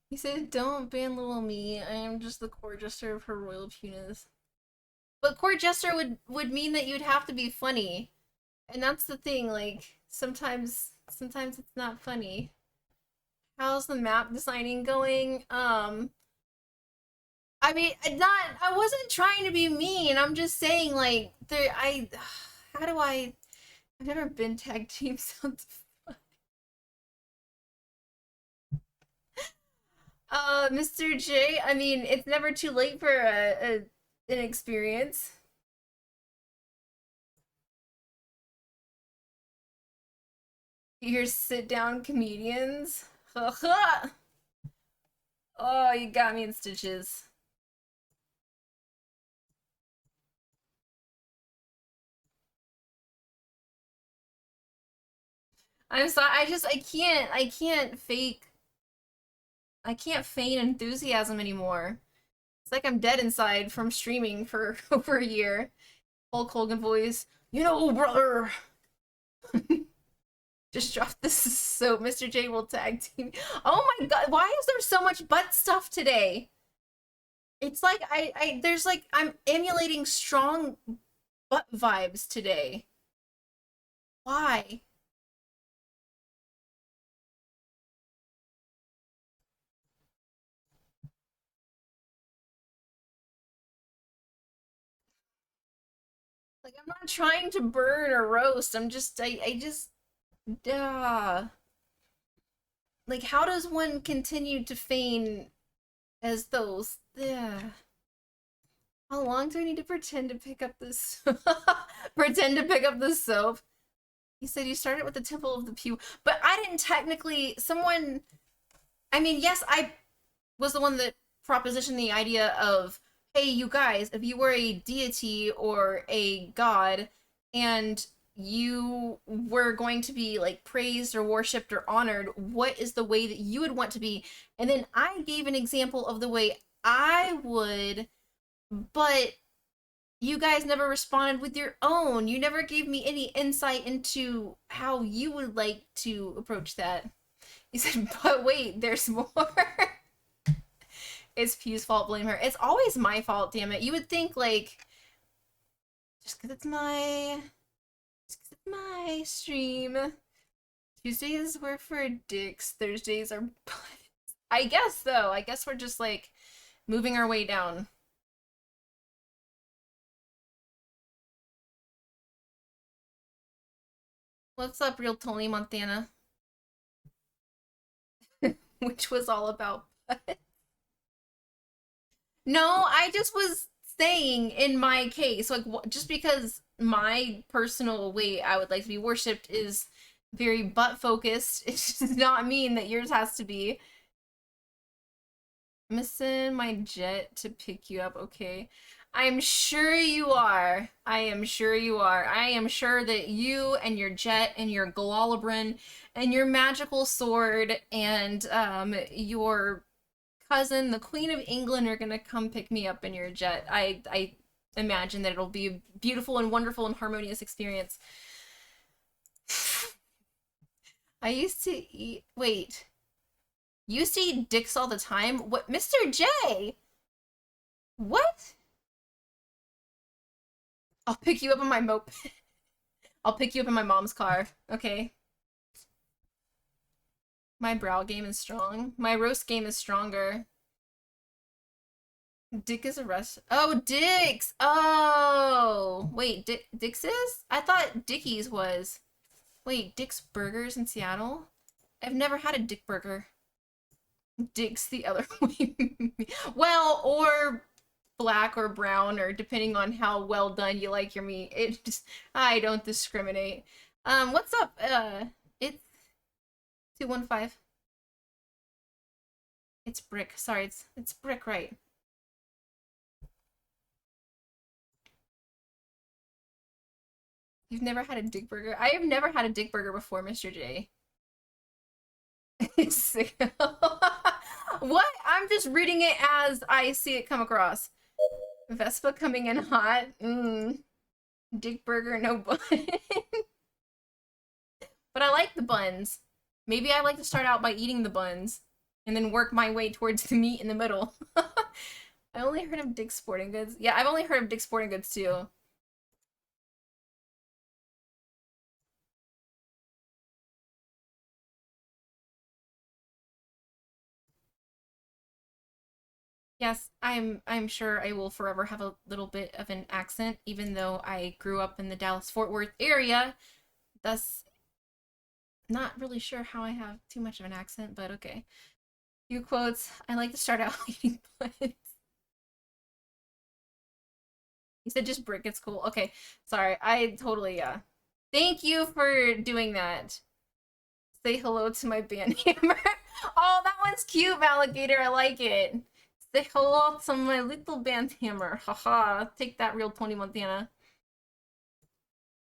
He said, don't ban little me. I am just the court jester of her royal punas. But court jester would mean that you'd have to be funny. And that's the thing, like, sometimes it's not funny. How's the map designing going? I mean, I wasn't trying to be mean. I'm just saying, like, how do I've never been tag team sounds fun. Mr. J, I mean, it's never too late for an experience. Here's sit-down comedians. Oh, you got me in stitches. I'm sorry, I can't feign enthusiasm anymore. It's like I'm dead inside from streaming for over a year. Hulk Hogan voice, you know, brother. Just drop this so Mr. J will tag team. Oh my god, why is there so much butt stuff today? It's like there's like I'm emulating strong butt vibes today. Why? Like I'm not trying to burn or roast. I'm just I just duh. Like, how does one continue to feign as those? Yeah. How long do I need to pretend to pick up this? Pretend to pick up the soap? You said you started with the Temple of the Pew, but I didn't technically. Someone. I mean, yes, I was the one that propositioned the idea of, hey, you guys, if you were a deity or a god and you were going to be like praised or worshipped or honored, what is the way that you would want to be? And then I gave an example of the way I would, but you guys never responded with your own. You never gave me any insight into how you would like to approach that. You said, but wait, there's more. It's Pew's fault, blame her. It's always my fault, damn it. You would think, like, just because it's my stream. Tuesdays were for dicks, Thursdays are butts. I guess, though. I guess we're just, like, moving our way down. What's up, real Tony Montana? Which was all about butts. No, I just was saying in my case, like, just because my personal way I would like to be worshipped is very butt focused, it does not mean that yours has to be. I'm gonna send my jet to pick you up, okay? I'm sure you are. I am sure you are. I am sure that you and your jet and your Glolibrin and your magical sword and your cousin, the Queen of England, are gonna come pick me up in your jet. I imagine that it'll be a beautiful and wonderful and harmonious experience. I used to eat. Wait. You used to eat dicks all the time? What, Mr. J? What? I'll pick you up on my moped. I'll pick you up in my mom's car. Okay. My brow game is strong. My roast game is stronger. Dick is a rest. Oh, Dick's. Oh, wait, Dick's is? I thought Dickie's was. Wait, Dick's Burgers in Seattle? I've never had a Dick Burger. Dick's the other way. Well, or black or brown, or depending on how well done you like your meat. It just, I don't discriminate. What's up? It's 215. It's Brick. Sorry, it's Brick, right? You've never had a Dick Burger? I have never had a Dick Burger before, Mr. J. What? I'm just reading it as I see it come across. Vespa coming in hot. Dick Burger, no bun. But I like the buns. Maybe I like to start out by eating the buns and then work my way towards the meat in the middle. I only heard of Dick's Sporting Goods. Yeah, I've only heard of Dick's Sporting Goods too. Yes, I'm sure I will forever have a little bit of an accent, even though I grew up in the Dallas-Fort Worth area. Thus, not really sure how I have too much of an accent, but okay. Few quotes. I like to start out eating buns. You said just Brick, it's cool. Okay, sorry. I totally, yeah. Thank you for doing that. Say hello to my band hammer. Oh, that one's cute, Alligator. I like it. Say hello to my little band hammer. Haha. Take that, real Tony Montana.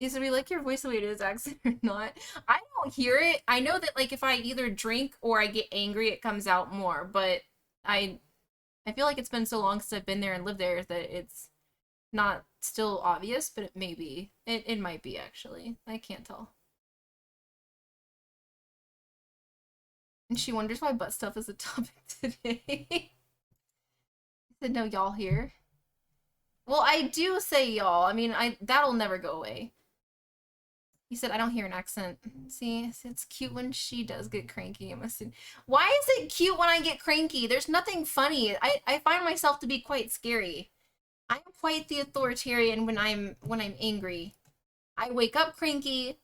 Is it like your voice the way it is, accent or not? I don't hear it. I know that like if I either drink or I get angry, it comes out more. But I feel like it's been so long since I've been there and lived there that it's not still obvious, but it may be. It might be actually. I can't tell. And she wonders why butt stuff is a topic today. I said no y'all here. Well, I do say y'all. I mean, that'll never go away. He said, I don't hear an accent. See, it's cute when she does get cranky. Why is it cute when I get cranky? There's nothing funny. I find myself to be quite scary. I'm quite the authoritarian when I'm angry. I wake up cranky,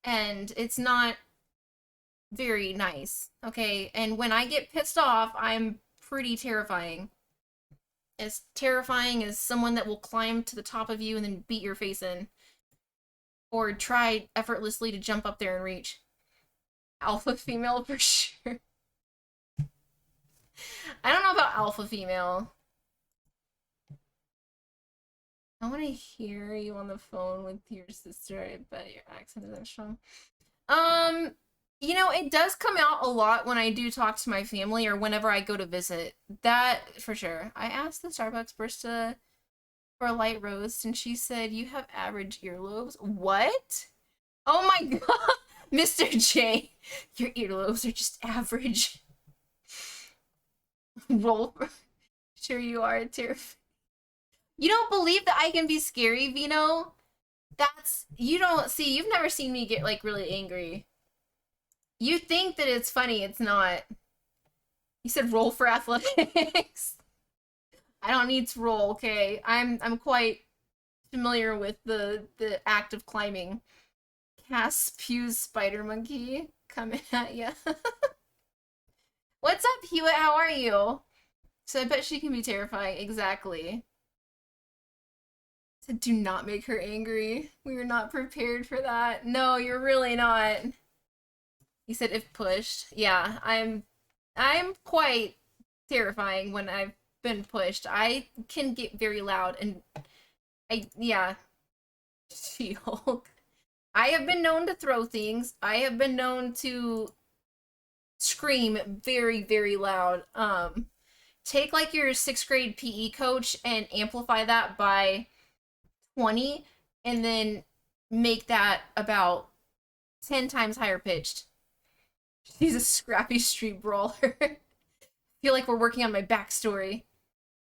and it's not very nice, okay? And when I get pissed off, I'm pretty terrifying. As terrifying as someone that will climb to the top of you and then beat your face in. Or try effortlessly to jump up there and reach. Alpha female for sure. I don't know about alpha female. I want to hear you on the phone with your sister. I bet your accent isn't strong. You know, it does come out a lot when I do talk to my family or whenever I go to visit. That, for sure. I asked the Starbucks barista for a light roast, and she said, you have average earlobes. What? Oh my god! Mr. J, your earlobes are just average. Roll. Sure you are, terrifying. You don't believe that I can be scary, Vino? That's... You don't... See, you've never seen me get, like, really angry. You think that it's funny, it's not. You said roll for athletics. I don't need to roll, okay? I'm quite familiar with the act of climbing. Cass Pew's spider monkey coming at ya. What's up, Hewitt? How are you? So I bet she can be terrifying. Exactly. So do not make her angry. We were not prepared for that. No, you're really not. You said if pushed. Yeah, I'm quite terrifying when I've been pushed. I can get very loud and yeah. She-Hulk. I have been known to throw things. I have been known to scream very, very loud. Take like your 6th grade PE coach and amplify that by 20 and then make that about 10 times higher pitched. She's a scrappy street brawler. Feel like we're working on my backstory.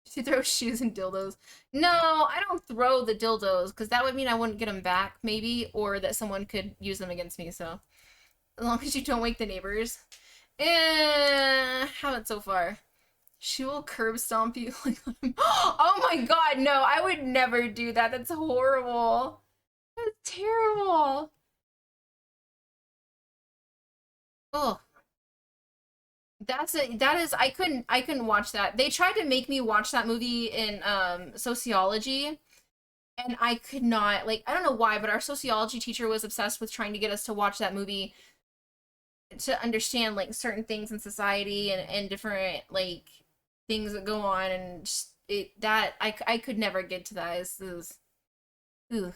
She throws shoes and dildos. No, I don't throw the dildos, because that would mean I wouldn't get them back, maybe, or that someone could use them against me, so. As long as you don't wake the neighbors. Haven't so far. She will curb stomp you. Oh my god, no, I would never do that. That's horrible. That's terrible. Oh. I couldn't watch that. They tried to make me watch that movie in sociology, and I could not. Like, I don't know why, but our sociology teacher was obsessed with trying to get us to watch that movie to understand like certain things in society and different like things that go on, and just I could never get to that. It was, ooh.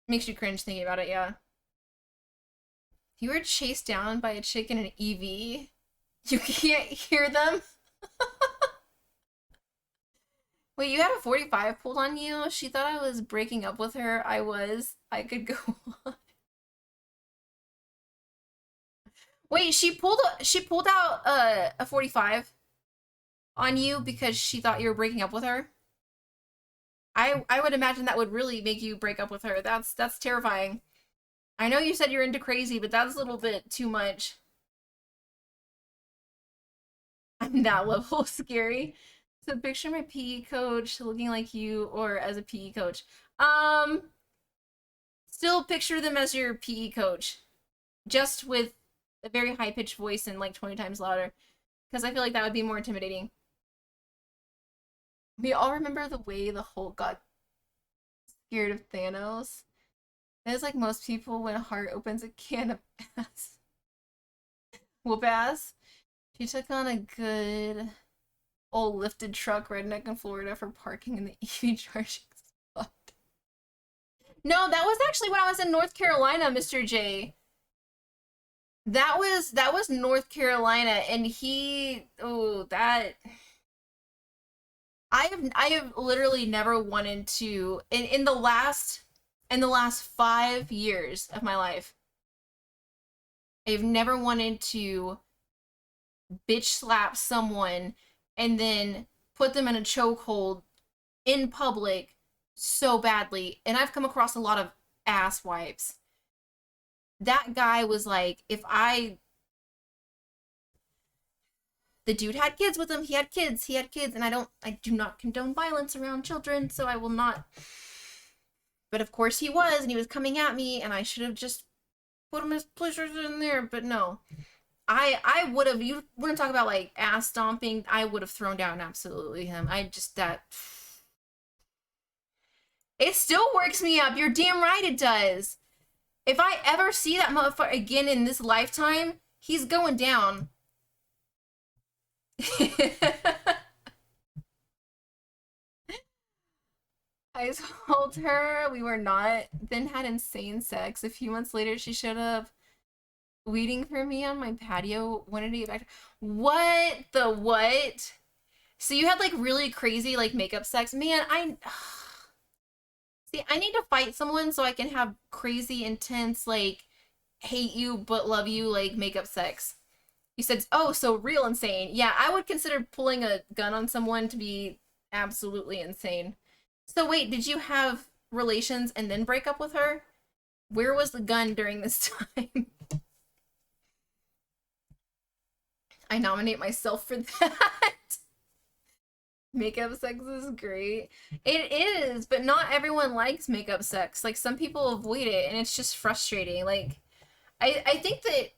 Makes you cringe thinking about it, yeah. You were chased down by a chick in an EV. You can't hear them? Wait, you had a 45 pulled on you? She thought I was breaking up with her. I was. I could go on. Wait, she pulled out a 45 on you because she thought you were breaking up with her? I would imagine that would really make you break up with her. That's terrifying. I know you said you're into crazy, but that's a little bit too much. I'm that level of scary. So picture my PE coach looking like you or as a PE coach. Still picture them as your PE coach. Just with a very high-pitched voice and like 20 times louder. Because I feel like that would be more intimidating. We all remember the way the Hulk got scared of Thanos. It's like most people when a heart opens a can of ass. Whoop ass. She took on a good old lifted truck redneck in Florida for parking in the EV charging spot. No, that was actually when I was in North Carolina, Mr. J. That was North Carolina, and I have literally never wanted to in the last 5 years of my life, I've never wanted to bitch slap someone and then put them in a chokehold in public so badly. And I've come across a lot of ass wipes. That guy was like, the dude had kids with him. He had kids, and I do not condone violence around children, so I will not. But of course he was, and he was coming at me, and I should have just put him as pleasures in there, but no. I would have, you wouldn't talk about like ass stomping, I would have thrown down absolutely him. I just, that, it still works me up. You're damn right it does. If I ever see that motherfucker again in this lifetime, he's going down. I told her we were not, then had insane sex. A few months later, she showed up waiting for me on my patio. Wanted to get back. What the what? So you had like really crazy like makeup sex? Man, see, I need to fight someone so I can have crazy, intense, like hate you but love you like makeup sex. You said, oh, so real insane. Yeah, I would consider pulling a gun on someone to be absolutely insane. So wait, did you have relations and then break up with her? Where was the gun during this time? I nominate myself for that. Makeup sex is great. It is, but not everyone likes makeup sex. Like, some people avoid it, and it's just frustrating. Like, I think that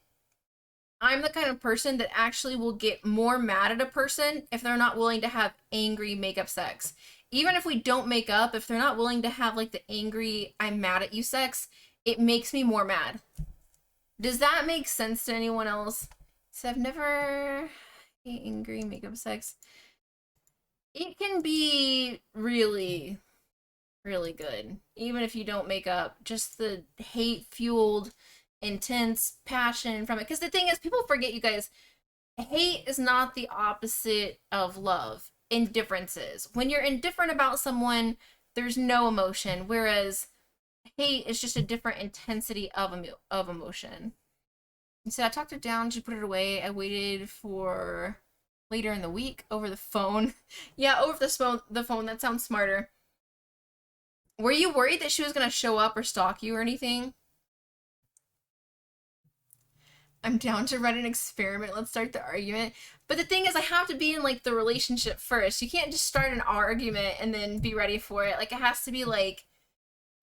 I'm the kind of person that actually will get more mad at a person if they're not willing to have angry makeup sex. Even if we don't make up, if they're not willing to have like the angry I'm mad at you sex, it makes me more mad. Does that make sense to anyone else? So I've never angry makeup sex. It can be really, really good. Even if you don't make up, just the hate-fueled, intense passion from it. Because the thing is, people forget, you guys, hate is not the opposite of love. Indifference is. When you're indifferent about someone, there's no emotion, whereas hate is just a different intensity of emotion. So I talked her down, she put it away. I waited for later in the week over the phone. Yeah, over the phone, that sounds smarter. Were you worried that she was gonna show up or stalk you or anything? I'm down to run an experiment. Let's start the argument. But the thing is, I have to be in like the relationship first. You can't just start an argument and then be ready for it. Like, it has to be like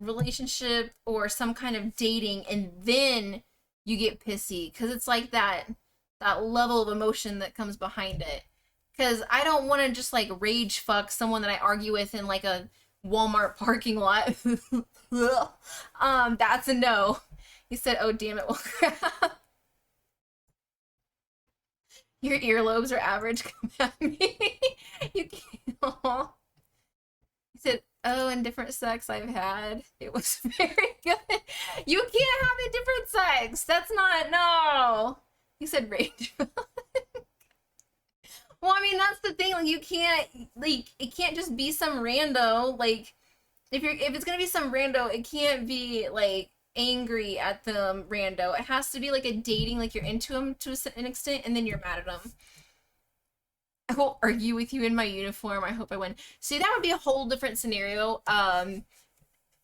relationship or some kind of dating, and then you get pissy, because it's like that level of emotion that comes behind it. Because I don't want to just like rage fuck someone that I argue with in like a Walmart parking lot. That's a no. He said, oh damn it, well crap. Your earlobes are average. Come at me. You can't. He said, oh, and different sex I've had. It was very good. You can't have a different sex. That's not, no. He said rage. Well, I mean, that's the thing. Like, you can't, like, it can't just be some rando. Like, if it's gonna be some rando, it can't be like angry at the rando. It has to be like a dating, like you're into him to an extent, and then you're mad at him. I will argue with you in my uniform. I hope I win. See, that would be a whole different scenario.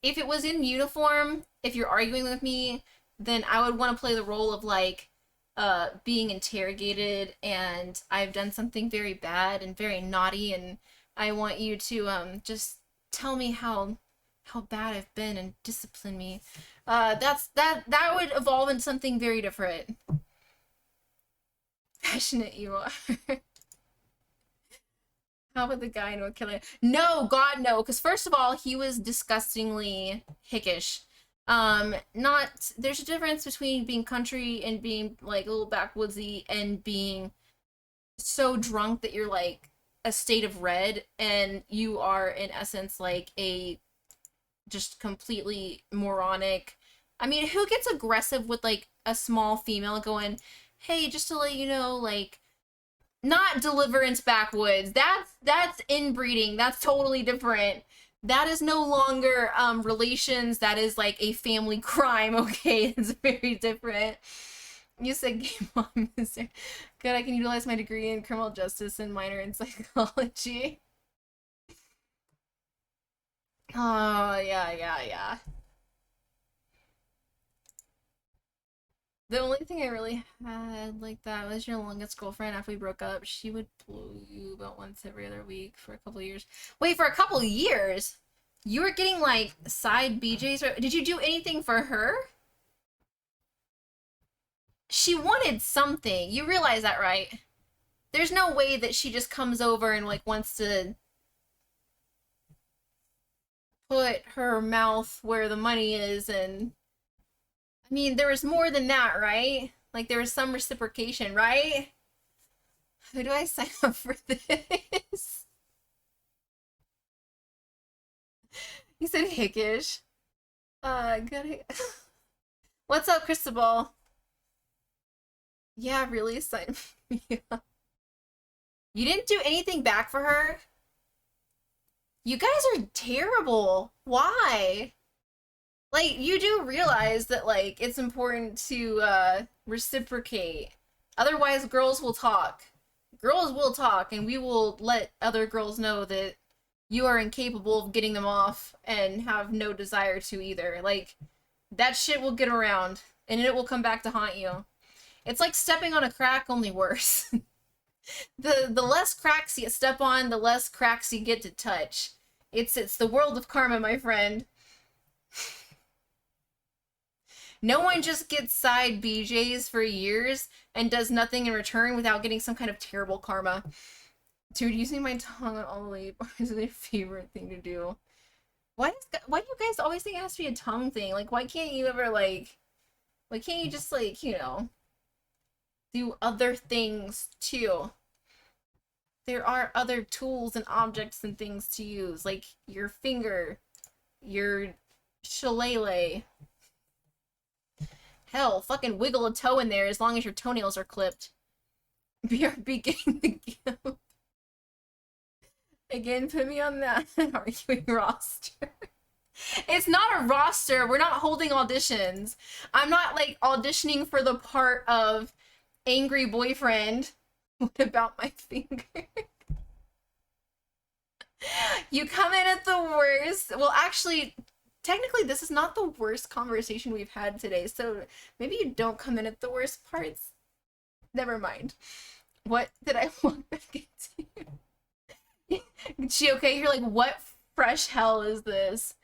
If it was in uniform, if you're arguing with me, then I would want to play the role of like being interrogated, and I've done something very bad and very naughty, and I want you to just tell me how bad I've been and discipline me. That would evolve into something very different. Passionate you are. How about the guy in Killer? No, God, no. Because first of all, he was disgustingly hickish. There's a difference between being country and being like a little backwoodsy and being so drunk that you're like a state of red, and you are in essence like a just completely moronic. I mean, who gets aggressive with like a small female going, hey, just to let you know, like, not deliverance backwoods. That's inbreeding. That's totally different. That is no longer relations. That is like a family crime. Okay, it's very different. You said gay mom is there. Good, I can utilize my degree in criminal justice and minor in psychology. Oh, yeah. The only thing I really had like that was your longest girlfriend. After we broke up, she would blow you about once every other week for a couple of years. Wait, for a couple of years? You were getting like side BJs? Did you do anything for her? She wanted something. You realize that, right? There's no way that she just comes over and, like, wants to put her mouth where the money is, and... I mean, there was more than that, right? Like, there was some reciprocation, right? Who do I sign up for this? You said hickish. Good. What's up, Cristobal? Yeah, really? Sign me up. You didn't do anything back for her? You guys are terrible. Why? Like, you do realize that, like, it's important to, reciprocate. Otherwise, girls will talk. Girls will talk, and we will let other girls know that you are incapable of getting them off and have no desire to either. Like, that shit will get around, and it will come back to haunt you. It's like stepping on a crack, only worse. The less cracks you step on, the less cracks you get to touch. It's the world of karma, my friend. No one just gets side BJs for years and does nothing in return without getting some kind of terrible karma. Dude, using my tongue on all the way is my favorite thing to do. Why do you guys always think it has to be a tongue thing? Like, why can't you ever, like... Why can't you just, like, you know... do other things, too? There are other tools and objects and things to use. Like, your finger. Your shillelagh. Hell, fucking wiggle a toe in there as long as your toenails are clipped. BRB getting the gift. Again, put me on that arguing roster. It's not a roster. We're not holding auditions. I'm not, like, auditioning for the part of angry boyfriend. What about my finger? You come in at the worst. Well, actually... Technically, this is not the worst conversation we've had today, so maybe you don't come in at the worst parts. Never mind. What did I walk back into? She okay? You're like, what fresh hell is this?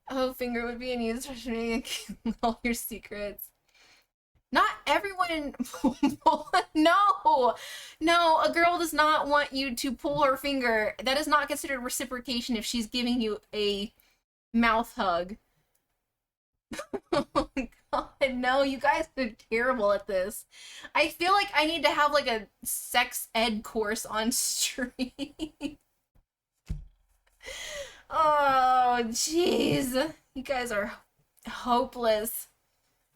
Oh, finger would be an ease for me and all your secrets. Not everyone... No! No, a girl does not want you to pull her finger. That is not considered reciprocation if she's giving you a... mouth hug. Oh god, no, you guys are terrible at this. I feel like I need to have like a sex ed course on stream. Oh, jeez. You guys are hopeless.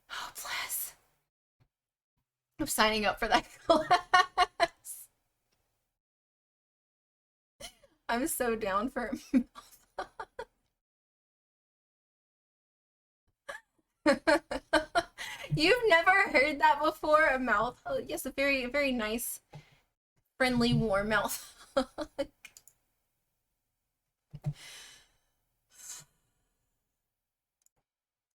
Hopeless. I'm signing up for that class. I'm so down for You've never heard that before? A mouth hug? Yes, a very, very nice, friendly, warm mouth hug.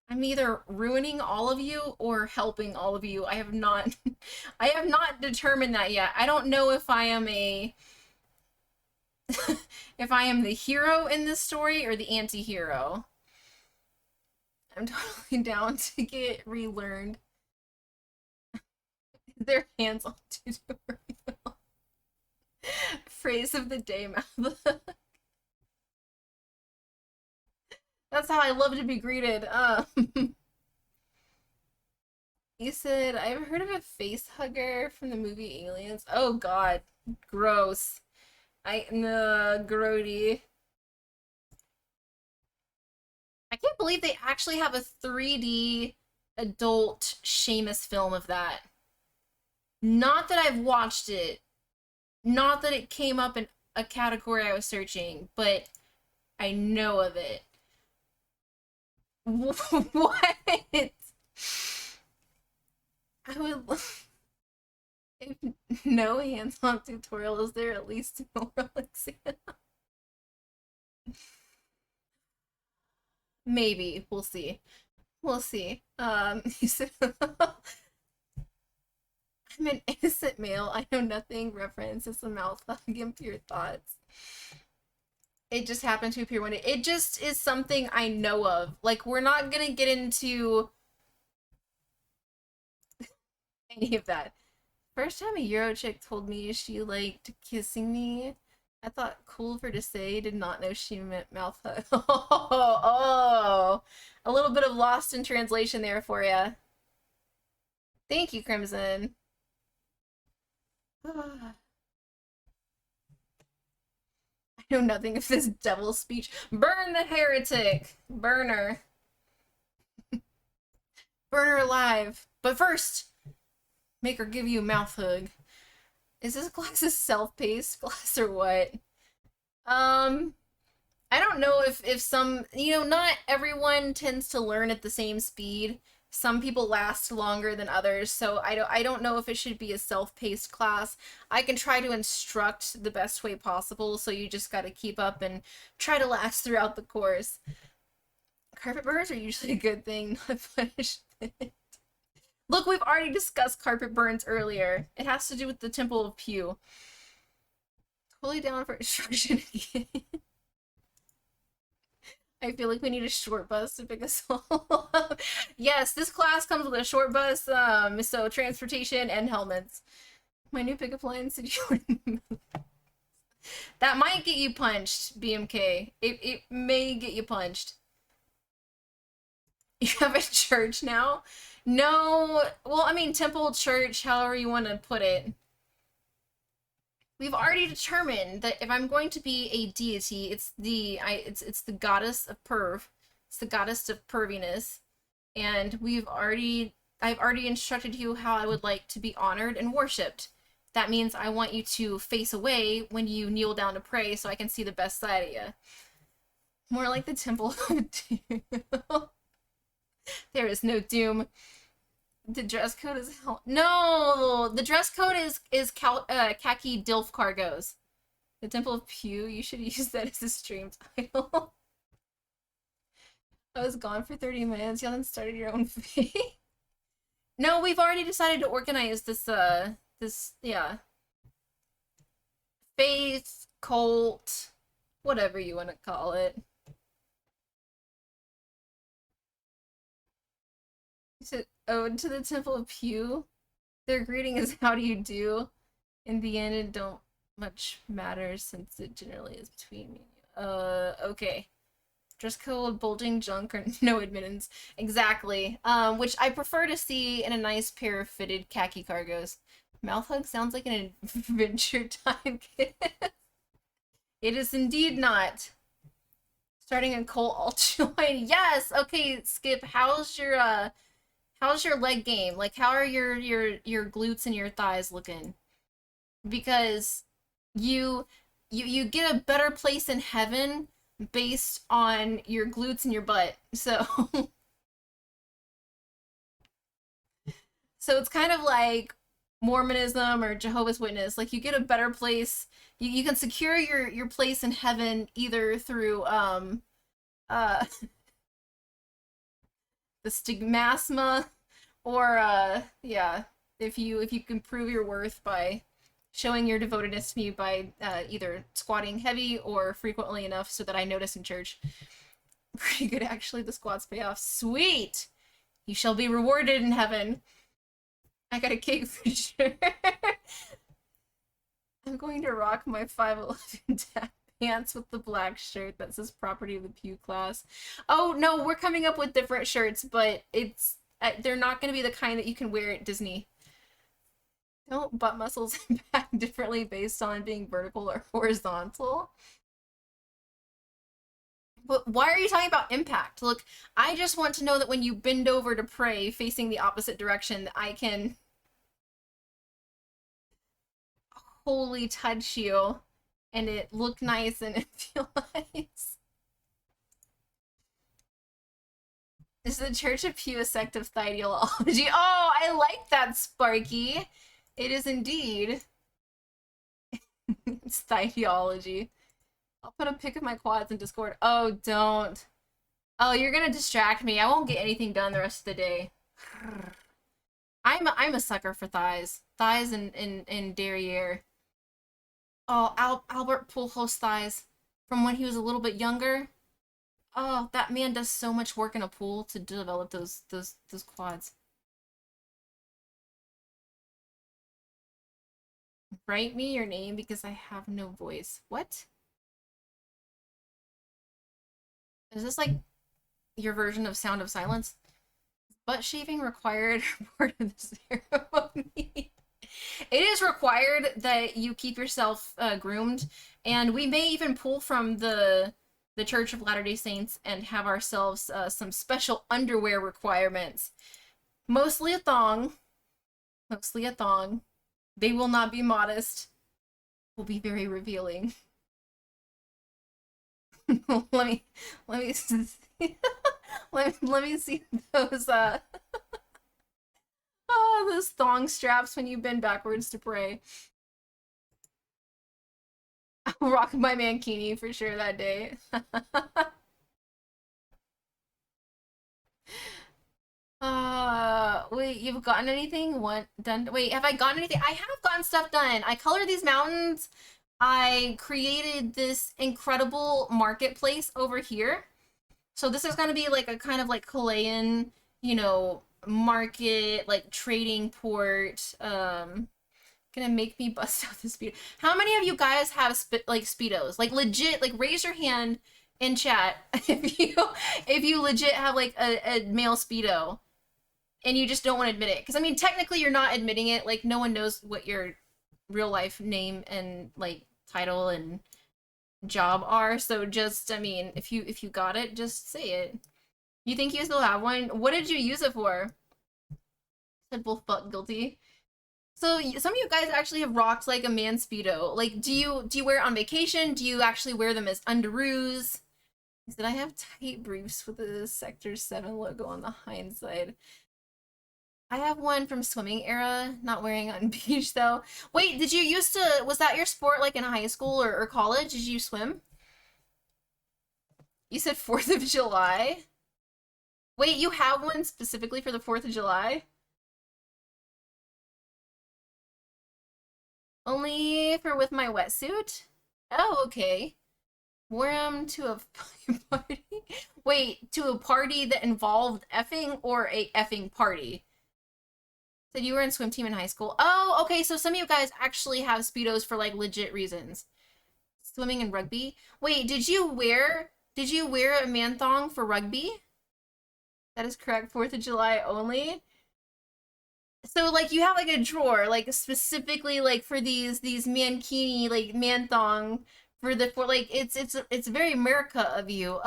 I'm either ruining all of you or helping all of you. I have not determined that yet. I don't know if I am if I am the hero in this story or the anti-hero. I'm totally down to get relearned. Their hands on tutorial. Phrase of the day, mouth. That's how I love to be greeted. You said, I've heard of a face hugger from the movie Aliens. Oh god. Gross. Grody. I can't believe they actually have a 3D adult Seamus film of that. Not that I've watched it. Not that it came up in a category I was searching, but I know of it. What? I would... If no hands-on tutorial, is there at least an oral exam? Maybe. We'll see. We'll see. You said... I'm an innocent male. I know nothing. Reference is a mouth hug and pure thoughts. It just happened to appear one day. It just is something I know of. Like, we're not gonna get into... any of that. First time a Euro chick told me she liked kissing me, I thought cool for to say, did not know she meant mouth hug. Oh, a little bit of lost in translation there for ya. Thank you, Crimson. I know nothing of this devil speech. Burn the heretic! Burner. Burn her alive. But first, make her give you a mouth hug. Is this class a self-paced class or what? I don't know if some, not everyone tends to learn at the same speed. Some people last longer than others, so I don't know if it should be a self-paced class. I can try to instruct the best way possible, so you just got to keep up and try to last throughout the course. Carpet burns are usually a good thing, not punishment. Look, we've already discussed carpet burns earlier. It has to do with the Temple of Pew. Totally down for instruction again. I feel like we need a short bus to pick us up. Yes, this class comes with a short bus, so transportation and helmets. My new pickup line said you wouldn't move. That might get you punched, BMK. It may get you punched. You have a church now? No, well, I mean, temple, church, however you want to put it. We've already determined that if I'm going to be a deity, it's the goddess of perv. It's the goddess of perviness. And I've already instructed you how I would like to be honored and worshipped. That means I want you to face away when you kneel down to pray so I can see the best side of you. More like the Temple of Doom. There is no doom. The dress code is hell. No, the dress code is khaki DILF cargos. The Temple of Pew. You should use that as a stream title. I was gone for 30 minutes. Y'all then started your own faith. No, we've already decided to organize this. Yeah. Faith, cult, whatever you want to call it. Ode to the Temple of Pew. Their greeting is how do you do? In the end, it don't much matter since it generally is between me and you. Okay. Dress code, bulging junk, or no admittance. Exactly. Which I prefer to see in a nice pair of fitted khaki cargos. Mouth hug sounds like an Adventure Time kit. It is indeed not. Starting a cult, I'll join. Yes! Okay, Skip, how's your leg game? Like, how are your glutes and your thighs looking? Because you get a better place in heaven based on your glutes and your butt. So so it's kind of like Mormonism or Jehovah's Witness. Like, you get a better place. You can secure your place in heaven either through the stigmasma, or yeah, if you can prove your worth by showing your devotedness to me by either squatting heavy or frequently enough so that I notice in church. Pretty good, actually. The squats pay off. Sweet! You shall be rewarded in heaven. I got a cake for sure. I'm going to rock my 5'11" tap pants with the black shirt that says property of the Pew class. Oh no, we're coming up with different shirts, but they're not going to be the kind that you can wear at Disney. Don't butt muscles impact differently based on being vertical or horizontal? But why are you talking about impact? Look, I just want to know that when you bend over to pray facing the opposite direction, I can wholly touch you and it look nice and it feel nice. This is the Church of Pew, a sect of ideology. Oh, I like that, Sparky. It is indeed. It's ideology. I'll put a pic of my quads in Discord. Oh, don't. Oh, you're gonna distract me. I won't get anything done the rest of the day. I'm a sucker for thighs. Thighs and derriere. Oh, Albert Pujols thighs from when he was a little bit younger. Oh, that man does so much work in a pool to develop those quads. Write me your name because I have no voice. What? Is this like your version of Sound of Silence? Butt shaving required part of the ceremony. It is required that you keep yourself groomed, and we may even pull from the Church of Latter-day Saints and have ourselves some special underwear requirements. Mostly a thong. Mostly a thong. They will not be modest. Will be very revealing. let me see. let me see those oh, those thong straps when you bend backwards to pray. I'll rock my mankini for sure that day. Wait, you've gotten anything? What done? Wait, have I gotten anything? I have gotten stuff done. I colored these mountains. I created this incredible marketplace over here. So this is gonna be like a kind of like Chilean, you know, market, like trading port. Gonna make me bust out the speedo. How many of you guys have like speedos? Like legit, like raise your hand in chat if you legit have like a male speedo and you just don't want to admit it. Because I mean, technically you're not admitting it. Like no one knows what your real life name and like title and job are. So just, I mean, if you got it, just say it. You think you still have one? What did you use it for? Said both fuck guilty. So some of you guys actually have rocked like a man speedo. Like, do you wear it on vacation? Do you actually wear them as underoos? He said I have tight briefs with the Sector 7 logo on the hind side. I have one from swimming era, not wearing on beach though. Wait, did you used to, was that your sport like in high school or college? Did you swim? You said 4th of July? Wait, you have one specifically for the 4th of July? Only for with my wetsuit? Oh, okay. Wore them to a party? Wait, to a party that involved effing or a effing party? Said you were in swim team in high school. Oh, okay, so some of you guys actually have Speedos for like legit reasons. Swimming and rugby? Wait, did you wear a man thong for rugby? That is correct, 4th of July only. So like you have like a drawer like specifically like for these mankini like man thong for like it's very America of you.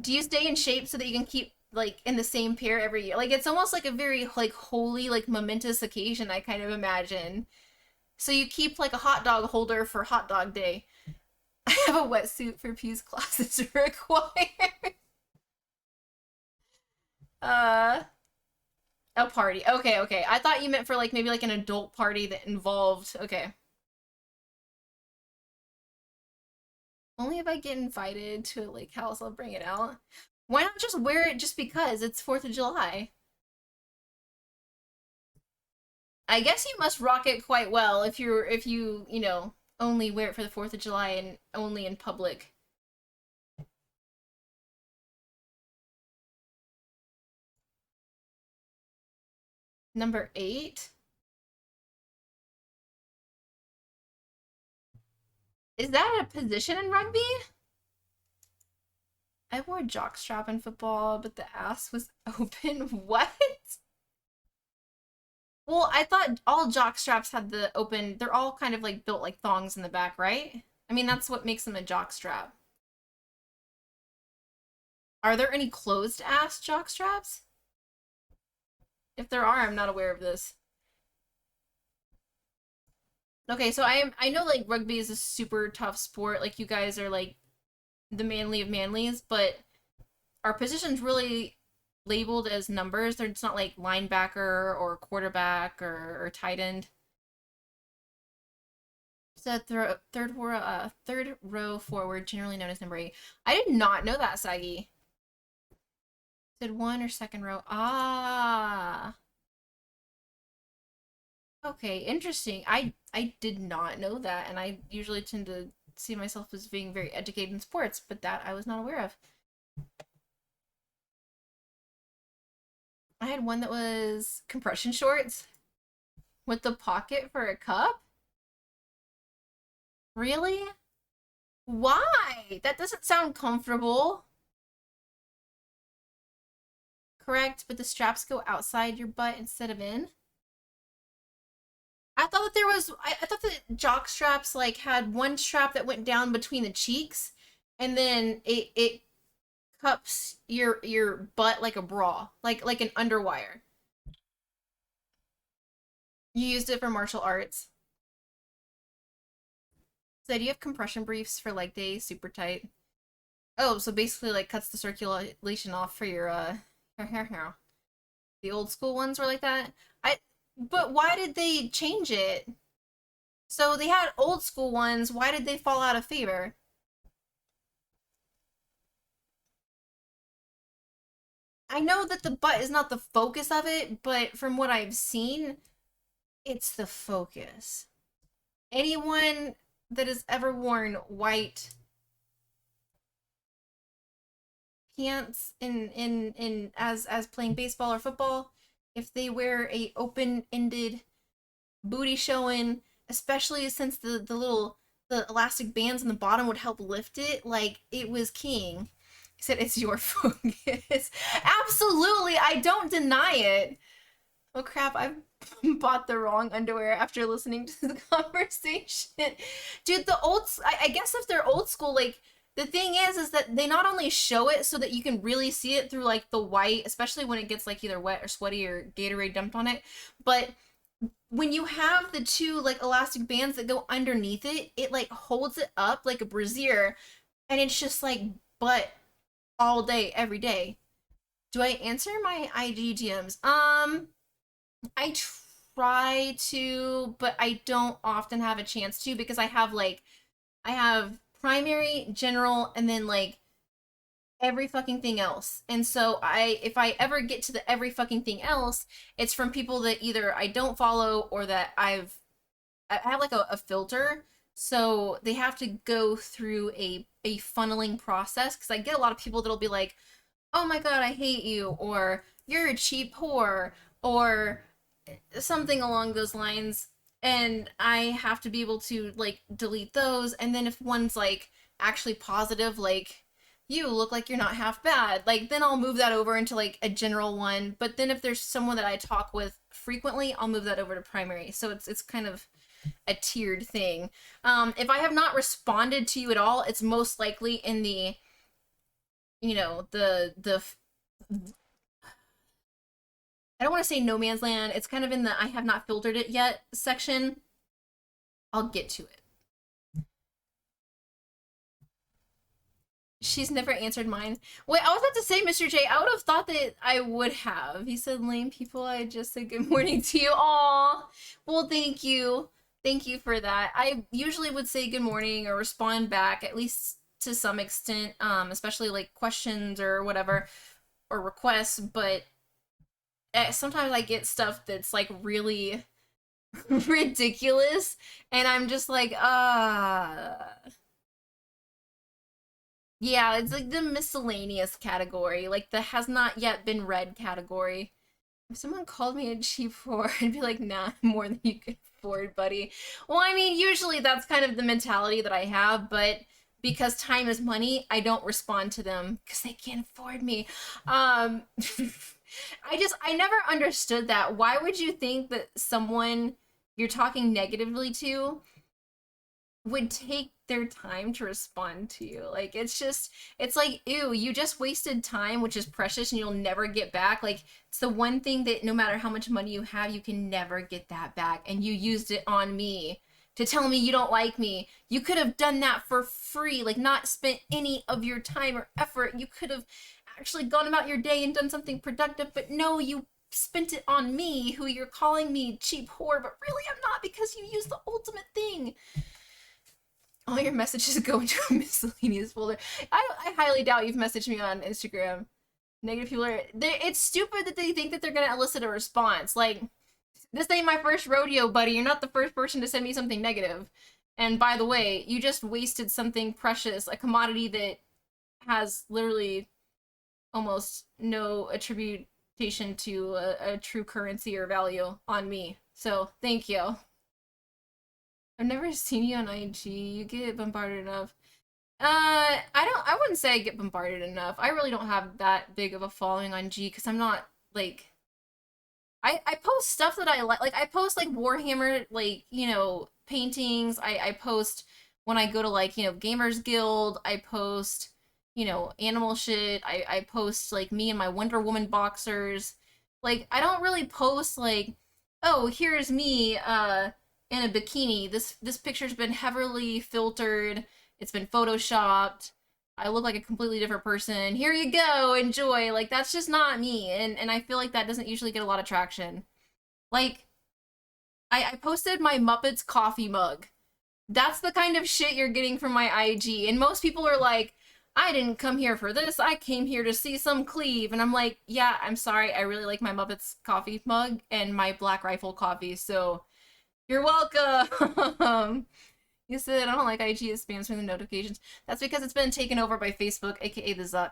Do you stay in shape so that you can keep like in the same pair every year? Like it's almost like a very like holy like momentous occasion, I kind of imagine. So you keep like a hot dog holder for hot dog day. I have a wetsuit for peace classes required. uh A party. Okay, okay. I thought you meant for like maybe like an adult party that involved. Okay. Only if I get invited to a lake house, I'll bring it out. Why not just wear it just because it's 4th of July? I guess you must rock it quite well if you know, only wear it for the 4th of July and only in public. Number 8. Is that a position in rugby? I wore a jockstrap in football, but the ass was open. What? Well, I thought all jockstraps had the open, they're all kind of like built like thongs in the back, right? I mean, that's what makes them a jockstrap. Are there any closed ass jockstraps? If there are, I'm not aware of this. Okay, so I know like rugby is a super tough sport. Like you guys are like the manly of manlies, but our positions really labeled as numbers. They're just not like linebacker or quarterback or tight end. So third row forward, generally known as number 8. I did not know that, Sagi. Said 1 or 2nd row. Ah. Okay, interesting. I did not know that, and I usually tend to see myself as being very educated in sports, but that I was not aware of. I had one that was compression shorts. With the pocket for a cup? Really? Why? That doesn't sound comfortable. Correct, but the straps go outside your butt instead of in? I thought that there was I thought that jock straps like had one strap that went down between the cheeks and then it cups your butt like a bra, like an underwire. You used it for martial arts. So do you have compression briefs for leg day, super tight? Oh, so basically like cuts the circulation off for your hair. The old school ones were like that. But why did they change it? So they had old school ones. Why did they fall out of favor? I know that the butt is not the focus of it, but from what I've seen, it's the focus. Anyone that has ever worn white pants in as playing baseball or football, if they wear a open-ended booty showing, especially since the elastic bands on the bottom would help lift it, like it was king. He said it's your focus. Absolutely, I don't deny it. Oh crap, I've bought the wrong underwear after listening to the conversation. Dude, I guess if they're old school, like the thing is that they not only show it so that you can really see it through like the white, especially when it gets like either wet or sweaty or Gatorade dumped on it, but when you have the two like elastic bands that go underneath it, it like holds it up like a brassiere and it's just like butt all day, every day. Do I answer my IG DMs? I try to, but I don't often have a chance to because I have primary, general, and then like every fucking thing else. And so if I ever get to the every fucking thing else, it's from people that either I don't follow or that I have like a filter. So they have to go through a funneling process because I get a lot of people that'll be like, oh my god, I hate you, or you're a cheap whore, or something along those lines. And I have to be able to like delete those. And then if one's like actually positive, like you look like you're not half bad, like then I'll move that over into like a general one. But then if there's someone that I talk with frequently, I'll move that over to primary. So it's kind of a tiered thing. If I have not responded to you at all, it's most likely in the, you know, the I don't want to say no man's land. It's kind of in the I have not filtered it yet section. I'll get to it. She's never answered mine. Wait, I was about to say, Mr. J, I would have thought that I would have. He said, lame people, I just said good morning to you. Aw. Well, thank you. Thank you for that. I usually would say good morning or respond back, at least to some extent, especially like questions or whatever, or requests, but sometimes I get stuff that's like really ridiculous, and I'm just like, yeah, it's like the miscellaneous category, like the has not yet been read category. If someone called me a cheap whore, I'd be like, nah, more than you could afford, buddy. Well, I mean, usually that's kind of the mentality that I have, but because time is money, I don't respond to them because they can't afford me. I never understood that. Why would you think that someone you're talking negatively to would take their time to respond to you? Like, it's like, ew, you just wasted time, which is precious and you'll never get back. Like, it's the one thing that no matter how much money you have, you can never get that back. And you used it on me to tell me you don't like me. You could have done that for free, like not spent any of your time or effort. You could have actually gone about your day and done something productive, but no, you spent it on me, who you're calling me cheap whore, but really I'm not because you used the ultimate thing. All your messages go into a miscellaneous folder. I highly doubt you've messaged me on Instagram. Negative people it's stupid that they think that they're gonna elicit a response. Like, this ain't my first rodeo, buddy. You're not the first person to send me something negative. And by the way, you just wasted something precious, a commodity that has literally almost no attribution to a true currency or value on me. So thank you. I've never seen you on IG. You get bombarded enough. I wouldn't say I get bombarded enough. I really don't have that big of a following on G because I'm not like I post stuff that I like I post like Warhammer like, you know, paintings. I post when I go to like, you know, Gamers Guild, I post, you know, animal shit. I post like me and my Wonder Woman boxers. Like I don't really post like, oh, here's me in a bikini. This picture's been heavily filtered. It's been photoshopped. I look like a completely different person. Here you go, enjoy. Like that's just not me, and I feel like that doesn't usually get a lot of traction. Like I posted my Muppets coffee mug. That's the kind of shit you're getting from my IG, and most people are like, I didn't come here for this. I came here to see some cleave, and I'm like, yeah, I'm sorry. I really like my Muppets coffee mug and my Black Rifle coffee, so you're welcome. You said I don't like IG, it spams me the notifications. That's because it's been taken over by Facebook, aka the Zuck.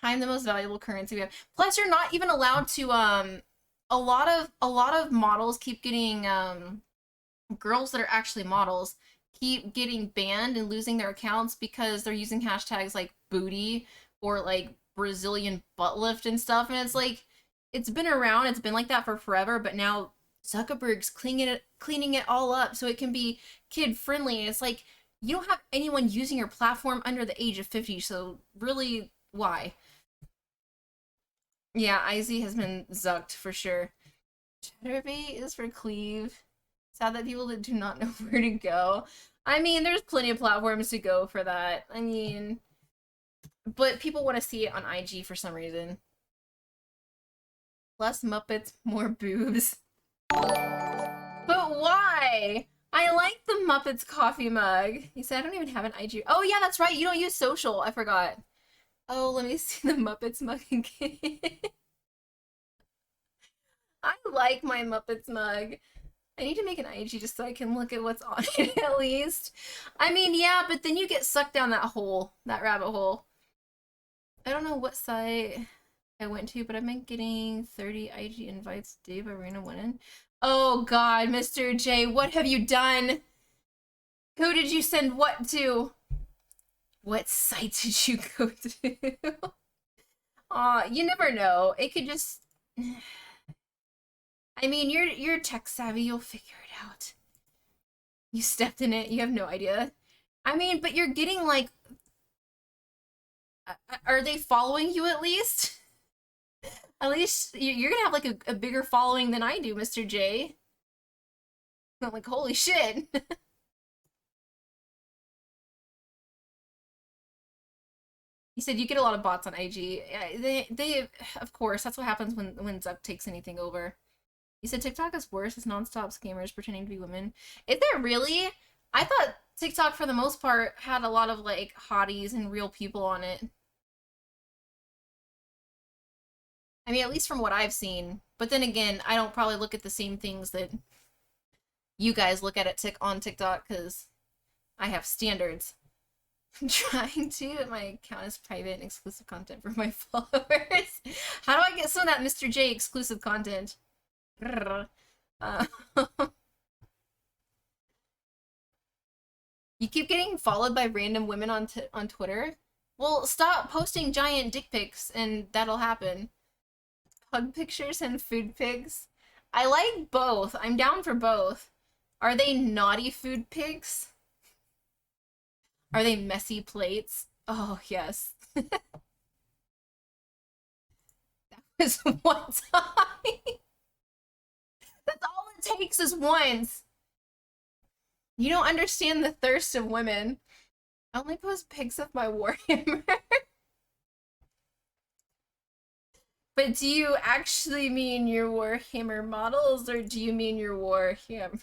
Time the most valuable currency we have. Plus, you're not even allowed to a lot of models keep getting girls that are actually models keep getting banned and losing their accounts because they're using hashtags like booty or like Brazilian butt lift and stuff, and it's like it's been around, it's been like that for forever, but now Zuckerberg's cleaning it all up so it can be kid friendly. And it's like you don't have anyone using your platform under the age of 50, so really, why? Yeah, IZ has been zucked for sure. Chatterbait is for Cleve. Sad that people that do not know where to go. I mean, there's plenty of platforms to go for that. I mean, but people want to see it on IG for some reason. Less Muppets, more boobs. But why? I like the Muppets coffee mug. You said I don't even have an IG. Oh yeah, that's right. You don't use social. I forgot. Oh, let me see the Muppets mug again. I like my Muppets mug. I need to make an IG just so I can look at what's on it at least. I mean, yeah, but then you get sucked down that hole, that rabbit hole. I don't know what site I went to, but I've been getting 30 IG invites. Dave Arena winning. Oh god, Mr. J, what have you done? Who did you send what to? What site did you go to? Aw, you never know. It could just... I mean, you're tech savvy, you'll figure it out. You stepped in it, you have no idea. I mean, but you're getting like... Are they following you at least? At least you're gonna have like a bigger following than I do, Mr. J. I'm like, holy shit. You said you get a lot of bots on IG. They of course, that's what happens when Zuck takes anything over. You said TikTok is worse. It's nonstop scammers pretending to be women. Is there really? I thought TikTok for the most part had a lot of like hotties and real people on it. I mean, at least from what I've seen. But then again, I don't probably look at the same things that you guys look at it on TikTok because I have standards. I'm trying to. My account is private and exclusive content for my followers. How do I get some of that Mr. J exclusive content? You keep getting followed by random women on Twitter? Well, stop posting giant dick pics and that'll happen. Pug pictures and food pics? I like both. I'm down for both. Are they naughty food pics? Are they messy plates? Oh, yes. That was one time. That's all it takes is once. You don't understand the thirst of women. I only post pics of my Warhammer. But do you actually mean your Warhammer models, or do you mean your Warhammer?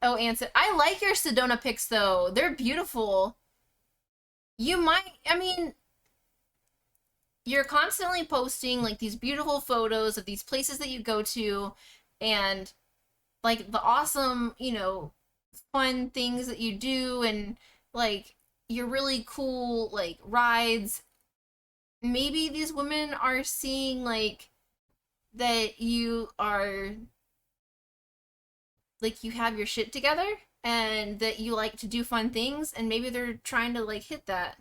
Oh, Anson, I like your Sedona pics, though. They're beautiful. You might, I mean, you're constantly posting, like, these beautiful photos of these places that you go to, and, like, the awesome, you know, fun things that you do, and, like, your really cool, like, rides. Maybe these women are seeing, like, that you are like you have your shit together and that you like to do fun things, and maybe they're trying to like hit that.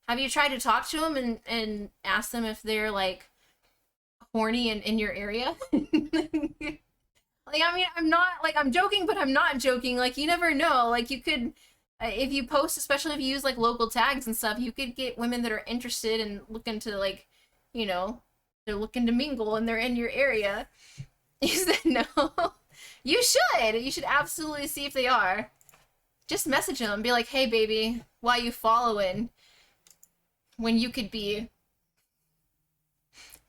Have you tried to talk to them and ask them if they're like horny in your area? Like, I mean, I'm not like I'm joking, but I'm not joking. Like, you never know. Like, you could, if you post, especially if you use like local tags and stuff, you could get women that are interested and looking to like, you know, they're looking to mingle and they're in your area. You said no. You should. You should absolutely see if they are. Just message them. Be like, hey, baby, why you following? When you could be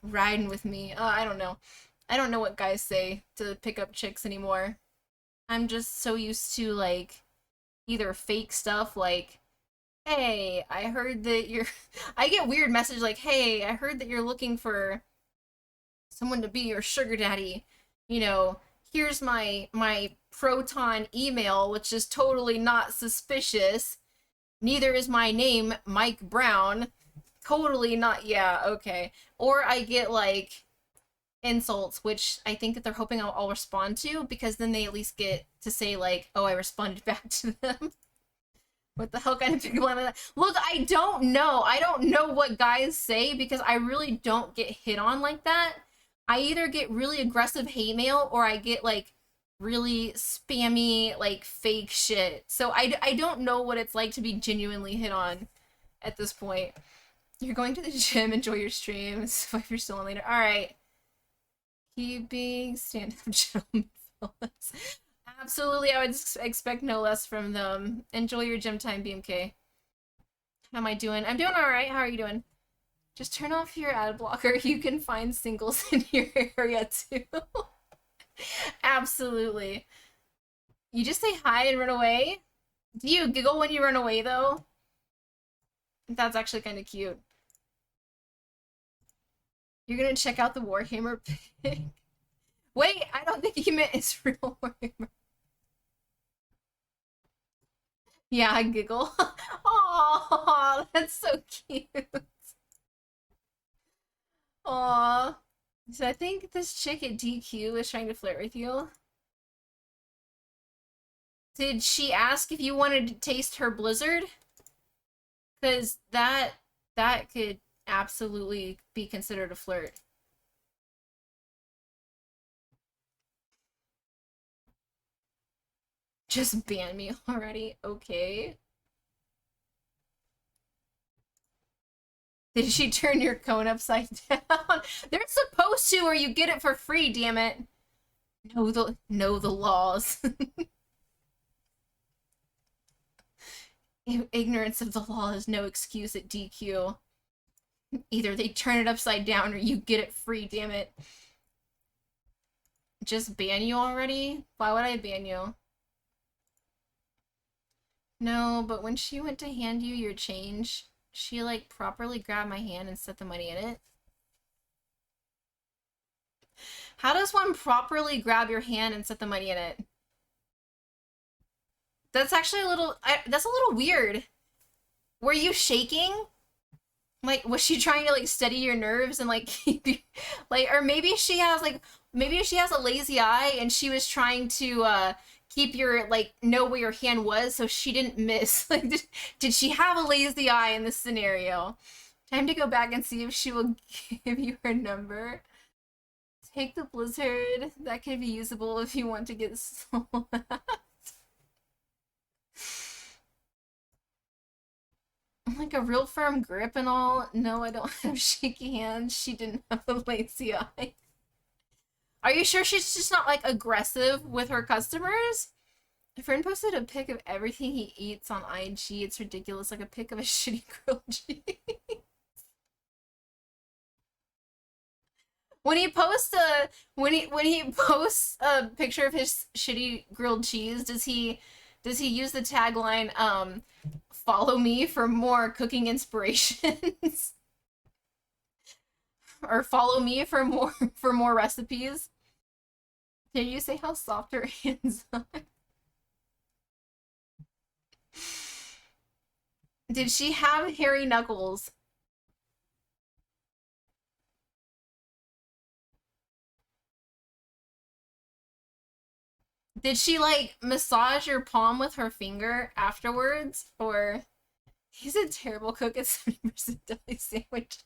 riding with me. I don't know. I don't know what guys say to pick up chicks anymore. I'm just so used to like either fake stuff like, hey, I heard that you're I get weird messages like, hey, I heard that you're looking for someone to be your sugar daddy. You know, here's my Proton email, which is totally not suspicious. Neither is my name, Mike Brown. Totally not, yeah, okay. Or I get like insults, which I think that they're hoping I'll respond to, because then they at least get to say like, oh, I responded back to them. What the hell kind of people am I? Look, I don't know. I don't know what guys say because I really don't get hit on like that. I either get really aggressive hate mail or I get like really spammy like fake shit. So I don't know what it's like to be genuinely hit on at this point. You're going to the gym, enjoy your streams. If you're still on later. Alright. Keeping stand-up gentlemen, fellas. Absolutely, I would expect no less from them. Enjoy your gym time, BMK. How am I doing? I'm doing alright. How are you doing? Just turn off your ad blocker. You can find singles in your area too. Absolutely. You just say hi and run away? Do you giggle when you run away, though? That's actually kind of cute. You're gonna check out the Warhammer pic? Wait, I don't think he meant Israel Warhammer. Yeah, I giggle. Aww, that's so cute. Aww. So I think this chick at DQ is trying to flirt with you. Did she ask if you wanted to taste her blizzard? Because that could absolutely be considered a flirt. Just ban me already. Okay. Did she turn your cone upside down? They're supposed to, or you get it for free, damn it. Know the laws. Ignorance of the law is no excuse at DQ. Either they turn it upside down or you get it free, damn it. Just ban you already? Why would I ban you? No, but when she went to hand you your change, she like properly grabbed my hand and set the money in it. How does one properly grab your hand and set the money in it? That's actually that's a little weird. Were you shaking? Like, was she trying to like steady your nerves and like keep you, like, or maybe she has a lazy eye and she was trying to keep your like know where your hand was so she didn't miss. Like, did she have a lazy eye in this scenario? Time to go back and see if she will give you her number. Take the blizzard. That can be usable if you want to get sold. Like a real firm grip and all. No, I don't have shaky hands. She didn't have a lazy eye. Are you sure she's just not like aggressive with her customers? A friend posted a pic of everything he eats on IG. It's ridiculous, like a pic of a shitty grilled cheese. When he posts a picture of his shitty grilled cheese, does he use the tagline follow me for more cooking inspirations? Or follow me for more recipes? Can you say how soft her hands are? Did she have hairy knuckles? Did she like massage your palm with her finger afterwards? Or he's a terrible cook at 70% deli sandwiches.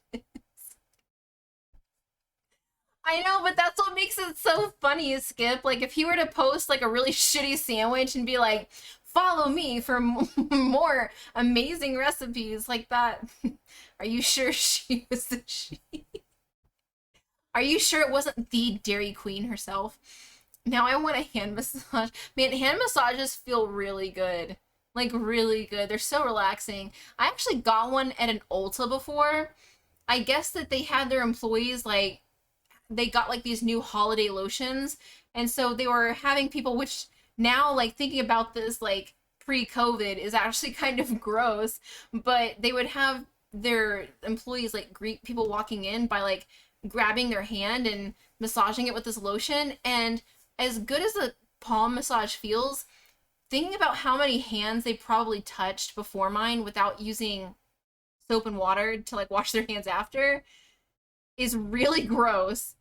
I know, but that's what makes it so funny, Skip. Like, if he were to post like a really shitty sandwich and be like, follow me for more amazing recipes like that. Are you sure she was the she? Are you sure it wasn't the Dairy Queen herself? Now I want a hand massage. Man, hand massages feel really good. Like, really good. They're so relaxing. I actually got one at an Ulta before. I guess that they had their employees, like, they got, like, these new holiday lotions. And so they were having people, which now, like, thinking about this, like, pre-COVID is actually kind of gross. But they would have their employees, like, greet people walking in by, like, grabbing their hand and massaging it with this lotion. And as good as the palm massage feels, thinking about how many hands they probably touched before mine without using soap and water to like wash their hands after is really gross.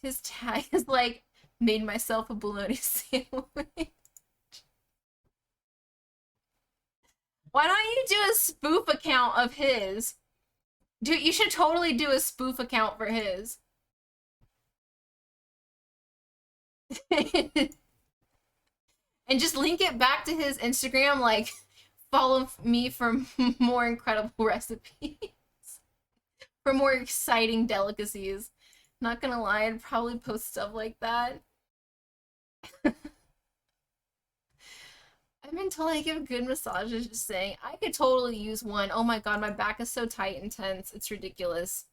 His tag is like, made myself a bologna sandwich. Why don't you do a spoof account of his? Dude, you should totally do a spoof account for his. And just link it back to his Instagram, like, follow me for more incredible recipes. For more exciting delicacies. Not gonna lie, I'd probably post stuff like that. I've been told I give good massages, just saying. I could totally use one. Oh my god, my back is so tight and tense. It's ridiculous.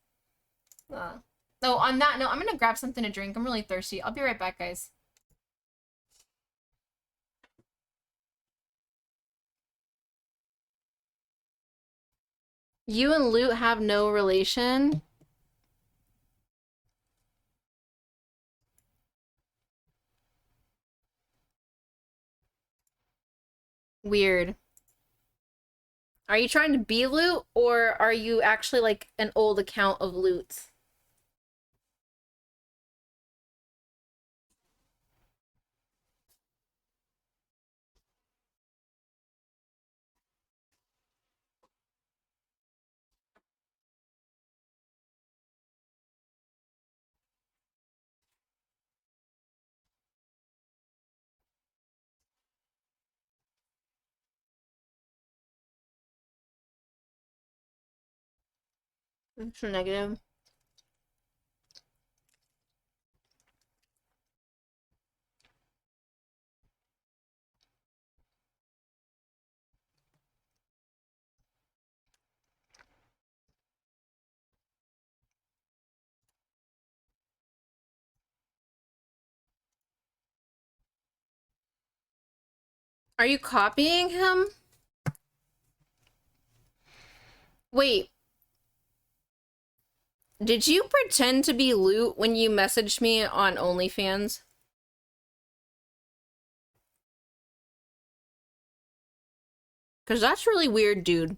Oh, on that note, I'm gonna grab something to drink. I'm really thirsty. I'll be right back, guys. You and Loot have no relation? Weird. Are you trying to be Loot, or are you actually like an old account of Loot's? It's negative. Are you copying him? Wait. Did you pretend to be Loot when you messaged me on OnlyFans? Because that's really weird, dude.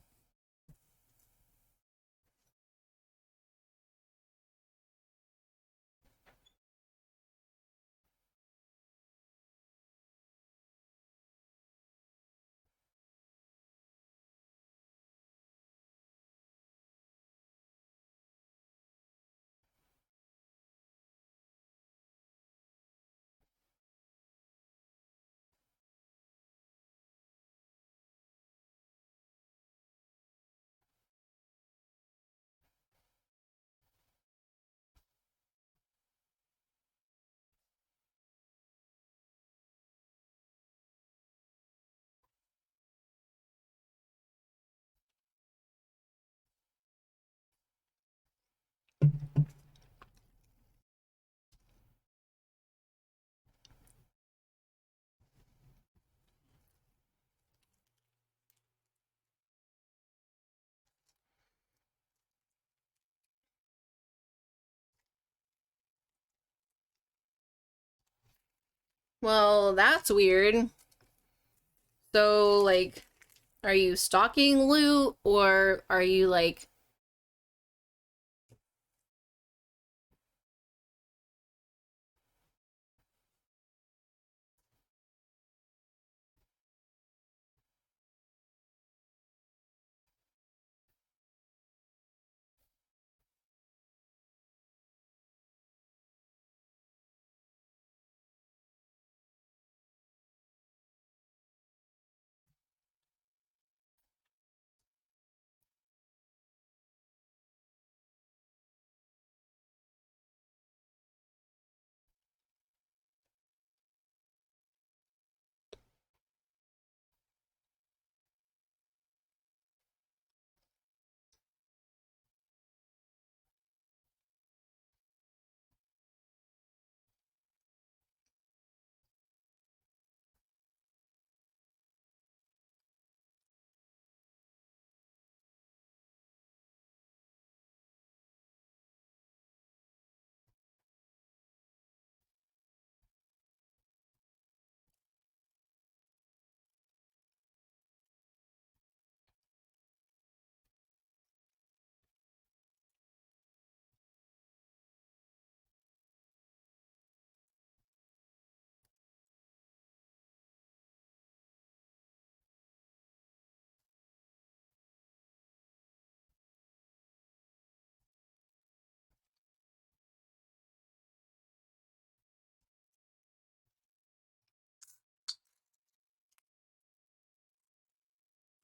Well, that's weird. So, like, are you stalking Loot, or are you, like...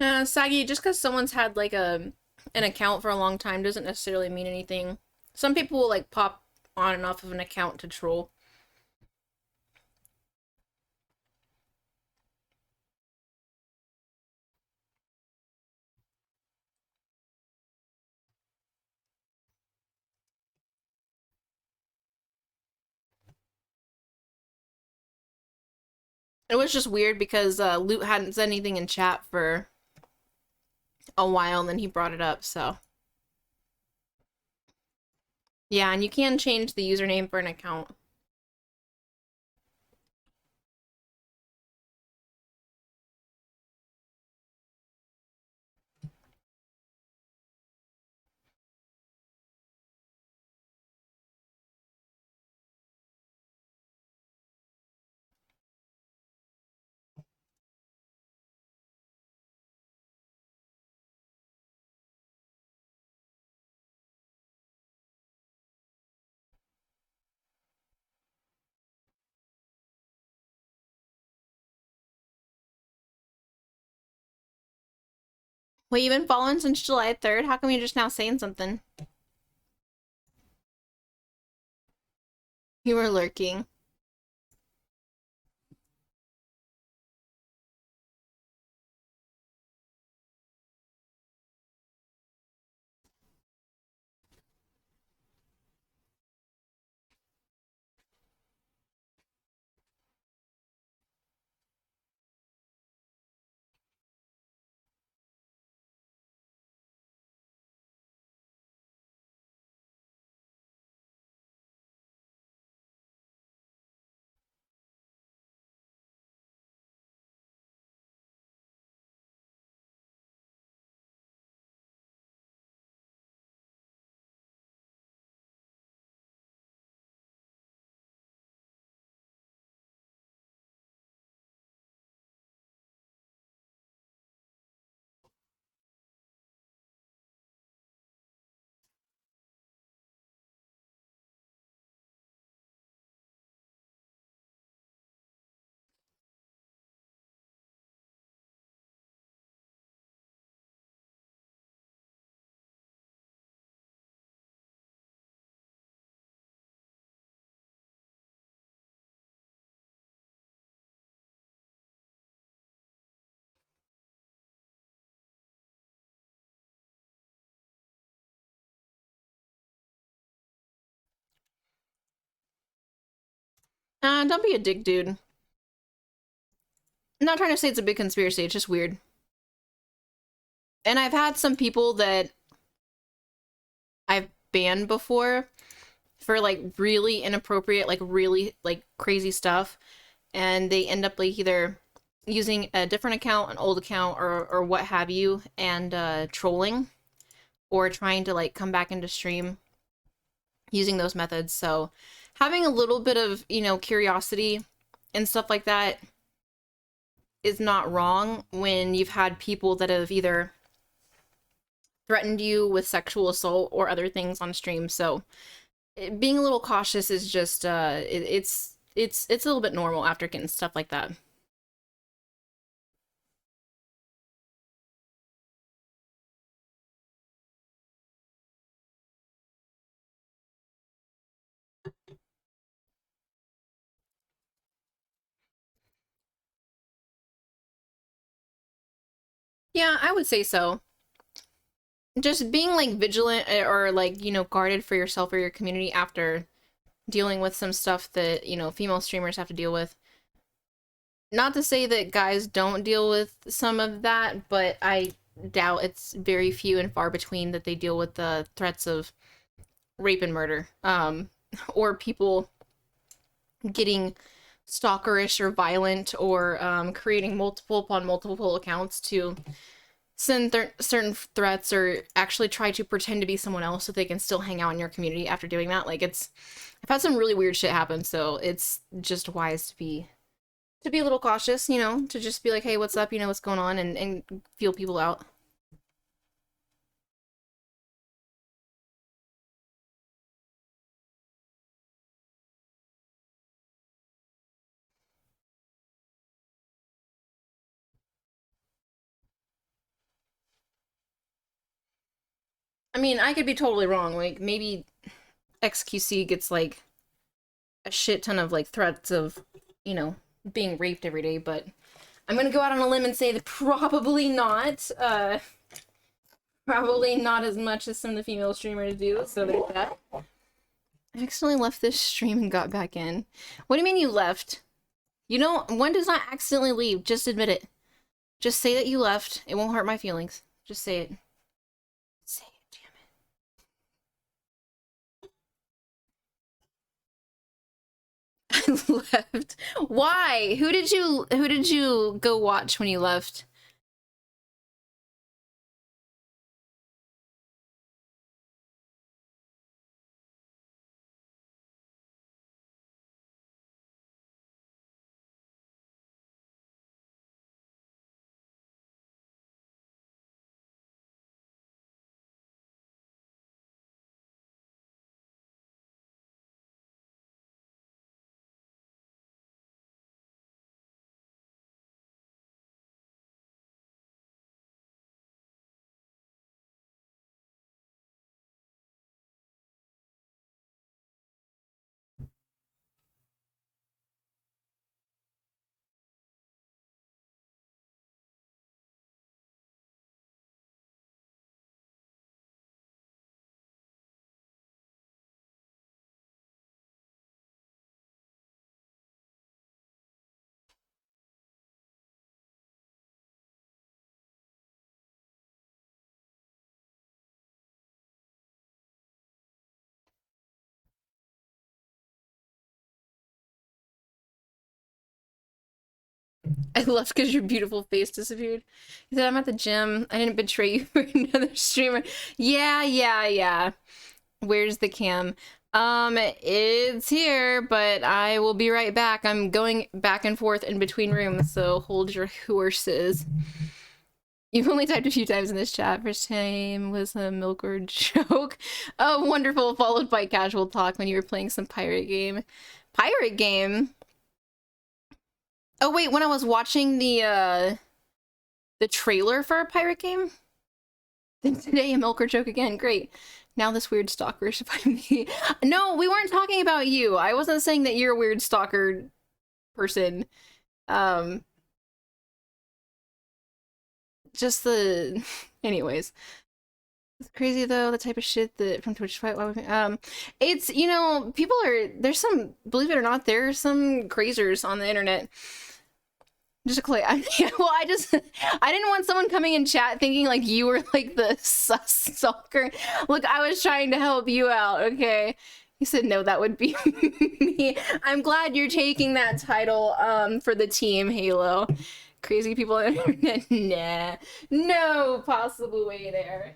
Saggy, just because someone's had like an account for a long time doesn't necessarily mean anything. Some people will like pop on and off of an account to troll. It was just weird because Loot hadn't said anything in chat for a while, and then he brought it up, so. Yeah, and you can change the username for an account. Wait, you've been following since July 3rd? How come you're just now saying something? You were lurking. Don't be a dick, dude. I'm not trying to say it's a big conspiracy, it's just weird. And I've had some people that I've banned before for like really inappropriate, like really like crazy stuff, and they end up like either using a different account, an old account, or what have you, and trolling or trying to like come back into stream using those methods. So having a little bit of, you know, curiosity and stuff like that is not wrong when you've had people that have either threatened you with sexual assault or other things on stream. So being a little cautious is just it's a little bit normal after getting stuff like that. Yeah, I would say so. Just being like vigilant or like, you know, guarded for yourself or your community after dealing with some stuff that, you know, female streamers have to deal with. Not to say that guys don't deal with some of that, but I doubt it's very few and far between that they deal with the threats of rape and murder. Or people getting stalkerish or violent or creating multiple upon multiple accounts to send certain threats or actually try to pretend to be someone else so they can still hang out in your community after doing that. Like I've had some really weird shit happen, so it's just wise to be a little cautious, you know, to just be like, hey, what's up, you know, what's going on, and feel people out. I mean, I could be totally wrong. Like, maybe XQC gets, like, a shit ton of, like, threats of, you know, being raped every day, but I'm gonna go out on a limb and say that probably not. Probably not as much as some of the female streamers do, so there's that. I accidentally left this stream and got back in. What do you mean you left? You know, one does not accidentally leave. Just admit it. Just say that you left. It won't hurt my feelings. Just say it. Say it, damn it. I left. Why? Who did you go watch when you left? I left because your beautiful face disappeared. He said, I'm at the gym. I didn't betray you for another streamer. Yeah. Where's the cam? It's here, but I will be right back. I'm going back and forth in between rooms, so hold your horses. You've only typed a few times in this chat. First time was a milk or joke. Oh, wonderful, followed by casual talk when you were playing some pirate game. Pirate game? Oh wait, when I was watching the trailer for a pirate game? Then today a milk or joke again. Great. Now this weird stalker should find me. No, we weren't talking about you. I wasn't saying that you're a weird stalker person. Just the anyways. It's crazy though, the type of shit that from Twitch fight. It's, you know, people are, there's some, believe it or not, there's some crazers on the internet. Just a clay. I didn't want someone coming in chat thinking like you were like the sus stalker. Look, I was trying to help you out, okay? He said no, that would be me. I'm glad you're taking that title for the team, Halo. Crazy people on the internet. Nah. No possible way there.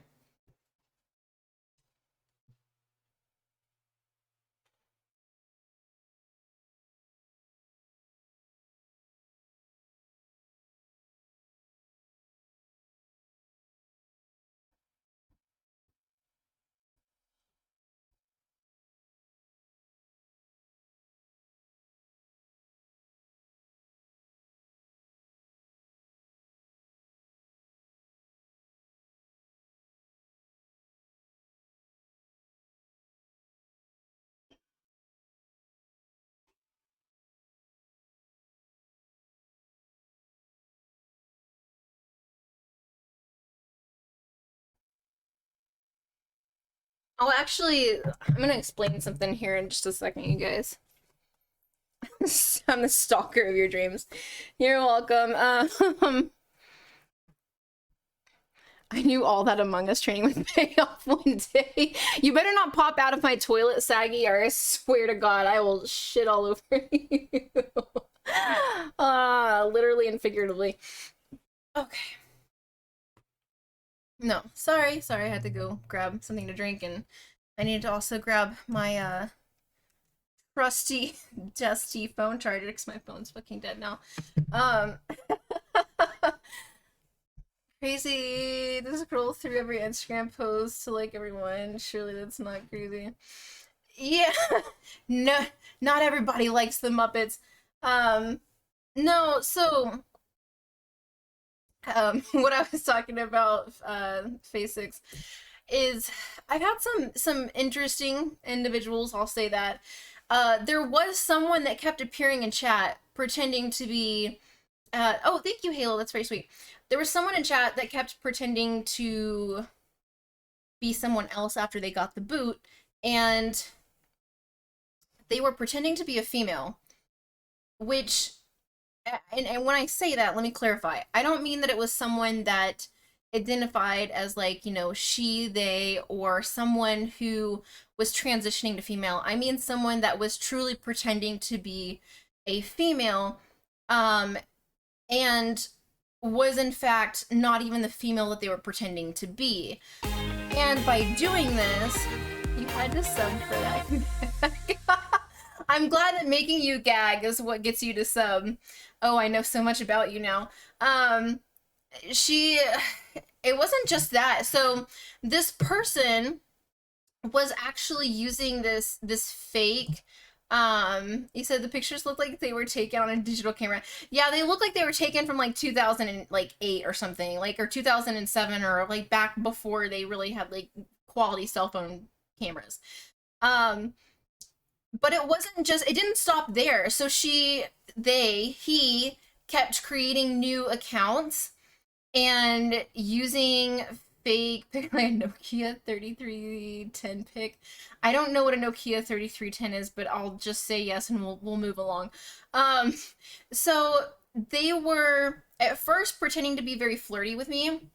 Oh, actually, I'm gonna explain something here in just a second, you guys. I'm the stalker of your dreams. You're welcome. I knew all that Among Us training would pay off one day. You better not pop out of my toilet, Saggy, or I swear to God, I will shit all over you. Literally and figuratively. Okay. No, sorry, I had to go grab something to drink, and I needed to also grab my, trusty, dusty phone charger, because my phone's fucking dead now. Crazy. Just scroll through every Instagram post to like everyone. Surely that's not crazy. Yeah. No, not everybody likes the Muppets. No, so what I was talking about, Phase 6. is I've had some interesting individuals, I'll say that. There was someone that kept appearing in chat pretending to be oh, thank you, Halo, that's very sweet. There was someone in chat that kept pretending to be someone else after they got the boot, and they were pretending to be a female, which and when I say that, let me clarify. I don't mean that it was someone that identified as like, she, they, or someone who was transitioning to female. I mean someone that was truly pretending to be a female, and was in fact not even the female that they were pretending to be. And by doing this, you had to sub for that. I'm glad that making you gag is what gets you to sub. Oh, I know so much about you now. It wasn't just that. So this person was actually using this fake, you said the pictures look like they were taken on a digital camera. Yeah, they look like they were taken from like 2008 or something, like, or 2007, or like back before they really had like quality cell phone cameras. But it didn't stop there. So he kept creating new accounts and using fake, like a Nokia 3310 pic. I don't know what a Nokia 3310 is, but I'll just say yes and we'll move along. So they were at first pretending to be very flirty with me,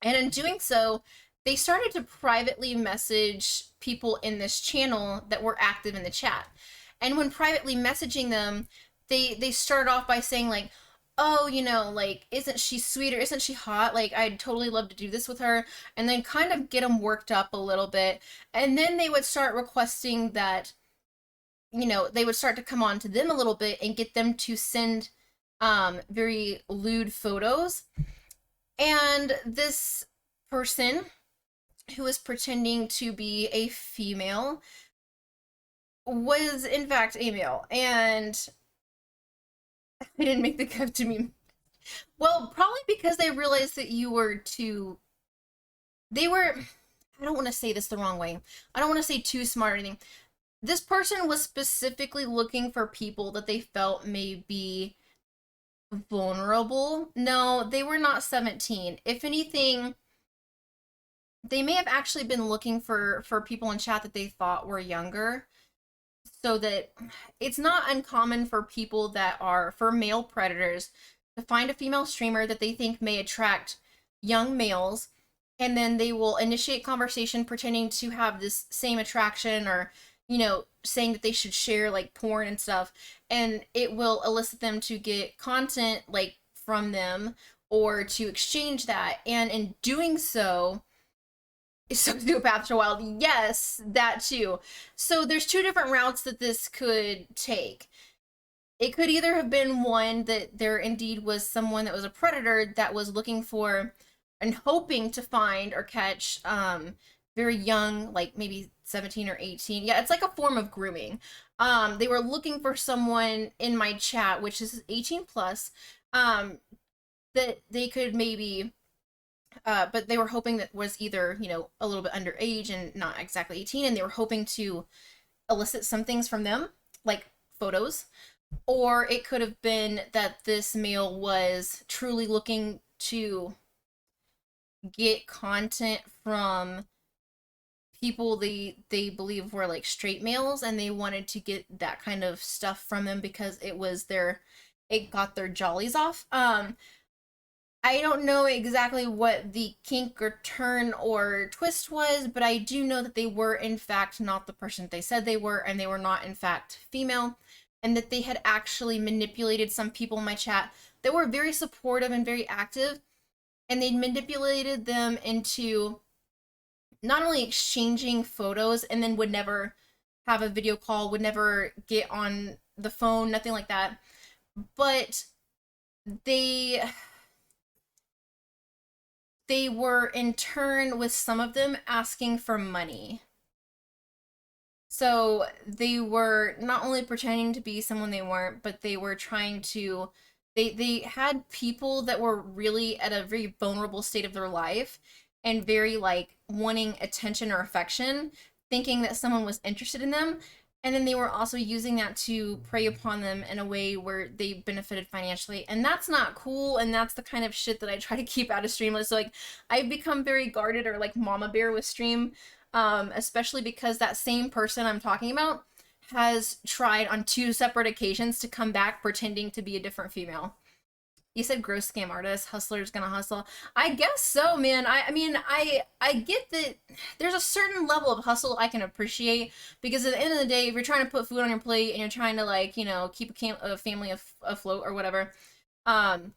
and in doing so, they started to privately message people in this channel that were active in the chat. And when privately messaging them, they started off by saying like, oh, like, isn't she sweet, or isn't she hot? Like, I'd totally love to do this with her. And then kind of get them worked up a little bit. And then they would start requesting that, they would start to come on to them a little bit and get them to send very lewd photos. And this person who was pretending to be a female was in fact a male, and they didn't make the cut to me. Well, probably because they realized that you were I don't want to say this the wrong way. I don't want to say too smart or anything. This person was specifically looking for people that they felt may be vulnerable. No, they were not 17. If anything, they may have actually been looking for people in chat that they thought were younger. So that it's not uncommon for for male predators to find a female streamer that they think may attract young males, and then they will initiate conversation pretending to have this same attraction, or, saying that they should share like porn and stuff, and it will elicit them to get content like from them or to exchange that. And in doing so, sociopaths are wild. Yes, that too. So there's two different routes that this could take. It could either have been one that there indeed was someone that was a predator that was looking for and hoping to find or catch very young, like maybe 17 or 18. Yeah, it's like a form of grooming. They were looking for someone in my chat, which is 18 plus, that they could maybe but they were hoping that was either, a little bit underage and not exactly 18, and they were hoping to elicit some things from them, like photos. Or it could have been that this male was truly looking to get content from people they believe were like straight males, and they wanted to get that kind of stuff from them because it got their jollies off. I don't know exactly what the kink or turn or twist was, but I do know that they were in fact not the person they said they were, and they were not in fact female, and that they had actually manipulated some people in my chat that were very supportive and very active, and they manipulated them into not only exchanging photos and then would never have a video call, would never get on the phone, nothing like that, but they were in turn with some of them asking for money. So they were not only pretending to be someone they weren't, but they were trying to, they had people that were really at a very vulnerable state of their life, and very like wanting attention or affection, thinking that someone was interested in them. And then they were also using that to prey upon them in a way where they benefited financially. And that's not cool. And that's the kind of shit that I try to keep out of stream. So like I've become very guarded or like mama bear with stream, especially because that same person I'm talking about has tried on 2 separate occasions to come back pretending to be a different female. You said gross scam artist, hustler's gonna hustle. I guess so, man. I mean, I get that there's a certain level of hustle I can appreciate, because at the end of the day, if you're trying to put food on your plate and you're trying to like, you know, keep a family afloat or whatever, then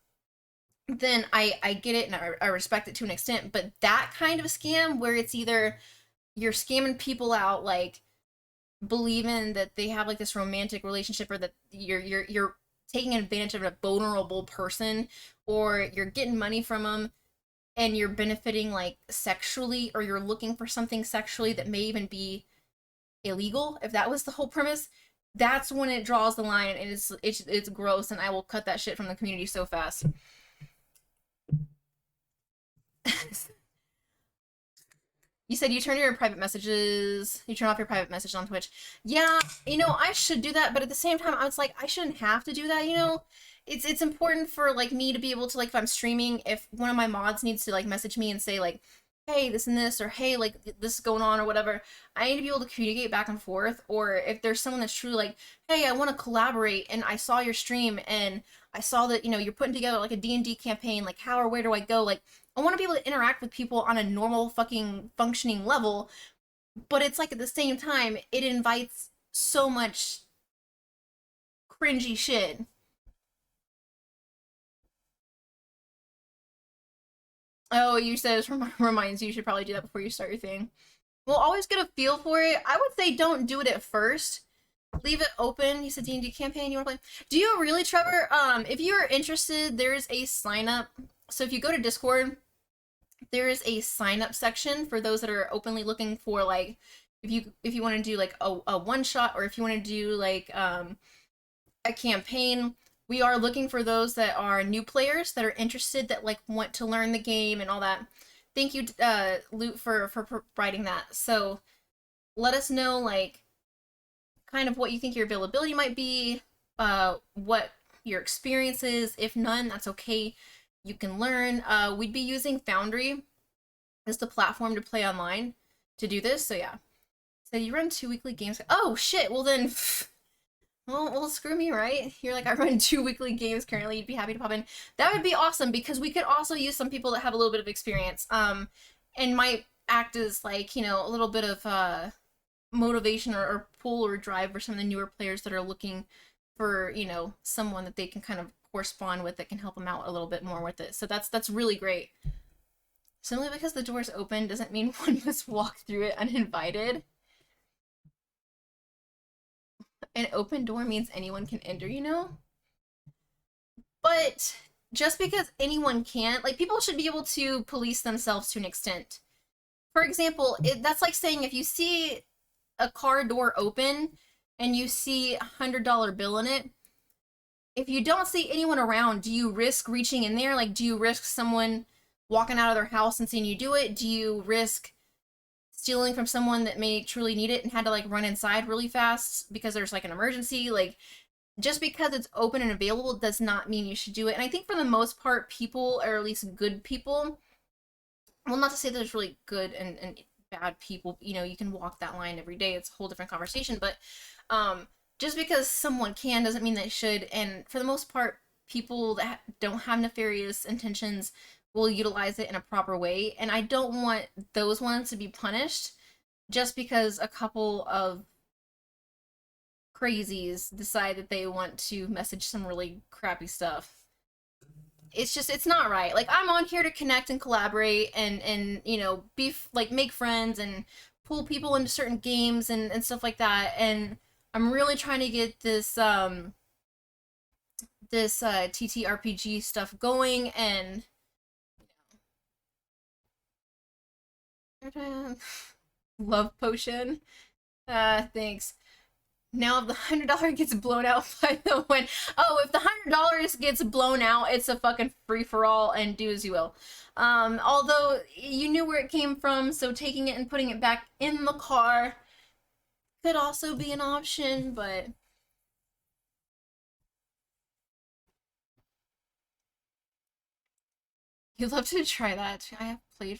I get it and I respect it to an extent. But that kind of scam where it's either you're scamming people out like believing that they have like this romantic relationship, or that you're taking advantage of a vulnerable person, or you're getting money from them and you're benefiting like sexually, or you're looking for something sexually that may even be illegal, if that was the whole premise, that's when it draws the line, and it's gross, and I will cut that shit from the community so fast. You said you turn your private messages, you turn off your private message on Twitch. Yeah, you know, I should do that, but at the same time, I was like, I shouldn't have to do that, you know? It's important for, like, me to be able to, like, if I'm streaming, if one of my mods needs to, like, message me and say, like, hey, this and this, or hey, like, this is going on, or whatever, I need to be able to communicate back and forth. Or if there's someone that's truly like, hey, I want to collaborate, and I saw your stream, and I saw that, you know, you're putting together, like, a D&D campaign, like, how or where do I go? Like, I want to be able to interact with people on a normal fucking functioning level, but it's like at the same time, it invites so much cringy shit. Oh, you said it reminds you, you should probably do that before you start your thing. We'll always get a feel for it. I would say don't do it at first. Leave it open. You said D&D campaign you want to play. Do you really, Trevor? If you're interested, there's a sign up. So if you go to Discord, there is a sign up section for those that are openly looking for, like, if you want to do like a one shot, or if you want to do like a campaign. We are looking for those that are new players that are interested, that like want to learn the game and all that. Thank you, Loot, for providing that. So let us know, like, kind of what you think your availability might be, what your experience is. If none, that's okay. You can learn. We'd be using Foundry as the platform to play online to do this. So yeah. So you run 2 weekly games. Oh shit. Well then, well, screw me, right? You're like, I run 2 weekly games currently. You'd be happy to pop in. That would be awesome, because we could also use some people that have a little bit of experience, and might act as like, you know, a little bit of motivation or pull or drive for some of the newer players that are looking for, you know, someone that they can kind of correspond with that can help them out a little bit more with it. So that's really great. Simply because the door's open doesn't mean one must walk through it uninvited. An open door means anyone can enter, you know? But just because anyone can't, like, people should be able to police themselves to an extent. For example, that's like saying if you see a car door open and you see $100 bill in it, if you don't see anyone around, do you risk reaching in there? Like, do you risk someone walking out of their house and seeing you do it? Do you risk stealing from someone that may truly need it and had to like run inside really fast because there's like an emergency? Like, just because it's open and available does not mean you should do it. And I think for the most part, people, or at least good people, well, not to say there's really good and bad people, you know, you can walk that line every day. It's a whole different conversation. But just because someone can doesn't mean they should. And for the most part, people that don't have nefarious intentions will utilize it in a proper way. And I don't want those ones to be punished just because a couple of crazies decide that they want to message some really crappy stuff. It's just, it's not right. Like, I'm on here to connect and collaborate and you know, be like, make friends and pull people into certain games and stuff like that. And I'm really trying to get this TTRPG stuff going. And love potion. Thanks. Now if the $100 gets blown out by the wind. Oh, if the $100 gets blown out, it's a fucking free-for-all and do as you will. Although you knew where it came from, so taking it and putting it back in the car could also be an option, but you'd love to try that. I played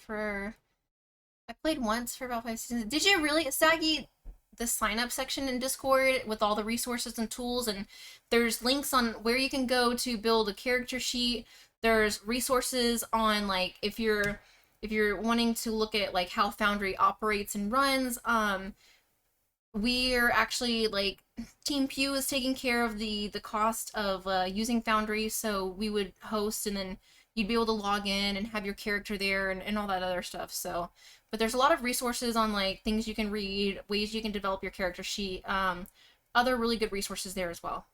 once for about 5 seasons. Did you really, Saggy? The sign up section in Discord with all the resources and tools, and there's links on where you can go to build a character sheet. There's resources on like if you're wanting to look at like how Foundry operates and runs. We're actually like Team Pew is taking care of the cost of using Foundry, so we would host and then you'd be able to log in and have your character there and all that other stuff. So but there's a lot of resources on like things you can read, ways you can develop your character sheet, other really good resources there as well.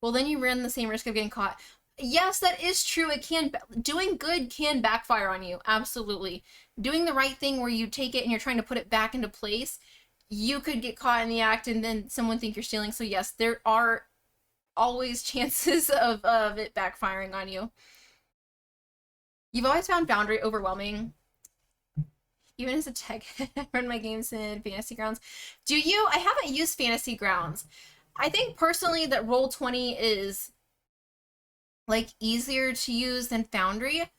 Well, then you run the same risk of getting caught. Yes, that is true. It can, doing good can backfire on you. Absolutely. Doing the right thing where you take it and you're trying to put it back into place, you could get caught in the act and then someone think you're stealing. So yes, there are always chances of it backfiring on you. You've always found Foundry overwhelming. Even as a tech, I run my games in Fantasy Grounds. Do you? I haven't used Fantasy Grounds. I think personally that Roll20 is like easier to use than Foundry,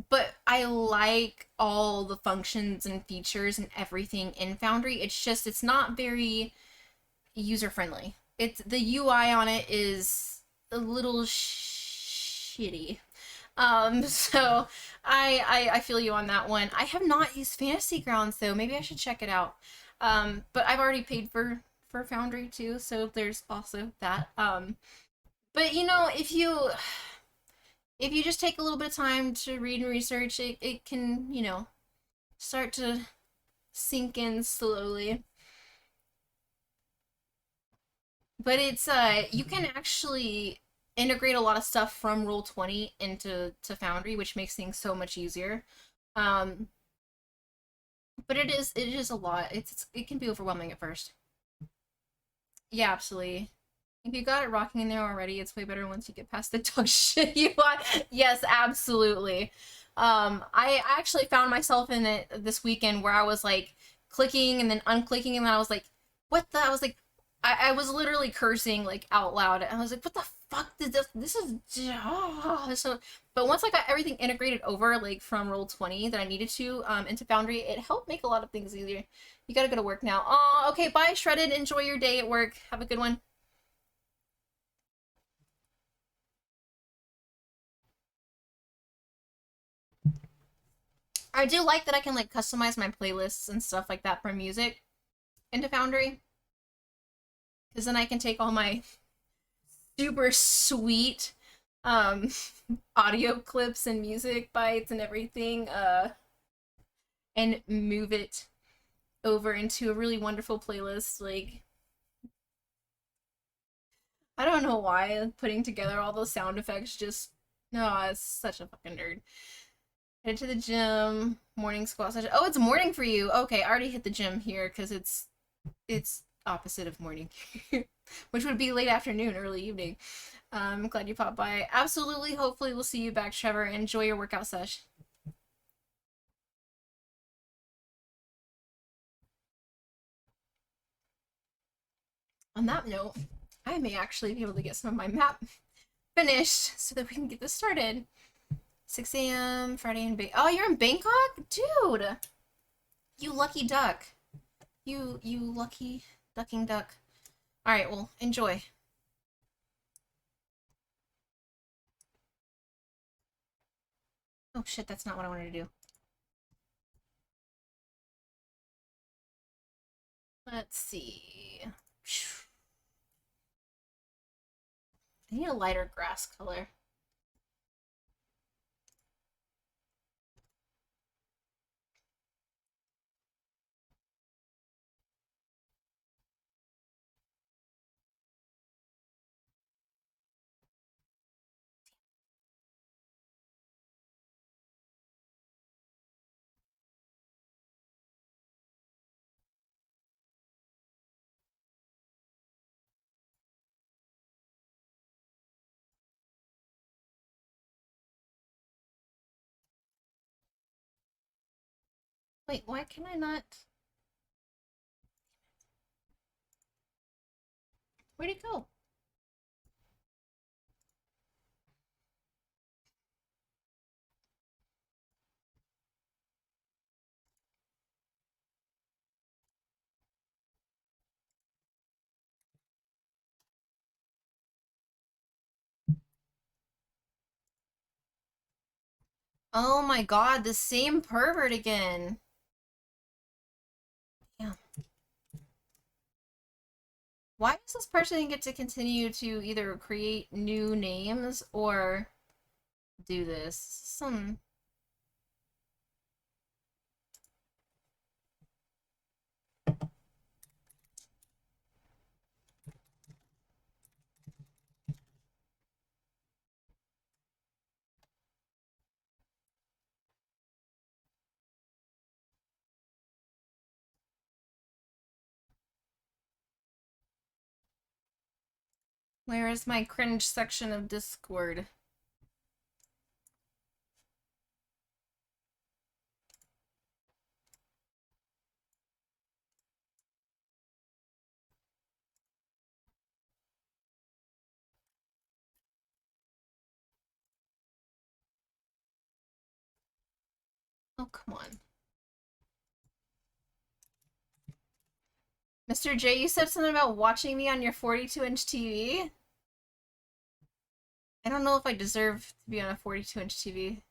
but I like all the functions and features and everything in Foundry. It's just it's not very user friendly. It's the UI on it is a little shitty. So I feel you on that one. I have not used Fantasy Grounds though. Maybe I should check it out. But I've already paid for Foundry too, so there's also that. But you know, if you just take a little bit of time to read and research, it can, you know, start to sink in slowly. But it's you can actually integrate a lot of stuff from Roll20 into Foundry, which makes things so much easier. But it is a lot. It can be overwhelming at first. Yeah, absolutely. If you got it rocking in there already, it's way better once you get past the dog shit you want. Yes, absolutely. I actually found myself in it this weekend where I was like clicking and then unclicking and then I was like, what the? I was like, I was literally cursing like out loud. I was like, what the fuck did this is so but once I got everything integrated over like from Roll20 that I needed to into Foundry, it helped make a lot of things easier. You gotta go to work now. Oh, okay, bye Shredded. Enjoy your day at work. Have a good one. I do like that I can like customize my playlists and stuff like that for music into Foundry. Because then I can take all my super sweet audio clips and music bites and everything and move it over into a really wonderful playlist. Like, I don't know why putting together all those sound effects just, no, it's such a fucking nerd. Head to the gym, morning squat session. Oh, it's morning for you. Okay, I already hit the gym here because it's opposite of morning, which would be late afternoon, early evening. I'm glad you popped by. Absolutely. Hopefully we'll see you back, Trevor. Enjoy your workout sesh. On that note, I may actually be able to get some of my map finished so that we can get this started. 6 a.m. Friday in Bangkok. Oh, you're in Bangkok? Dude! You lucky duck. You lucky ducking duck. Alright, well, enjoy. Oh shit, that's not what I wanted to do. Let's see. I need a lighter grass color. Wait, why can I not? Where'd it go? Oh my god, the same pervert again. Yeah. Why does this person get to continue to either create new names or do this? Some... Where is my cringe section of Discord? Oh, come on. Mr. J, you said something about watching me on your 42-inch TV? I don't know if I deserve to be on a 42-inch TV.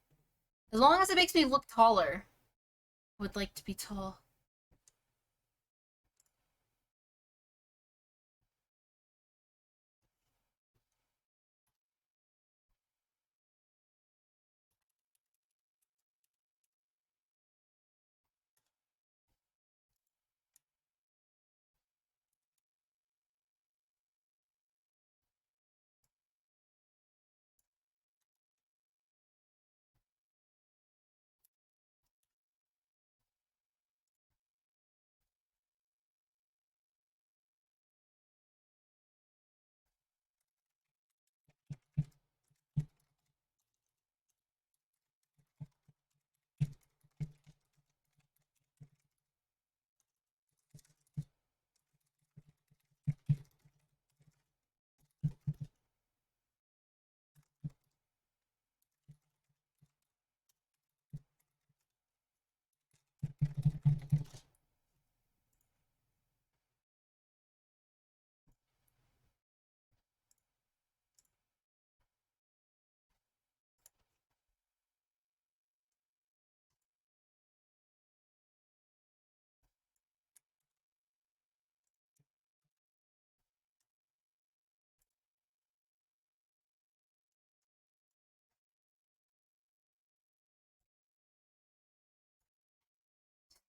As long as it makes me look taller. I would like to be tall.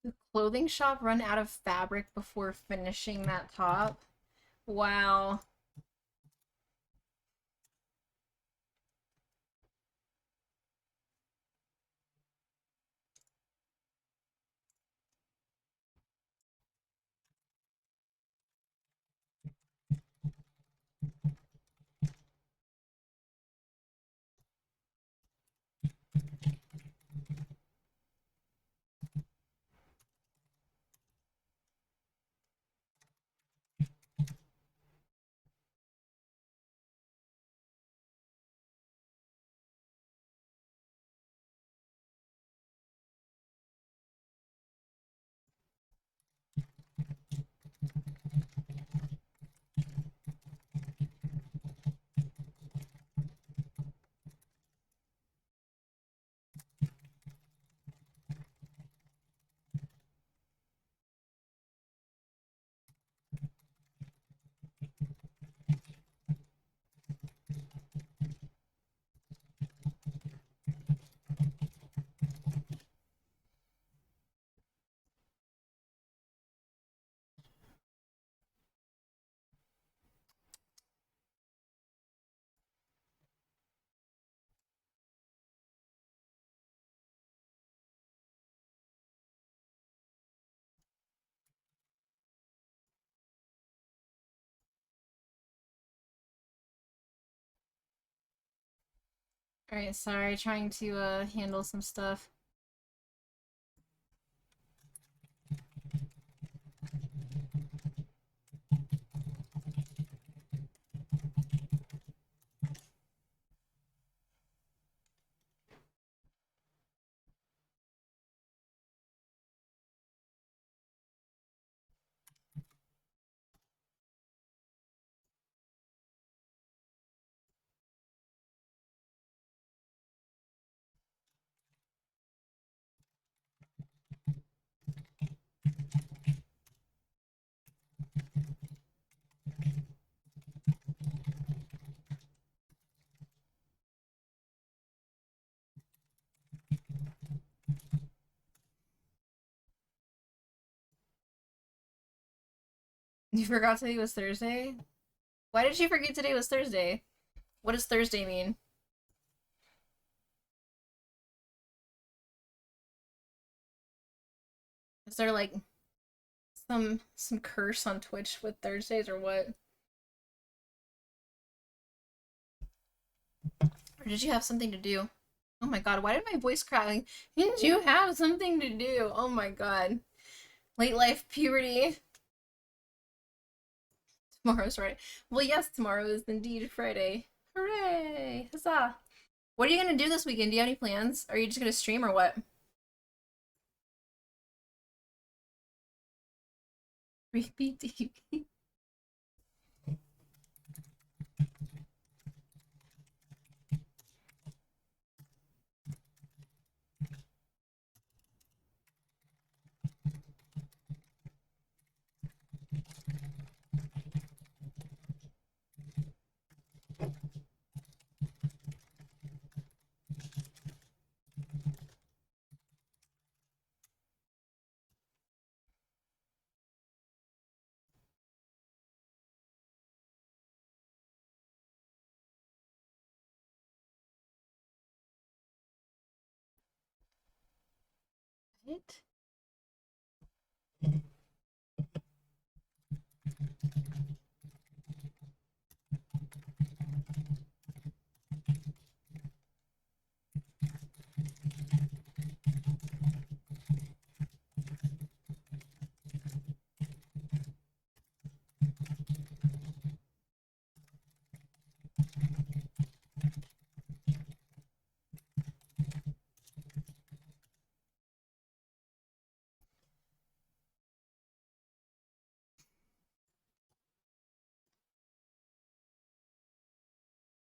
The clothing shop run out of fabric before finishing that top? Wow. Alright, sorry, trying to handle some stuff. You forgot today was Thursday? Why did you forget today was Thursday? What does Thursday mean? Is there like some curse on Twitch with Thursdays or what? Or did you have something to do? Oh my god, why did my voice crack? Did you have something to do? Oh my god. Late life puberty. Tomorrow's Friday. Well, yes, tomorrow is indeed Friday. Hooray! Huzzah! What are you gonna do this weekend? Do you have any plans? Are you just gonna stream or what? Repeat TV. What?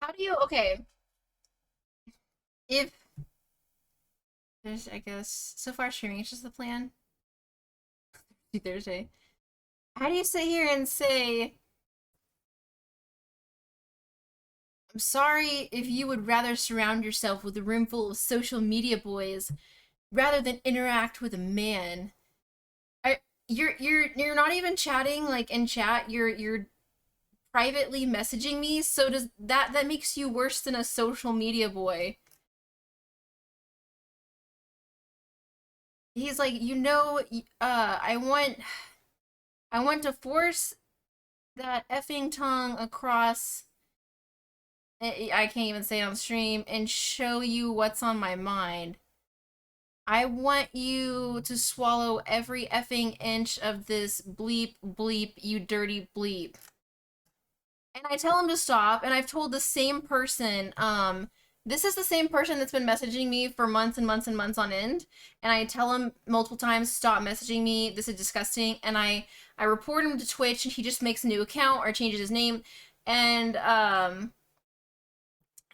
How do you, okay, if there's, I guess, so far streaming is just the plan. Thursday. How do you sit here and say, I'm sorry if you would rather surround yourself with a room full of social media boys rather than interact with a man? You're not even chatting like in chat. You're privately messaging me. So does that makes you worse than a social media boy? He's like, I want to force that effing tongue across. I can't even say it on stream and show you what's on my mind. I want you to swallow every effing inch of this bleep bleep, you dirty bleep. And I tell him to stop, and I've told the same person, this is the same person that's been messaging me for months and months and months on end, and I tell him multiple times, stop messaging me, this is disgusting, and I report him to Twitch, and he just makes a new account or changes his name, and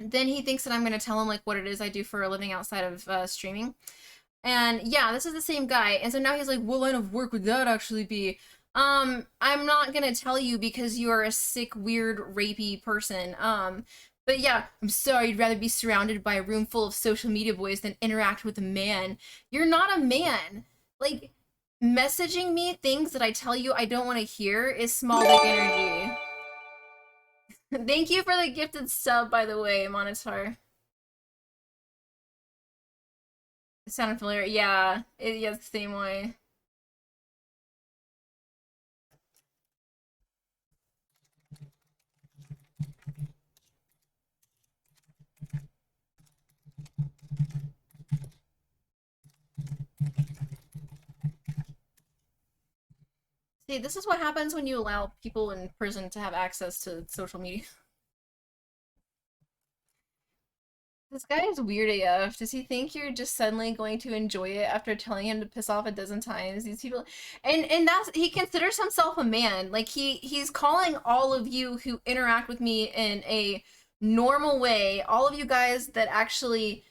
then he thinks that I'm gonna tell him like what it is I do for a living outside of streaming. And yeah, this is the same guy. And so now he's like, what line of work would that actually be? I'm not gonna tell you because you are a sick, weird, rapey person. But yeah, I'm sorry, you'd rather be surrounded by a room full of social media boys than interact with a man. You're not a man. Like, messaging me things that I tell you I don't want to hear is small dick energy. Thank you for the gifted sub, by the way, Monitor. It sounded familiar. Yeah, yeah, it's the same way. See, this is what happens when you allow people in prison to have access to social media. This guy is weird AF. Does he think you're just suddenly going to enjoy it after telling him to piss off a dozen times? These people, and that's, he considers himself a man. Like he's calling all of you who interact with me in a normal way, all of you guys that actually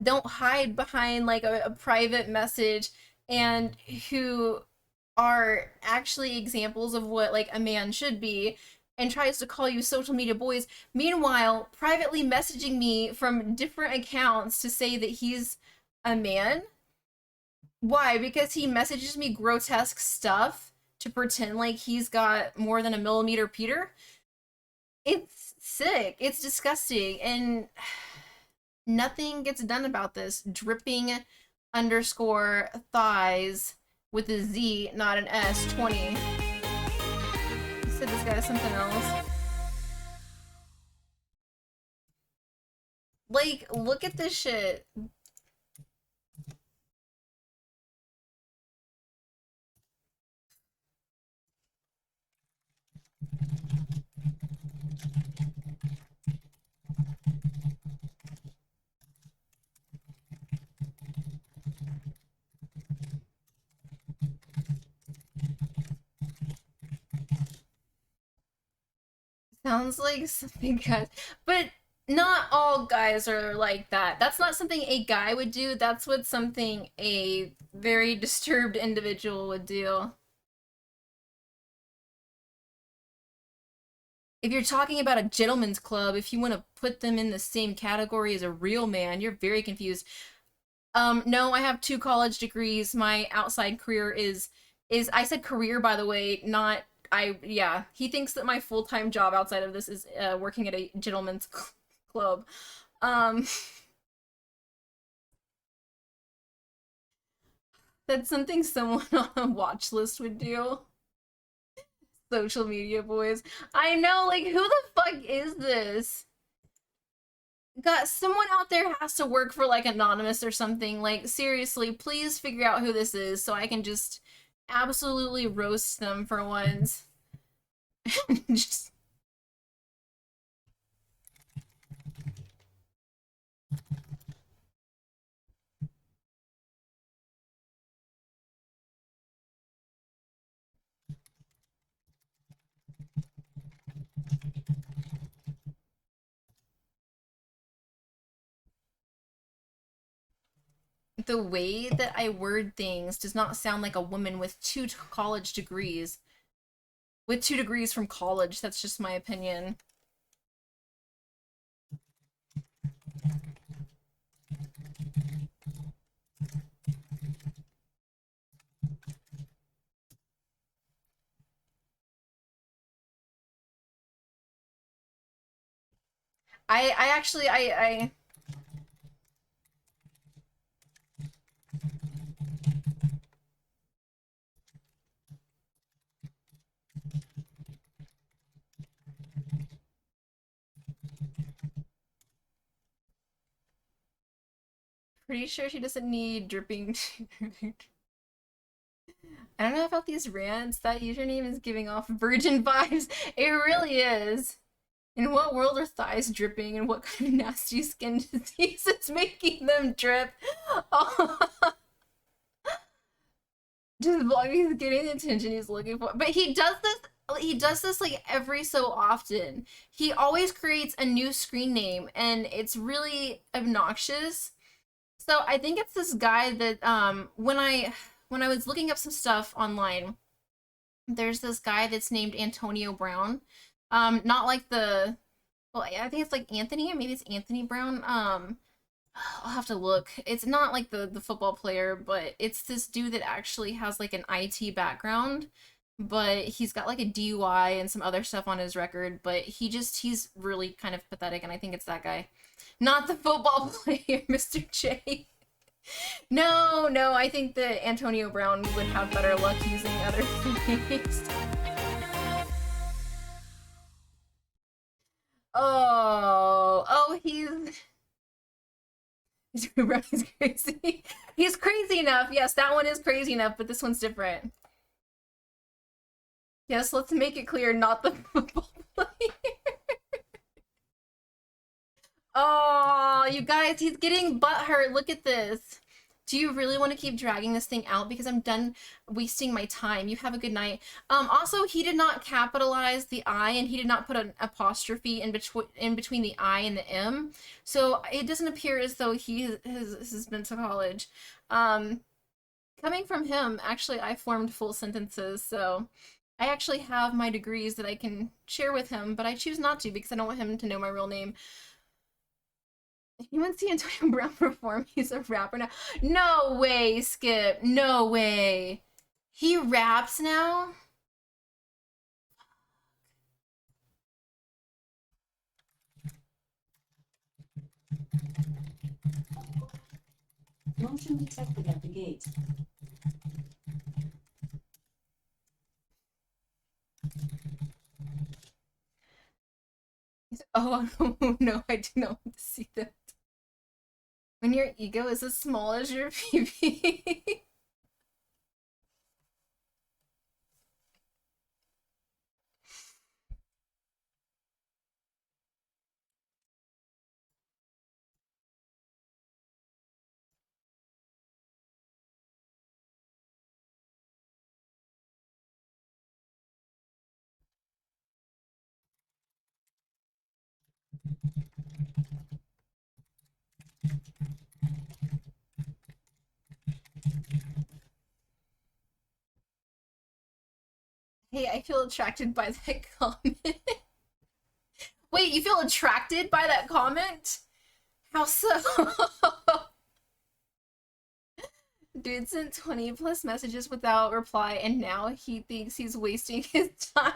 don't hide behind like a private message and who are actually examples of what like a man should be, and tries to call you social media boys, meanwhile privately messaging me from different accounts to say that he's a man. Why? Because he messages me grotesque stuff to pretend like he's got more than a millimeter Peter. It's sick. It's disgusting. And nothing gets done about this. Dripping underscore thighs with a Z, not an S, 20. You said this guy is something else. Like, look at this shit. Sounds like something guys, but not all guys are like that. That's not something a guy would do. That's what something a very disturbed individual would do. If you're talking about a gentleman's club, if you want to put them in the same category as a real man, you're very confused. No, I have 2 college degrees. My outside career is I said career, by the way, not yeah. He thinks that my full-time job outside of this is working at a gentleman's club. That's something someone on a watch list would do. Social media boys. I know, like, who the fuck is this? God, someone out there has to work for, like, Anonymous or something. Like, seriously, please figure out who this is so I can just absolutely roast them for once. Just... The way that I word things does not sound like a woman with 2 college degrees. With 2 degrees from college, that's just my opinion. I pretty sure she doesn't need dripping. I don't know about these rants. That username is giving off virgin vibes. It really is. In what world are thighs dripping, and what kind of nasty skin disease is making them drip? Oh. Just vlogging is getting the attention he's looking for. But he does this like every so often. He always creates a new screen name, and it's really obnoxious. So I think it's this guy that when I was looking up some stuff online, there's this guy that's named Antonio Brown. Not like the, well, I think it's like Anthony, or maybe it's Anthony Brown. I'll have to look. It's not like the football player, but it's this dude that actually has like an IT background, but he's got like a DUI and some other stuff on his record, but he's really kind of pathetic, and I think it's that guy. Not the football player, Mr. J. No, I think that Antonio Brown would have better luck using other things. Oh, he's crazy. He's crazy enough. Yes, that one is crazy enough, but this one's different. Yes, let's make it clear, not the football player. Oh, you guys, he's getting butthurt. Look at this. Do you really want to keep dragging this thing out? Because I'm done wasting my time. You have a good night. Also, he did not capitalize the I, and he did not put an apostrophe in between the I and the M. So it doesn't appear as though he has been to college. Coming from him, actually, I formed full sentences, so I actually have my degrees that I can share with him, but I choose not to because I don't want him to know my real name. You want to see Antonio Brown perform? He's a rapper now. No way, Skip. No way. He raps now? Motion detected at the gate. Oh no, I do not want to see that. When your ego is as small as your PP. Hey, I feel attracted by that comment. Wait, you feel attracted by that comment? How so? Dude sent 20 plus messages without reply, and now he thinks he's wasting his time.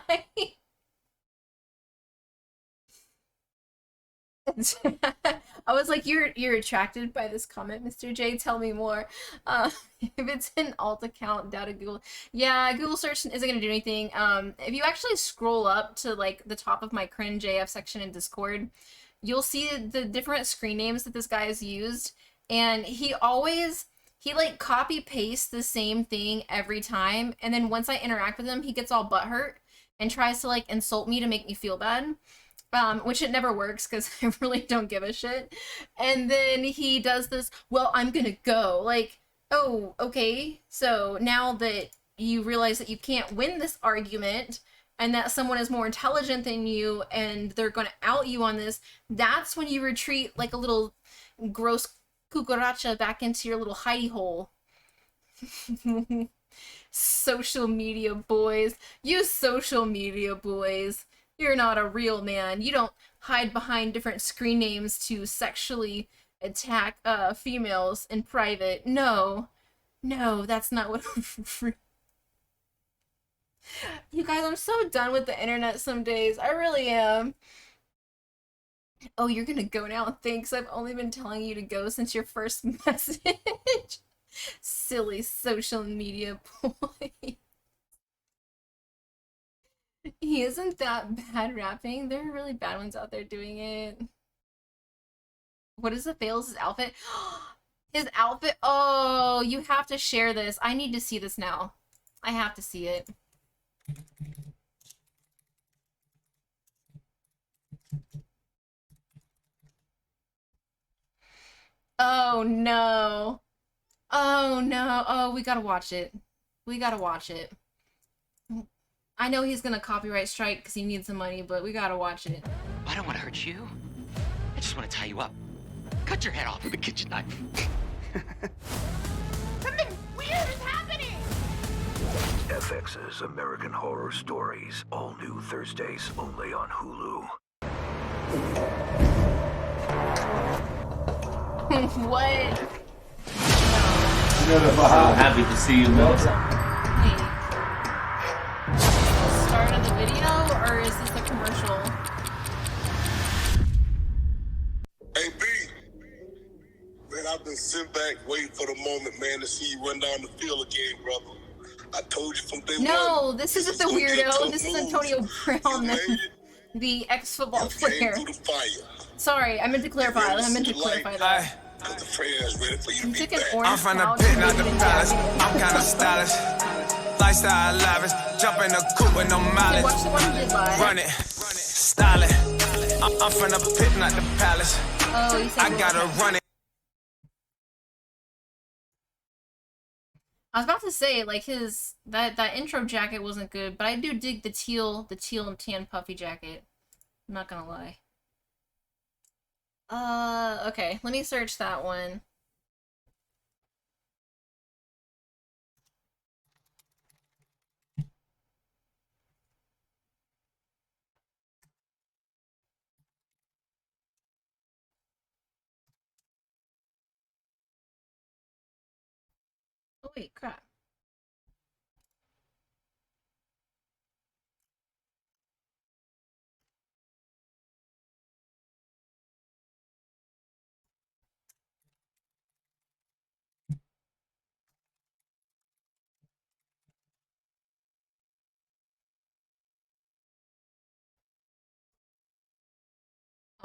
I was like, you're attracted by this comment, Mr. J. Tell me more. If it's an alt account, data Google. Yeah, Google search isn't gonna do anything. If you actually scroll up to like the top of my cringe AF section in Discord, you'll see the different screen names that this guy has used, and he like copy pastes the same thing every time, and then once I interact with him, he gets all butthurt and tries to like insult me to make me feel bad. Which it never works because I really don't give a shit. And then he does this, well, I'm gonna go. Like, oh, okay. So now that you realize that you can't win this argument and that someone is more intelligent than you and they're gonna out you on this, that's when you retreat like a little gross cucaracha back into your little hidey hole. Social media boys. You social media boys. You're not a real man. You don't hide behind different screen names to sexually attack females in private. No. No, that's not what You guys, I'm so done with the internet some days. I really am. Oh, you're gonna go now? Thanks. I've only been telling you to go since your first message. Silly social media boy. He isn't that bad rapping. There are really bad ones out there doing it. What is the fails? His outfit? His outfit? Oh, you have to share this. I need to see this now. I have to see it. Oh no. Oh no. Oh, we gotta watch it. We gotta watch it. I know he's gonna copyright strike because he needs the money, but we gotta watch it. I don't want to hurt you. I just want to tie you up. Cut your head off with a kitchen knife. Something weird is happening! FX's American Horror Stories, all new Thursdays only on Hulu. What? So happy to see you, Melissa. Wait. Start of the video, or is this a commercial? Hey, B. Man, I've been sitting back waiting for the moment, man, to see you run down the field again, brother. I told you from day one. No, this isn't the weirdo. This is Antonio Brown, the ex-football player. Sorry, I meant to clarify. That. You took an orange I'm from the pit, not the palace. I'm kinda stylish. Lifestyle lavish. Jump in the coupe with no mileage. Watch the one who did live. Run it. Style it. I'm from the pit, not the palace. Oh, you said I gotta run it. I was about to say, like, his that intro jacket wasn't good, but I do dig the teal and tan puffy jacket. I'm not gonna lie. Okay, let me search that one. Oh wait, crap.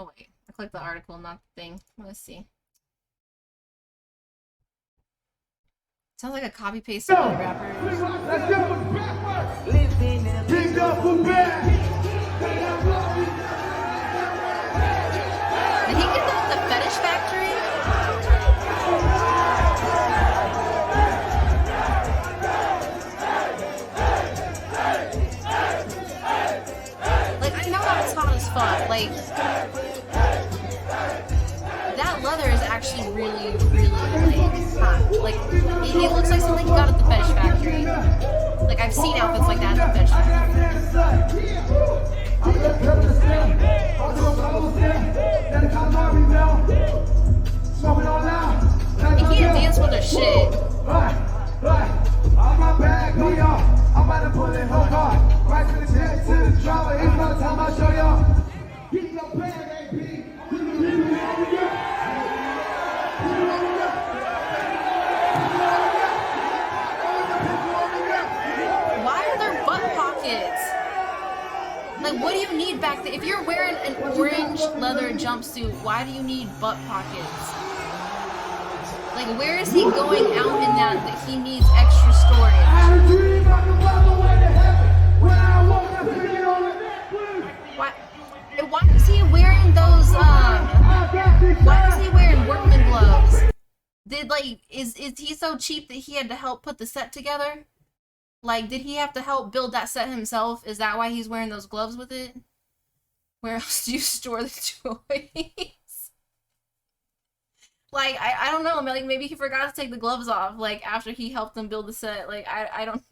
Oh wait, I clicked the article, not the thing. Let's see. Sounds like a copy paste of other rappers. Let's go! Big up for back! Did he get that at the Fetish Factory? Like, I know that's hot as fuck. Like, that leather is actually really, really, like, hot. Like, it looks like something you got at the Fetish Factory. Like, I've seen outfits like that at the Fetish Factory. He can't dance with her shit. I'm about to pull it whole hard. Right to the tip, to the drama. It's about time I show y'all. Get your bag, AP. Why are there butt pockets? Like, what do you need back there? If you're wearing an orange leather jumpsuit, why do you need butt pockets? Like, where is he going out in that he needs extra storage? Why is he wearing those, why is he wearing workman gloves? Is he so cheap that he had to help put the set together? Like, did he have to help build that set himself? Is that why he's wearing those gloves with it? Where else do you store the toys? Like, I don't know, like, maybe he forgot to take the gloves off, like, after he helped them build the set. Like, I don't...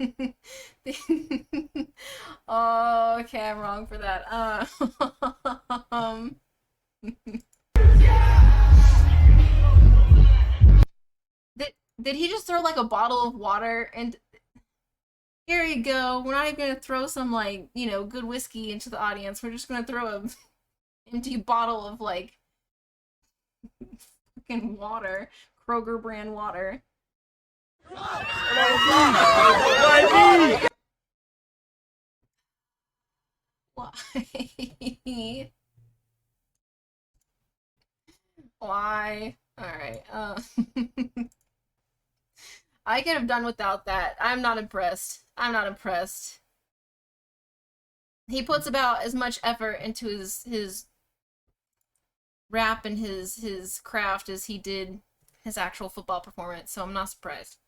Oh, okay, I'm wrong for that. Did he just throw, like, a bottle of water and... Here you go. We're not even gonna throw some, like, you know, good whiskey into the audience. We're just gonna throw a empty bottle of, like, fucking water. Kroger brand water. Why? Why? Alright, I could have done without that. I'm not impressed. I'm not impressed. He puts about as much effort into his rap and his craft as he did his actual football performance, so I'm not surprised.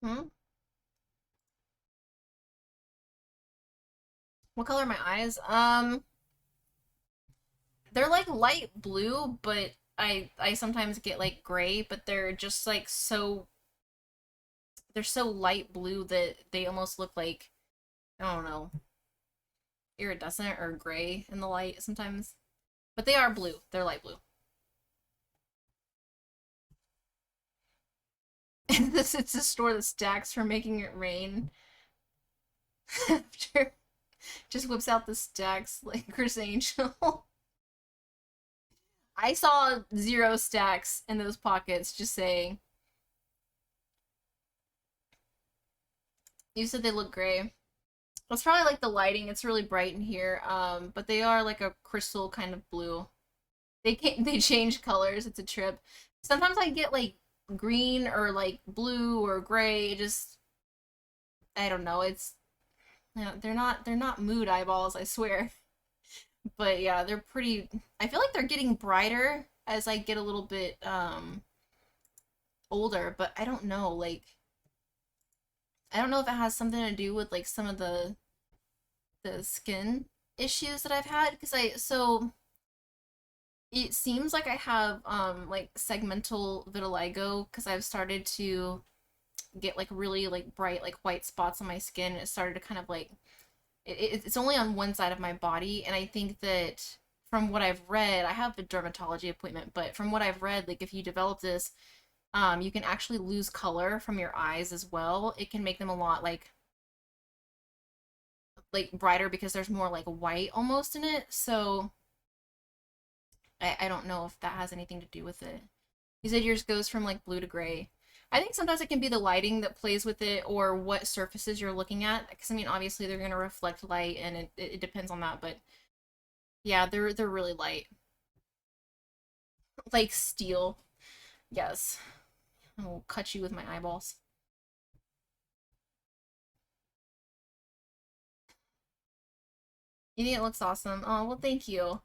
Hmm? What color are my eyes? They're like light blue, but I sometimes get like gray, but they're just like they're so light blue that they almost look like, I don't know, iridescent or gray in the light sometimes. But they are blue. They're light blue. It's a store that stacks for making it rain. After just whips out the stacks like Chris Angel. I saw 0 stacks in those pockets, just saying. You said they look gray. It's probably like the lighting. It's really bright in here. But they are like a crystal kind of blue. They change colors. It's a trip. Sometimes I get like green or like blue or gray. Just, I don't know. It's, you know, they're not mood eyeballs, I swear. But yeah, they're pretty, I feel like they're getting brighter as I get a little bit older, but I don't know, like, I don't know if it has something to do with like some of the skin issues that I've had, because so it seems like I have like segmental vitiligo, because I've started to get like really like bright like white spots on my skin. It started to kind of like it's only on one side of my body, and I think that from what I've read, I have a dermatology appointment, but from what I've read, like if you develop this, you can actually lose color from your eyes as well. It can make them a lot like brighter because there's more like white almost in it. So I don't know if that has anything to do with it. You said yours goes from like blue to gray. I think sometimes it can be the lighting that plays with it or what surfaces you're looking at. Because I mean, obviously they're going to reflect light, and it depends on that. But yeah, they're really light, like steel. Yes, I will cut you with my eyeballs. You think it looks awesome? Oh well, thank you.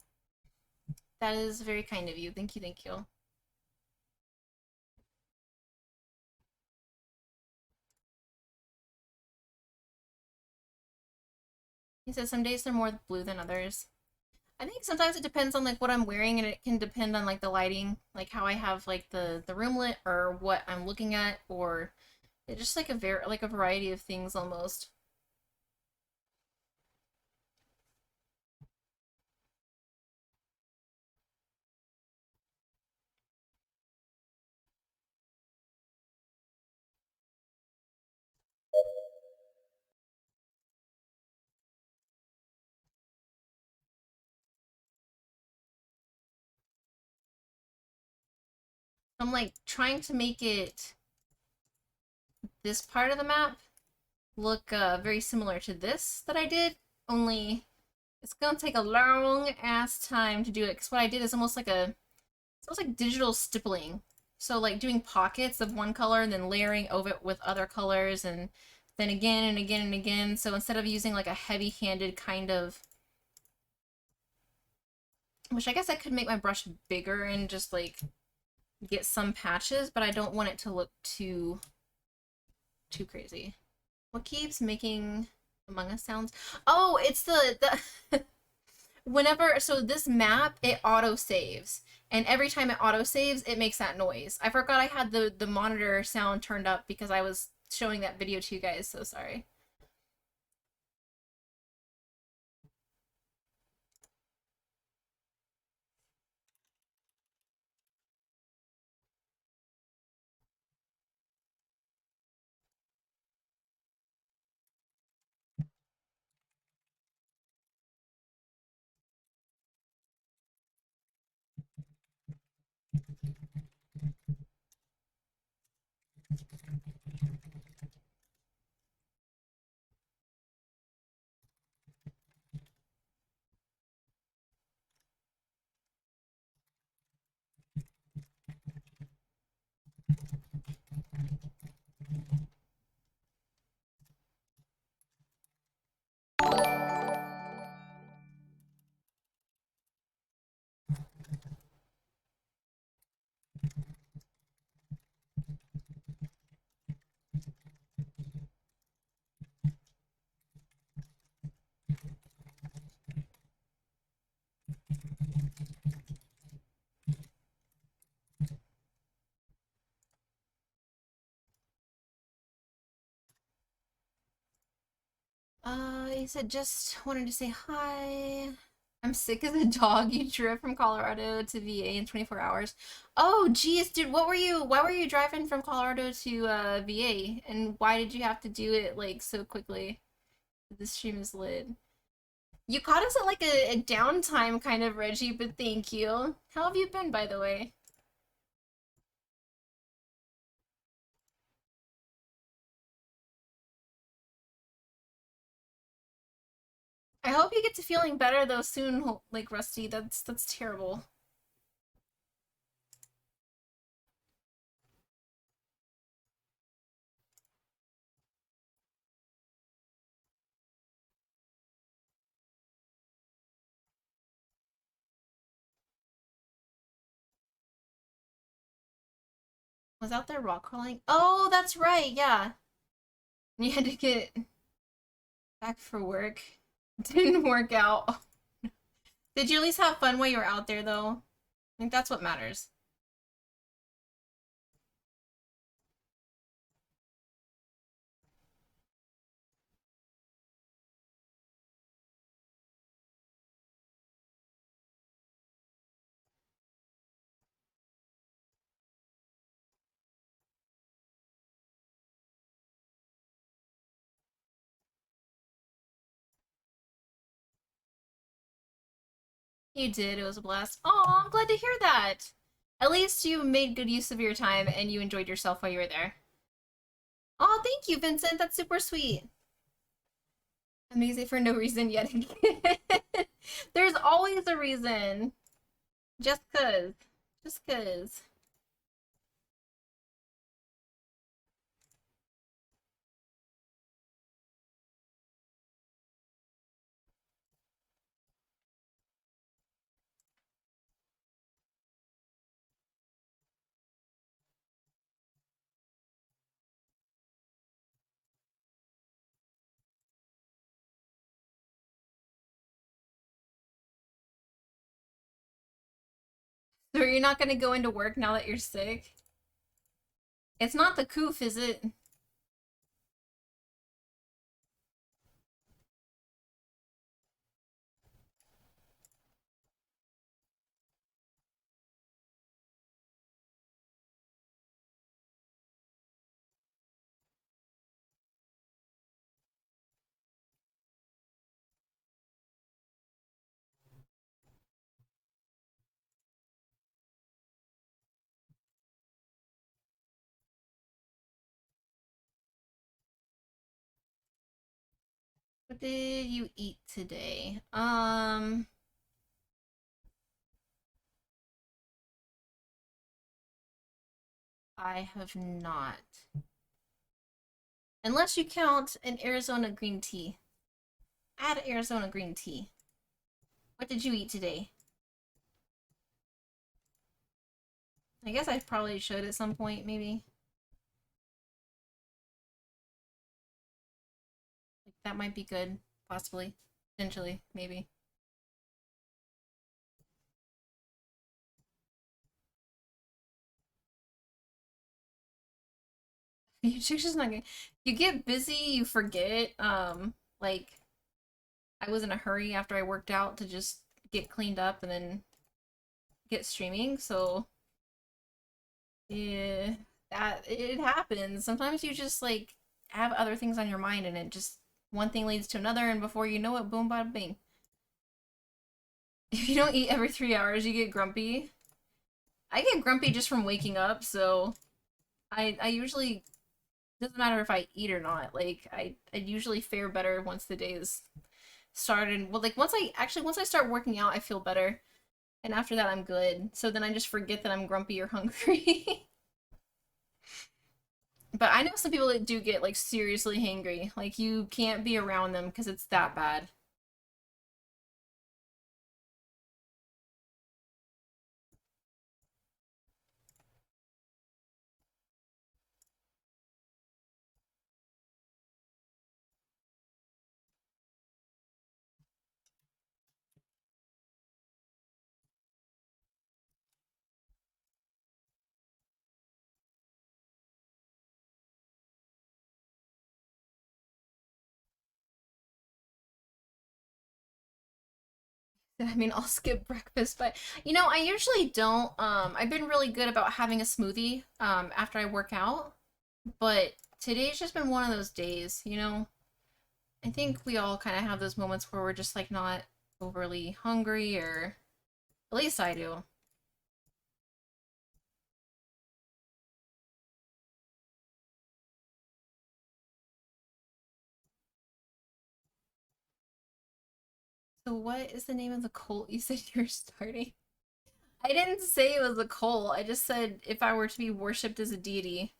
That is very kind of you. Thank you, thank you. He says some days they're more blue than others. I think sometimes it depends on like what I'm wearing, and it can depend on like the lighting, like how I have like the room lit or what I'm looking at, or it's just like a variety of things almost. I'm like trying to make it this part of the map look very similar to this that I did, only it's gonna take a long ass time to do it, because what I did is almost like digital stippling. So like doing pockets of one color and then layering over it with other colors, and then again and again and again. So instead of using like a heavy-handed kind of, which I guess I could make my brush bigger and just like get some patches, but I don't want it to look too crazy. What keeps making Among Us sounds? Oh, it's the whenever, so this map, it auto saves, and every time it auto saves it makes that noise. I forgot I had the monitor sound turned up because I was showing that video to you guys, so sorry. He said just wanted to say hi. I'm sick as a dog. You drove from Colorado to VA in 24 hours. Oh, geez, dude, why were you driving from Colorado to VA? And why did you have to do it like so quickly? This stream is lit. You caught us at like a downtime kind of, Reggie, but thank you. How have you been, by the way? I hope you get to feeling better though soon, like Rusty. That's terrible. Was out there rock crawling? Oh, that's right, yeah. You had to get back for work. Didn't work out. Did you at least have fun while you were out there though? I think that's what matters. You did. It was a blast. Oh, I'm glad to hear that. At least you made good use of your time and you enjoyed yourself while you were there. Oh, thank you, Vincent. That's super sweet. Amazing for no reason yet again. There's always a reason. Just cause. Just cause. So you're not gonna go into work now that you're sick? It's not the coof, is it? What did you eat today? I have not. Unless you count an Arizona green tea. Add Arizona green tea. What did you eat today? I guess I probably should at some point, maybe. Like, that might be good, possibly. Potentially, maybe. Your chick's just not good. You get busy, you forget. Like, I was in a hurry after I worked out to just get cleaned up and then get streaming, so yeah, that it happens. Sometimes you just like have other things on your mind and it just one thing leads to another and before you know it, boom bada bing. If you don't eat every 3 hours, you get grumpy. I get grumpy just from waking up, so I usually doesn't matter if I eat or not. Like I usually fare better once the day is started. Well, like once I start working out, I feel better. And after that, I'm good. So then I just forget that I'm grumpy or hungry. But I know some people that do get like seriously hangry. Like you can't be around them because it's that bad. I mean, I'll skip breakfast, but you know, I usually don't. I've been really good about having a smoothie after I work out, but today's just been one of those days, you know? I think we all kind of have those moments where we're just like not overly hungry, or at least I do. So what is the name of the cult you said you're starting? I didn't say it was a cult. I just said if I were to be worshipped as a deity.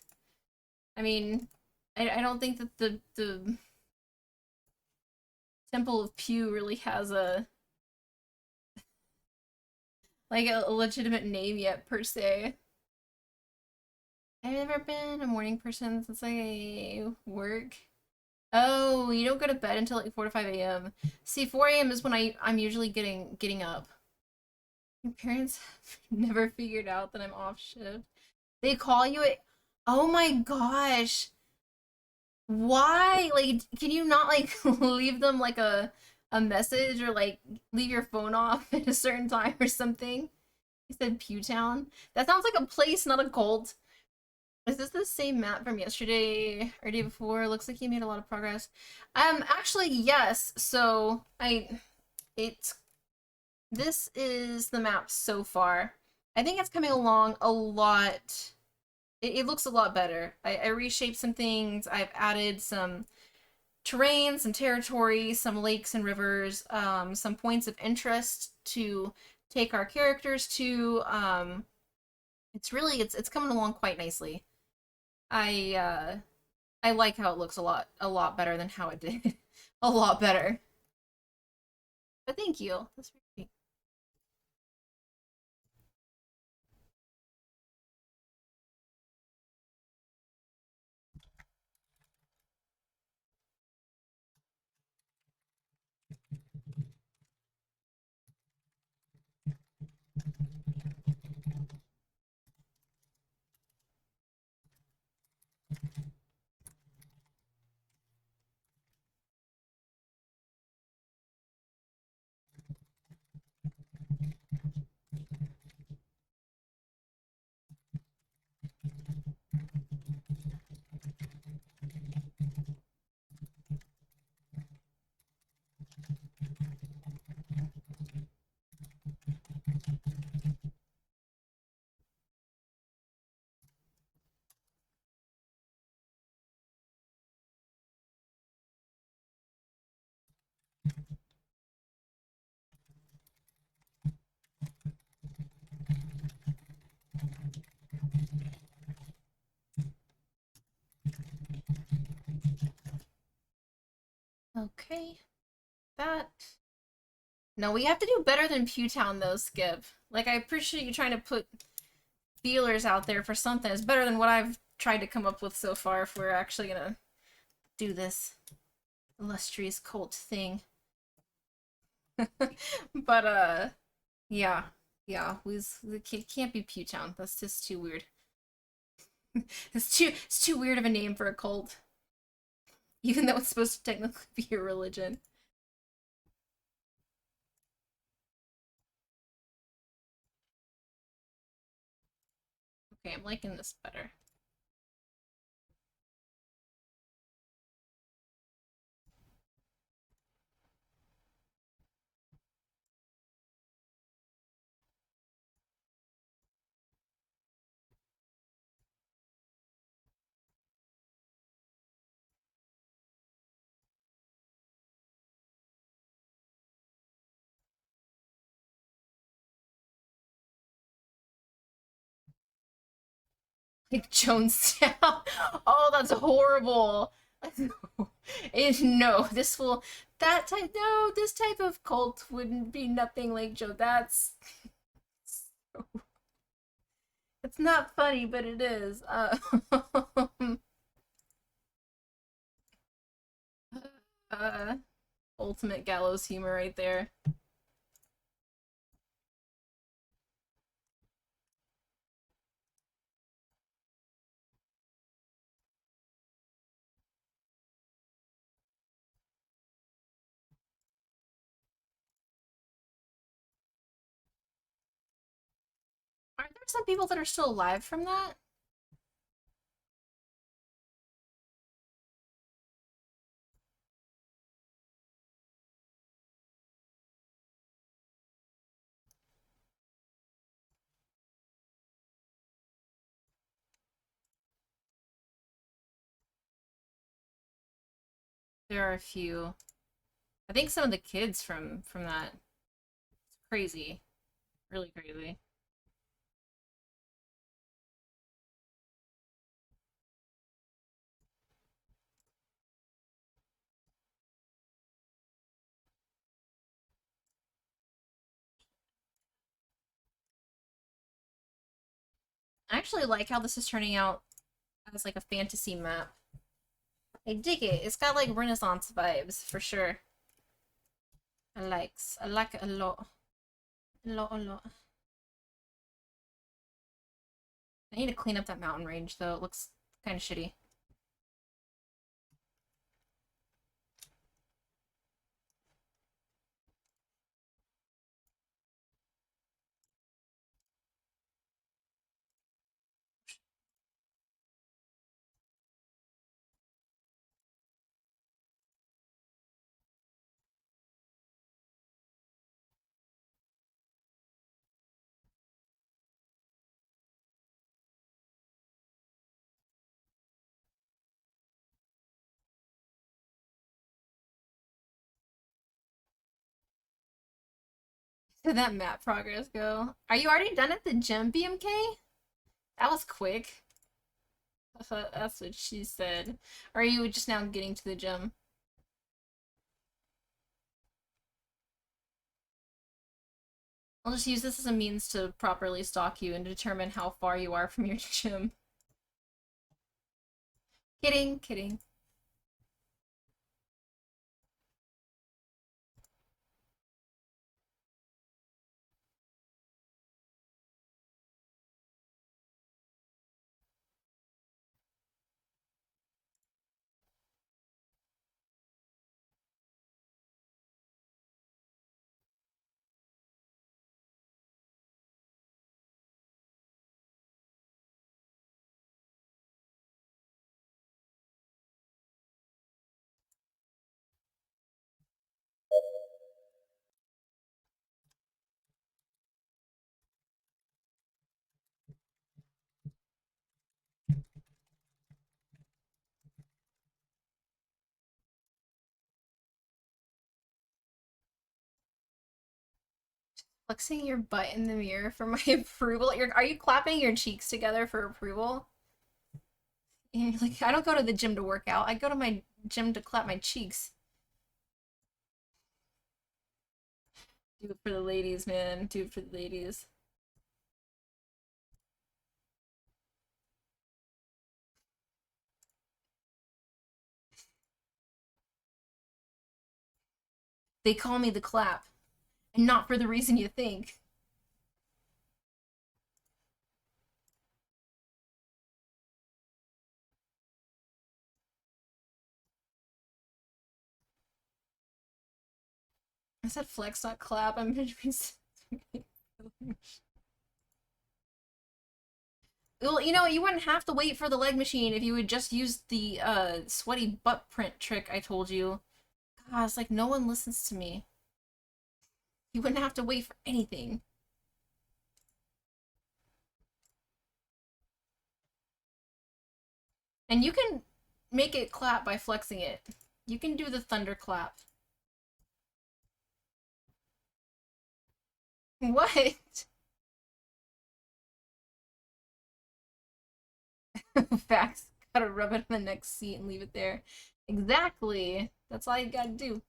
I mean, I don't think that the Temple of Pew really has a like a legitimate name yet per se. I've never been a morning person since I work. Oh, you don't go to bed until like 4 to 5 a.m. See, 4 a.m. is when I'm usually getting up. Your parents never figured out that I'm off shift. They call you at oh my gosh. Why? Like, can you not like leave them like a message or like leave your phone off at a certain time or something? He said Pewtown. That sounds like a place, not a cult. Is this the same map from yesterday or day before? Looks like you made a lot of progress. Actually, yes. So it's this is the map so far. I think it's coming along a lot. It looks a lot better. I reshaped some things. I've added some terrain, some territory, some lakes and rivers, some points of interest to take our characters to. It's coming along quite nicely. I like how it looks a lot better than how it did. A lot better. But thank you. That's very okay. That. No, we have to do better than Pewtown though, Skip. Like, I appreciate you trying to put feelers out there for something. It's better than what I've tried to come up with so far if we're actually gonna do this illustrious cult thing. But, yeah. Yeah, it can't be Pewtown. That's just too weird. It's too weird of a name for a cult. Even though it's supposed to technically be a religion. Okay, I'm liking this better. Like Jonestown. Oh, that's horrible. No, this will that type no, this type of cult wouldn't be nothing like Joe. That's it's not funny, but it is. Uh, ultimate gallows humor right there. Aren't there some people that are still alive from that? There are a few. I think some of the kids from that. It's crazy. Really crazy. I actually like how this is turning out as like a fantasy map. I dig it. It's got like Renaissance vibes for sure. I like it a lot. A lot. I need to clean up that mountain range though. It looks kind of shitty. Did that map progress go? Are you already done at the gym, BMK? That was quick. That's what she said. Or are you just now getting to the gym? I'll just use this as a means to properly stalk you and determine how far you are from your gym. Kidding, kidding. Flexing your butt in the mirror for my approval? Are you clapping your cheeks together for approval? And you're like, I don't go to the gym to work out. I go to my gym to clap my cheeks. Do it for the ladies, man. Do it for the ladies. They call me the clap. And not for the reason you think. I said flex, not clap. I'm gonna be. Well, you know, you wouldn't have to wait for the leg machine if you would just use the sweaty butt print trick I told you. God, it's like no one listens to me. You wouldn't have to wait for anything. And you can make it clap by flexing it. You can do the thunder clap. What? Facts. Gotta rub it on the next seat and leave it there. Exactly. That's all you gotta do.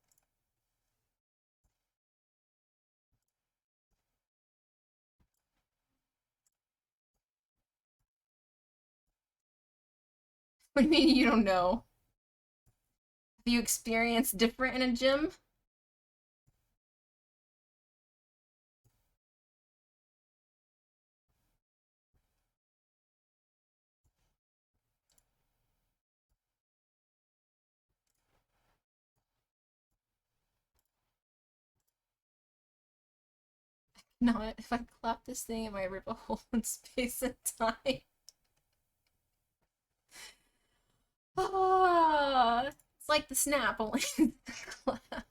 What do you mean you don't know? Have you experienced different in a gym? Not if I clap this thing, it might rip a hole in space and time. Ah, it's like the snap, only the clap.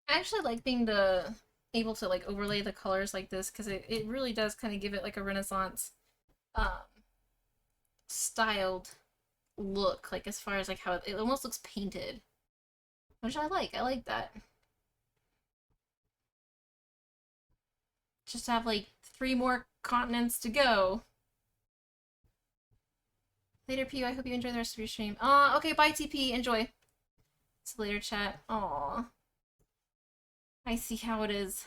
I actually like being able to like overlay the colors like this because it really does kind of give it like a Renaissance um styled look, like as far as like how it almost looks painted. Which I like. I like that. Just have like 3 more continents to go. Later, P. I hope you enjoy the rest of your stream. Okay, bye, TP. Enjoy. See you later, chat. Aw. I see how it is.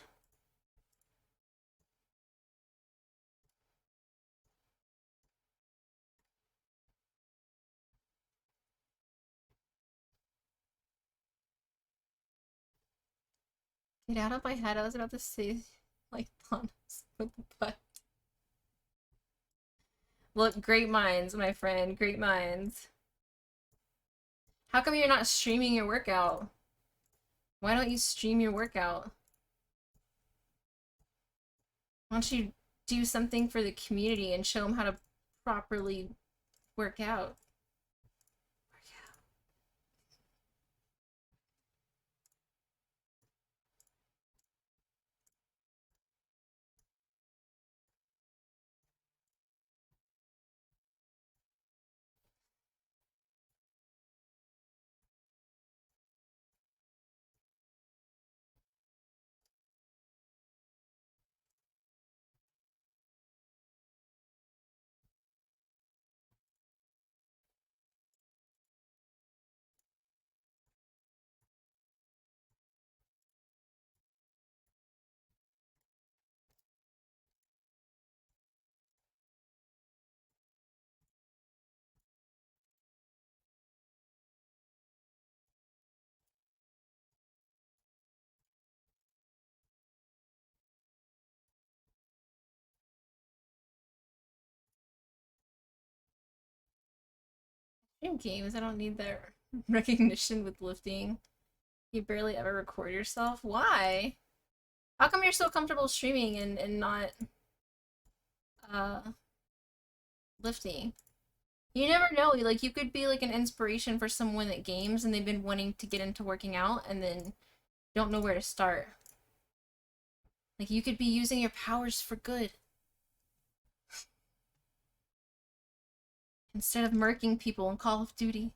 Get out of my head. I was about to say, like, Thanos with the butt. Look, great minds, my friend. Great minds. How come you're not streaming your workout? Why don't you stream your workout? Why don't you do something for the community and show them how to properly work out? Stream games, I don't need that recognition with lifting. You barely ever record yourself? Why? How come you're so comfortable streaming and not uh lifting? You never know, like you could be like an inspiration for someone that games and they've been wanting to get into working out and then don't know where to start. Like you could be using your powers for good. Instead of murking people in Call of Duty.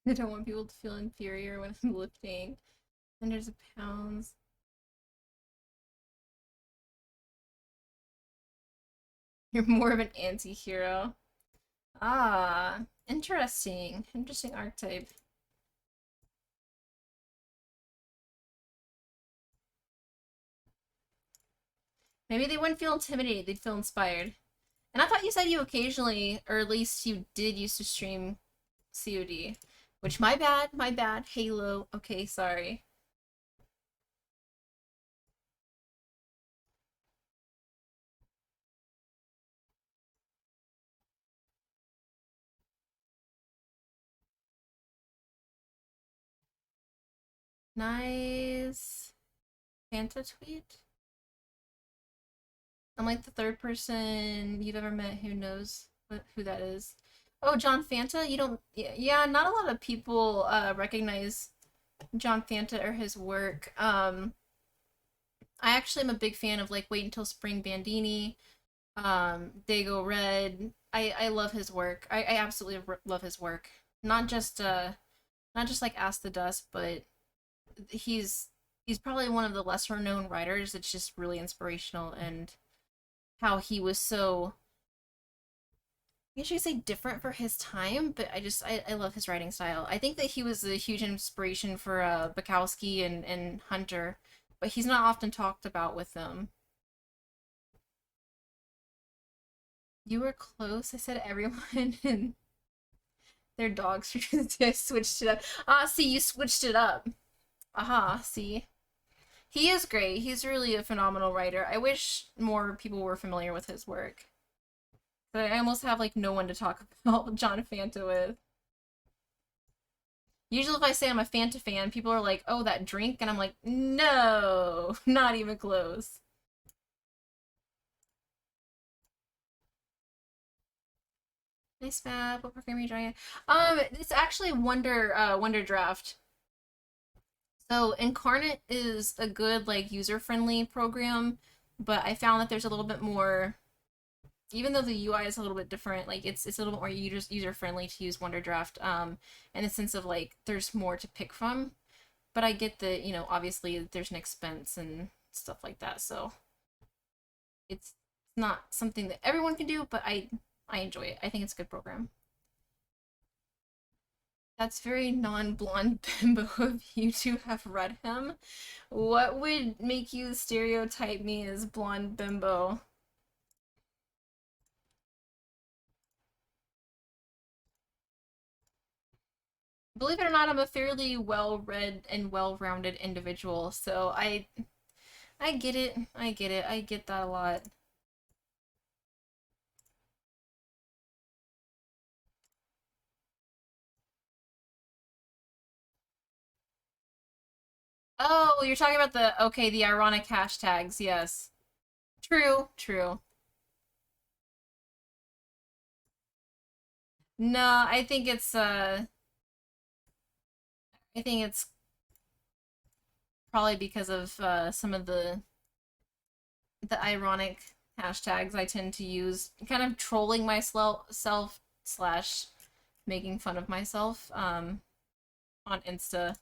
I don't want people to feel inferior when I'm lifting hundreds of pounds. You're more of an anti-hero. Ah, interesting. Interesting archetype. Maybe they wouldn't feel intimidated, they'd feel inspired. And I thought you said you occasionally, or at least you did used to stream COD. Which, my bad. Halo. Okay, sorry. Nice. Fanta tweet? I'm like the third person you've ever met who knows who that is. Oh, John Fanta? You don't... Yeah, not a lot of people recognize John Fanta or his work. I actually am a big fan of like Wait Until Spring Bandini, Dago Red. I love his work. I absolutely love his work. Not just like Ask the Dust, but he's probably one of the lesser known writers. It's just really inspirational, and how he was so, I guess you could say, different for his time, but I love his writing style. I think that he was a huge inspiration for Bukowski and Hunter, but he's not often talked about with them. You were close. I said everyone and their dogs switched it up. Ah, see, you switched it up. Aha, see. He is great. He's really a phenomenal writer. I wish more people were familiar with his work. But I almost have like no one to talk about John Fanta with. Usually if I say I'm a Fanta fan, people are like, oh, that drink? And I'm like, no, not even close. Nice Fab. What program are you trying? It's actually Wonderdraft. So Incarnate is a good like user-friendly program, but I found that there's a little bit more, even though the UI is a little bit different, like it's a little bit more user-friendly to use Wonderdraft, in the sense of like there's more to pick from. But I get that, you know, obviously there's an expense and stuff like that, so it's not something that everyone can do, but I enjoy it. I think it's a good program. That's very non-blonde bimbo of you to have read him. What would make you stereotype me as blonde bimbo? Believe it or not, I'm a fairly well-read and well-rounded individual, so I get it. I get it. I get that a lot. Oh, you're talking about the, okay, the ironic hashtags, yes. True, true. No, I think it's probably because of some of the ironic hashtags I tend to use, kind of trolling myself slash making fun of myself on Insta.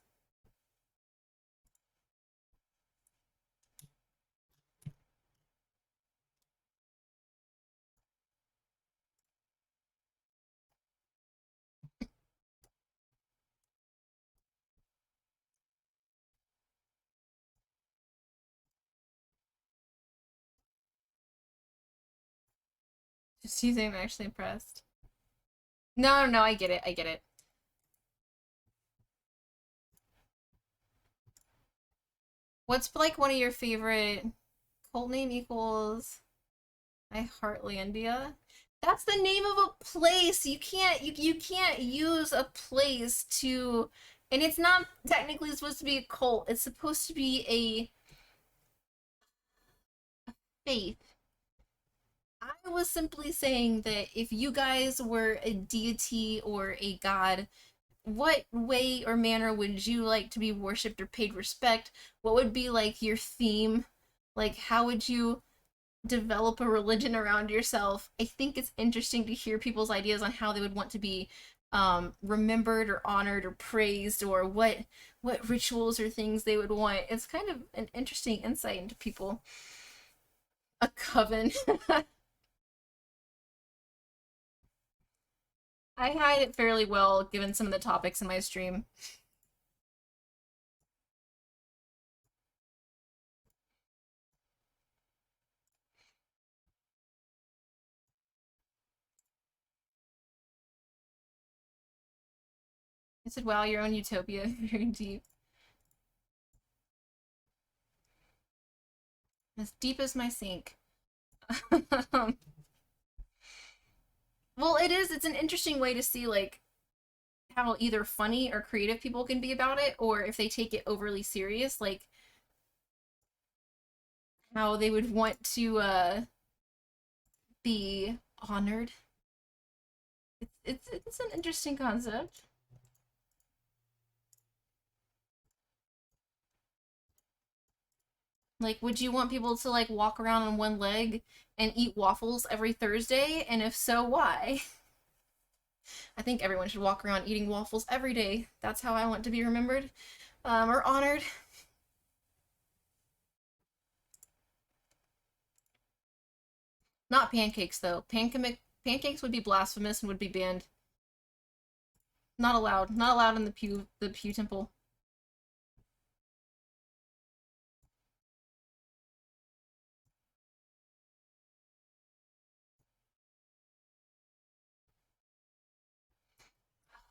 Just using I'm actually impressed. No, no, I get it. I get it. What's like one of your favorite cult name equals I Heartlandia? That's the name of a place. You can't use a place to, and it's not technically supposed to be a cult. It's supposed to be a faith. I was simply saying that if you guys were a deity or a god, what way or manner would you like to be worshipped or paid respect? What would be like your theme? Like, how would you develop a religion around yourself? I think it's interesting to hear people's ideas on how they would want to be remembered or honored or praised, or what rituals or things they would want. It's kind of an interesting insight into people. A coven. I hide it fairly well given some of the topics in my stream. I said, wow, your own utopia. Very deep. As deep as my sink. Well, it's an interesting way to see, like, how either funny or creative people can be about it, or if they take it overly serious, like, how they would want to, be honored. It's an interesting concept. Like, would you want people to, like, walk around on one leg and eat waffles every Thursday? And if so, why? I think everyone should walk around eating waffles every day. That's how I want to be remembered, or honored. Not pancakes, though. Pancakes would be blasphemous and would be banned. Not allowed. Not allowed in the Pew Temple.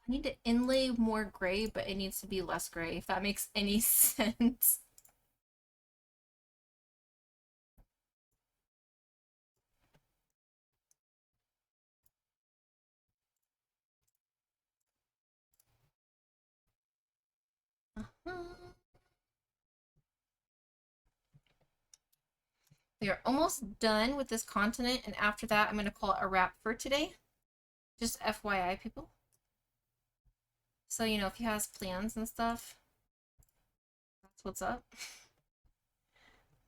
I need to inlay more gray, but it needs to be less gray, if that makes any sense. We are almost done with this continent, and after that, I'm going to call it a wrap for today. Just FYI, people. So, you know, if he has plans and stuff, that's what's up.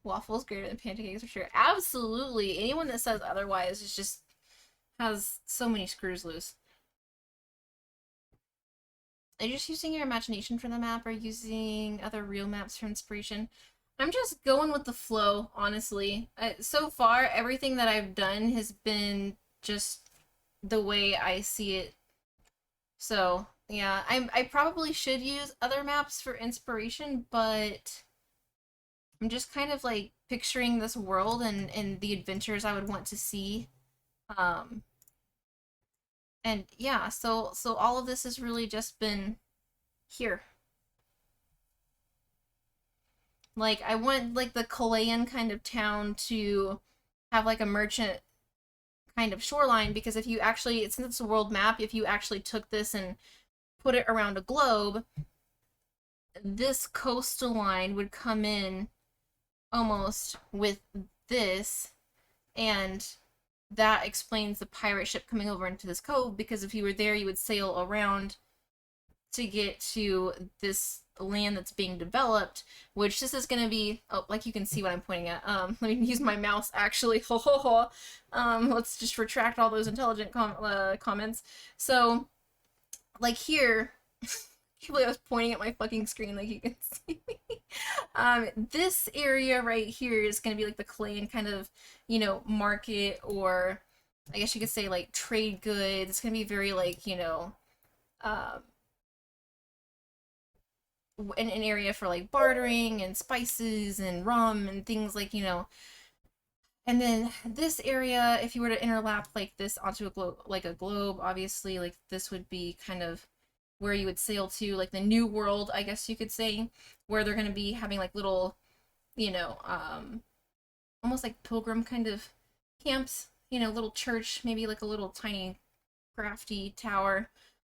Waffles greater than pancakes for sure. Absolutely. Anyone that says otherwise is just has so many screws loose. Are you just using your imagination for the map or using other real maps for inspiration? I'm just going with the flow, honestly. So far, everything that I've done has been just the way I see it. So, yeah, I probably should use other maps for inspiration, but I'm just kind of like picturing this world and the adventures I would want to see. Um, and yeah, so all of this has really just been here. Like, I want like the Chilean kind of town to have like a merchant kind of shoreline, because if you actually, since it's a world map, if you actually took this and put it around a globe, this coastal line would come in almost with this, and that explains the pirate ship coming over into this cove, because if you were there, you would sail around to get to this land that's being developed, which this is going to be, oh, like you can see what I'm pointing at. Let me use my mouse, actually. Let's just retract all those intelligent comments. So, like here, I can't believe I was pointing at my fucking screen like you can see me. This area right here is going to be like the Chilean kind of, you know, market, or I guess you could say like trade goods. It's going to be very like, you know, an area for like bartering and spices and rum and things like, you know. And then this area, if you were to interlap like this onto a globe, like a globe, obviously, like this would be kind of where you would sail to, like the new world, I guess you could say, where they're going to be having like little, you know, almost like pilgrim kind of camps, you know, little church, maybe like a little tiny crafty tower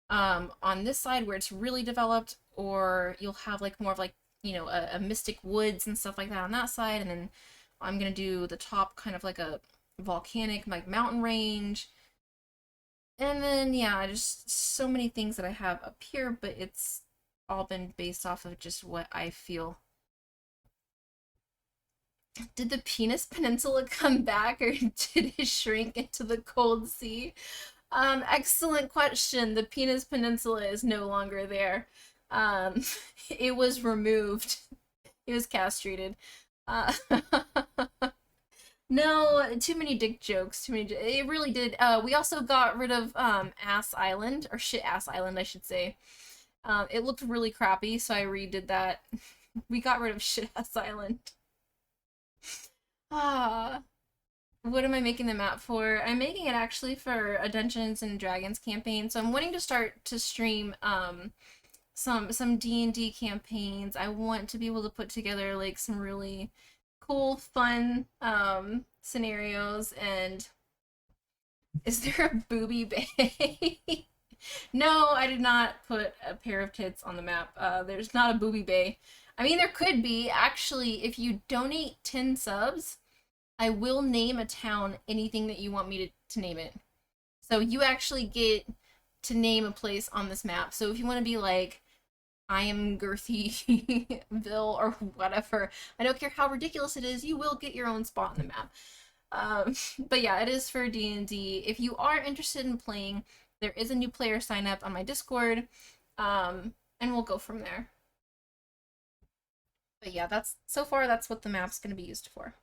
on this side where it's really developed, or you'll have like more of like, you know, a mystic woods and stuff like that on that side, and then I'm gonna do the top kind of like a volcanic like mountain range. And then, yeah, just so many things that I have up here, but it's all been based off of just what I feel. Did the Penis Peninsula come back, or did it shrink into the cold sea? Excellent question. The Penis Peninsula is no longer there. It was removed. It was castrated. No, too many dick jokes. Too many. It really did. We also got rid of Ass Island, or Shit Ass Island, I should say. It looked really crappy, so I redid that. We got rid of Shit Ass Island. Ah, what am I making the map for? I'm making it actually for a Dungeons and Dragons campaign. So I'm wanting to start to stream some D&D campaigns. I want to be able to put together like some really cool, fun scenarios. And is there a booby bay? No, I did not put a pair of tits on the map. There's not a booby bay. I mean, there could be. Actually, if you donate 10 subs, I will name a town anything that you want me to name it. So you actually get to name a place on this map. So if you want to be like, I am Girthyville or whatever, I don't care how ridiculous it is, you will get your own spot in the map. But yeah, it is for D&D. If you are interested in playing, there is a new player sign up on my Discord, and we'll go from there. But yeah, so far that's what the map's going to be used for.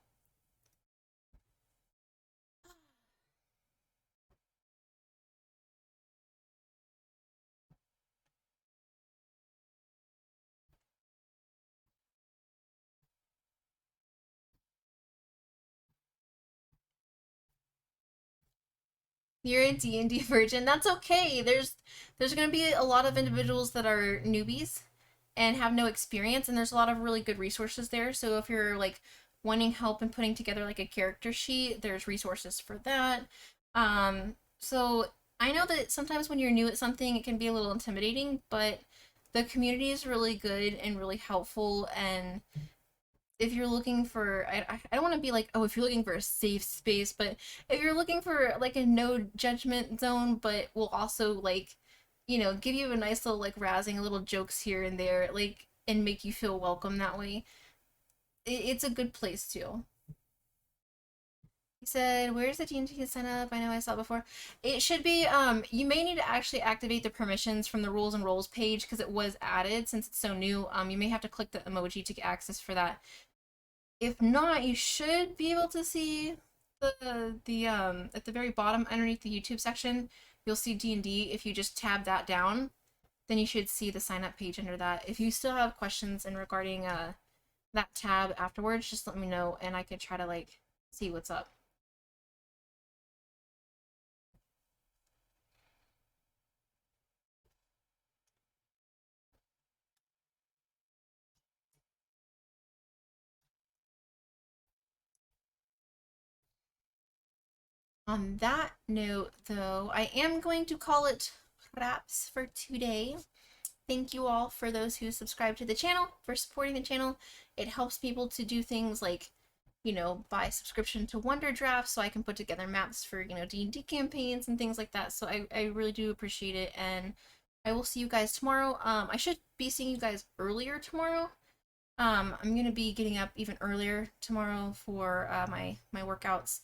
You're a D&D virgin. That's okay. There's going to be a lot of individuals that are newbies and have no experience, and there's a lot of really good resources there. So if you're like wanting help in putting together like a character sheet, there's resources for that. So I know that sometimes when you're new at something, it can be a little intimidating, but the community is really good and really helpful. And if you're looking for, I don't want to be like, oh, if you're looking for a safe space, but if you're looking for like a no judgment zone, but will also like, you know, give you a nice little like razzing little jokes here and there, like, and make you feel welcome that way, it's a good place too. Said, where's the DnD sign up? I know I saw it before. It should be, you may need to actually activate the permissions from the rules and roles page because it was added since it's so new. You may have to click the emoji to get access for that. If not, you should be able to see the at the very bottom underneath the YouTube section, you'll see D&D. If you just tab that down, then you should see the sign up page under that. If you still have questions in regarding that tab afterwards, just let me know and I could try to like see what's up. On that note, though, I am going to call it wraps for today. Thank you all for those who subscribe to the channel, for supporting the channel. It helps people to do things like, you know, buy subscription to Wonderdraft so I can put together maps for, you know, D&D campaigns and things like that. So I really do appreciate it, and I will see you guys tomorrow. I should be seeing you guys earlier tomorrow. I'm gonna be getting up even earlier tomorrow for my workouts.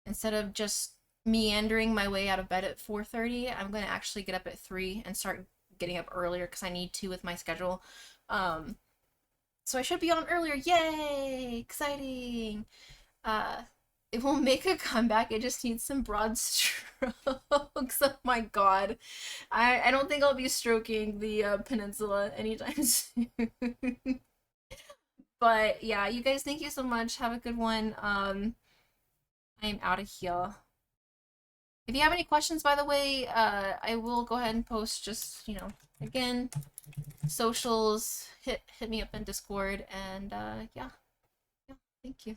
Instead of just meandering my way out of bed at 4:30, I'm going to actually get up at 3 and start getting up earlier because I need to with my schedule. So I should be on earlier. Yay! Exciting! It will make a comeback. It just needs some broad strokes. Oh my god. I don't think I'll be stroking the peninsula anytime soon. But yeah, you guys, thank you so much. Have a good one. I am out of here. If you have any questions, by the way, I will go ahead and post just, you know, again, socials, hit me up in Discord, and yeah, thank you.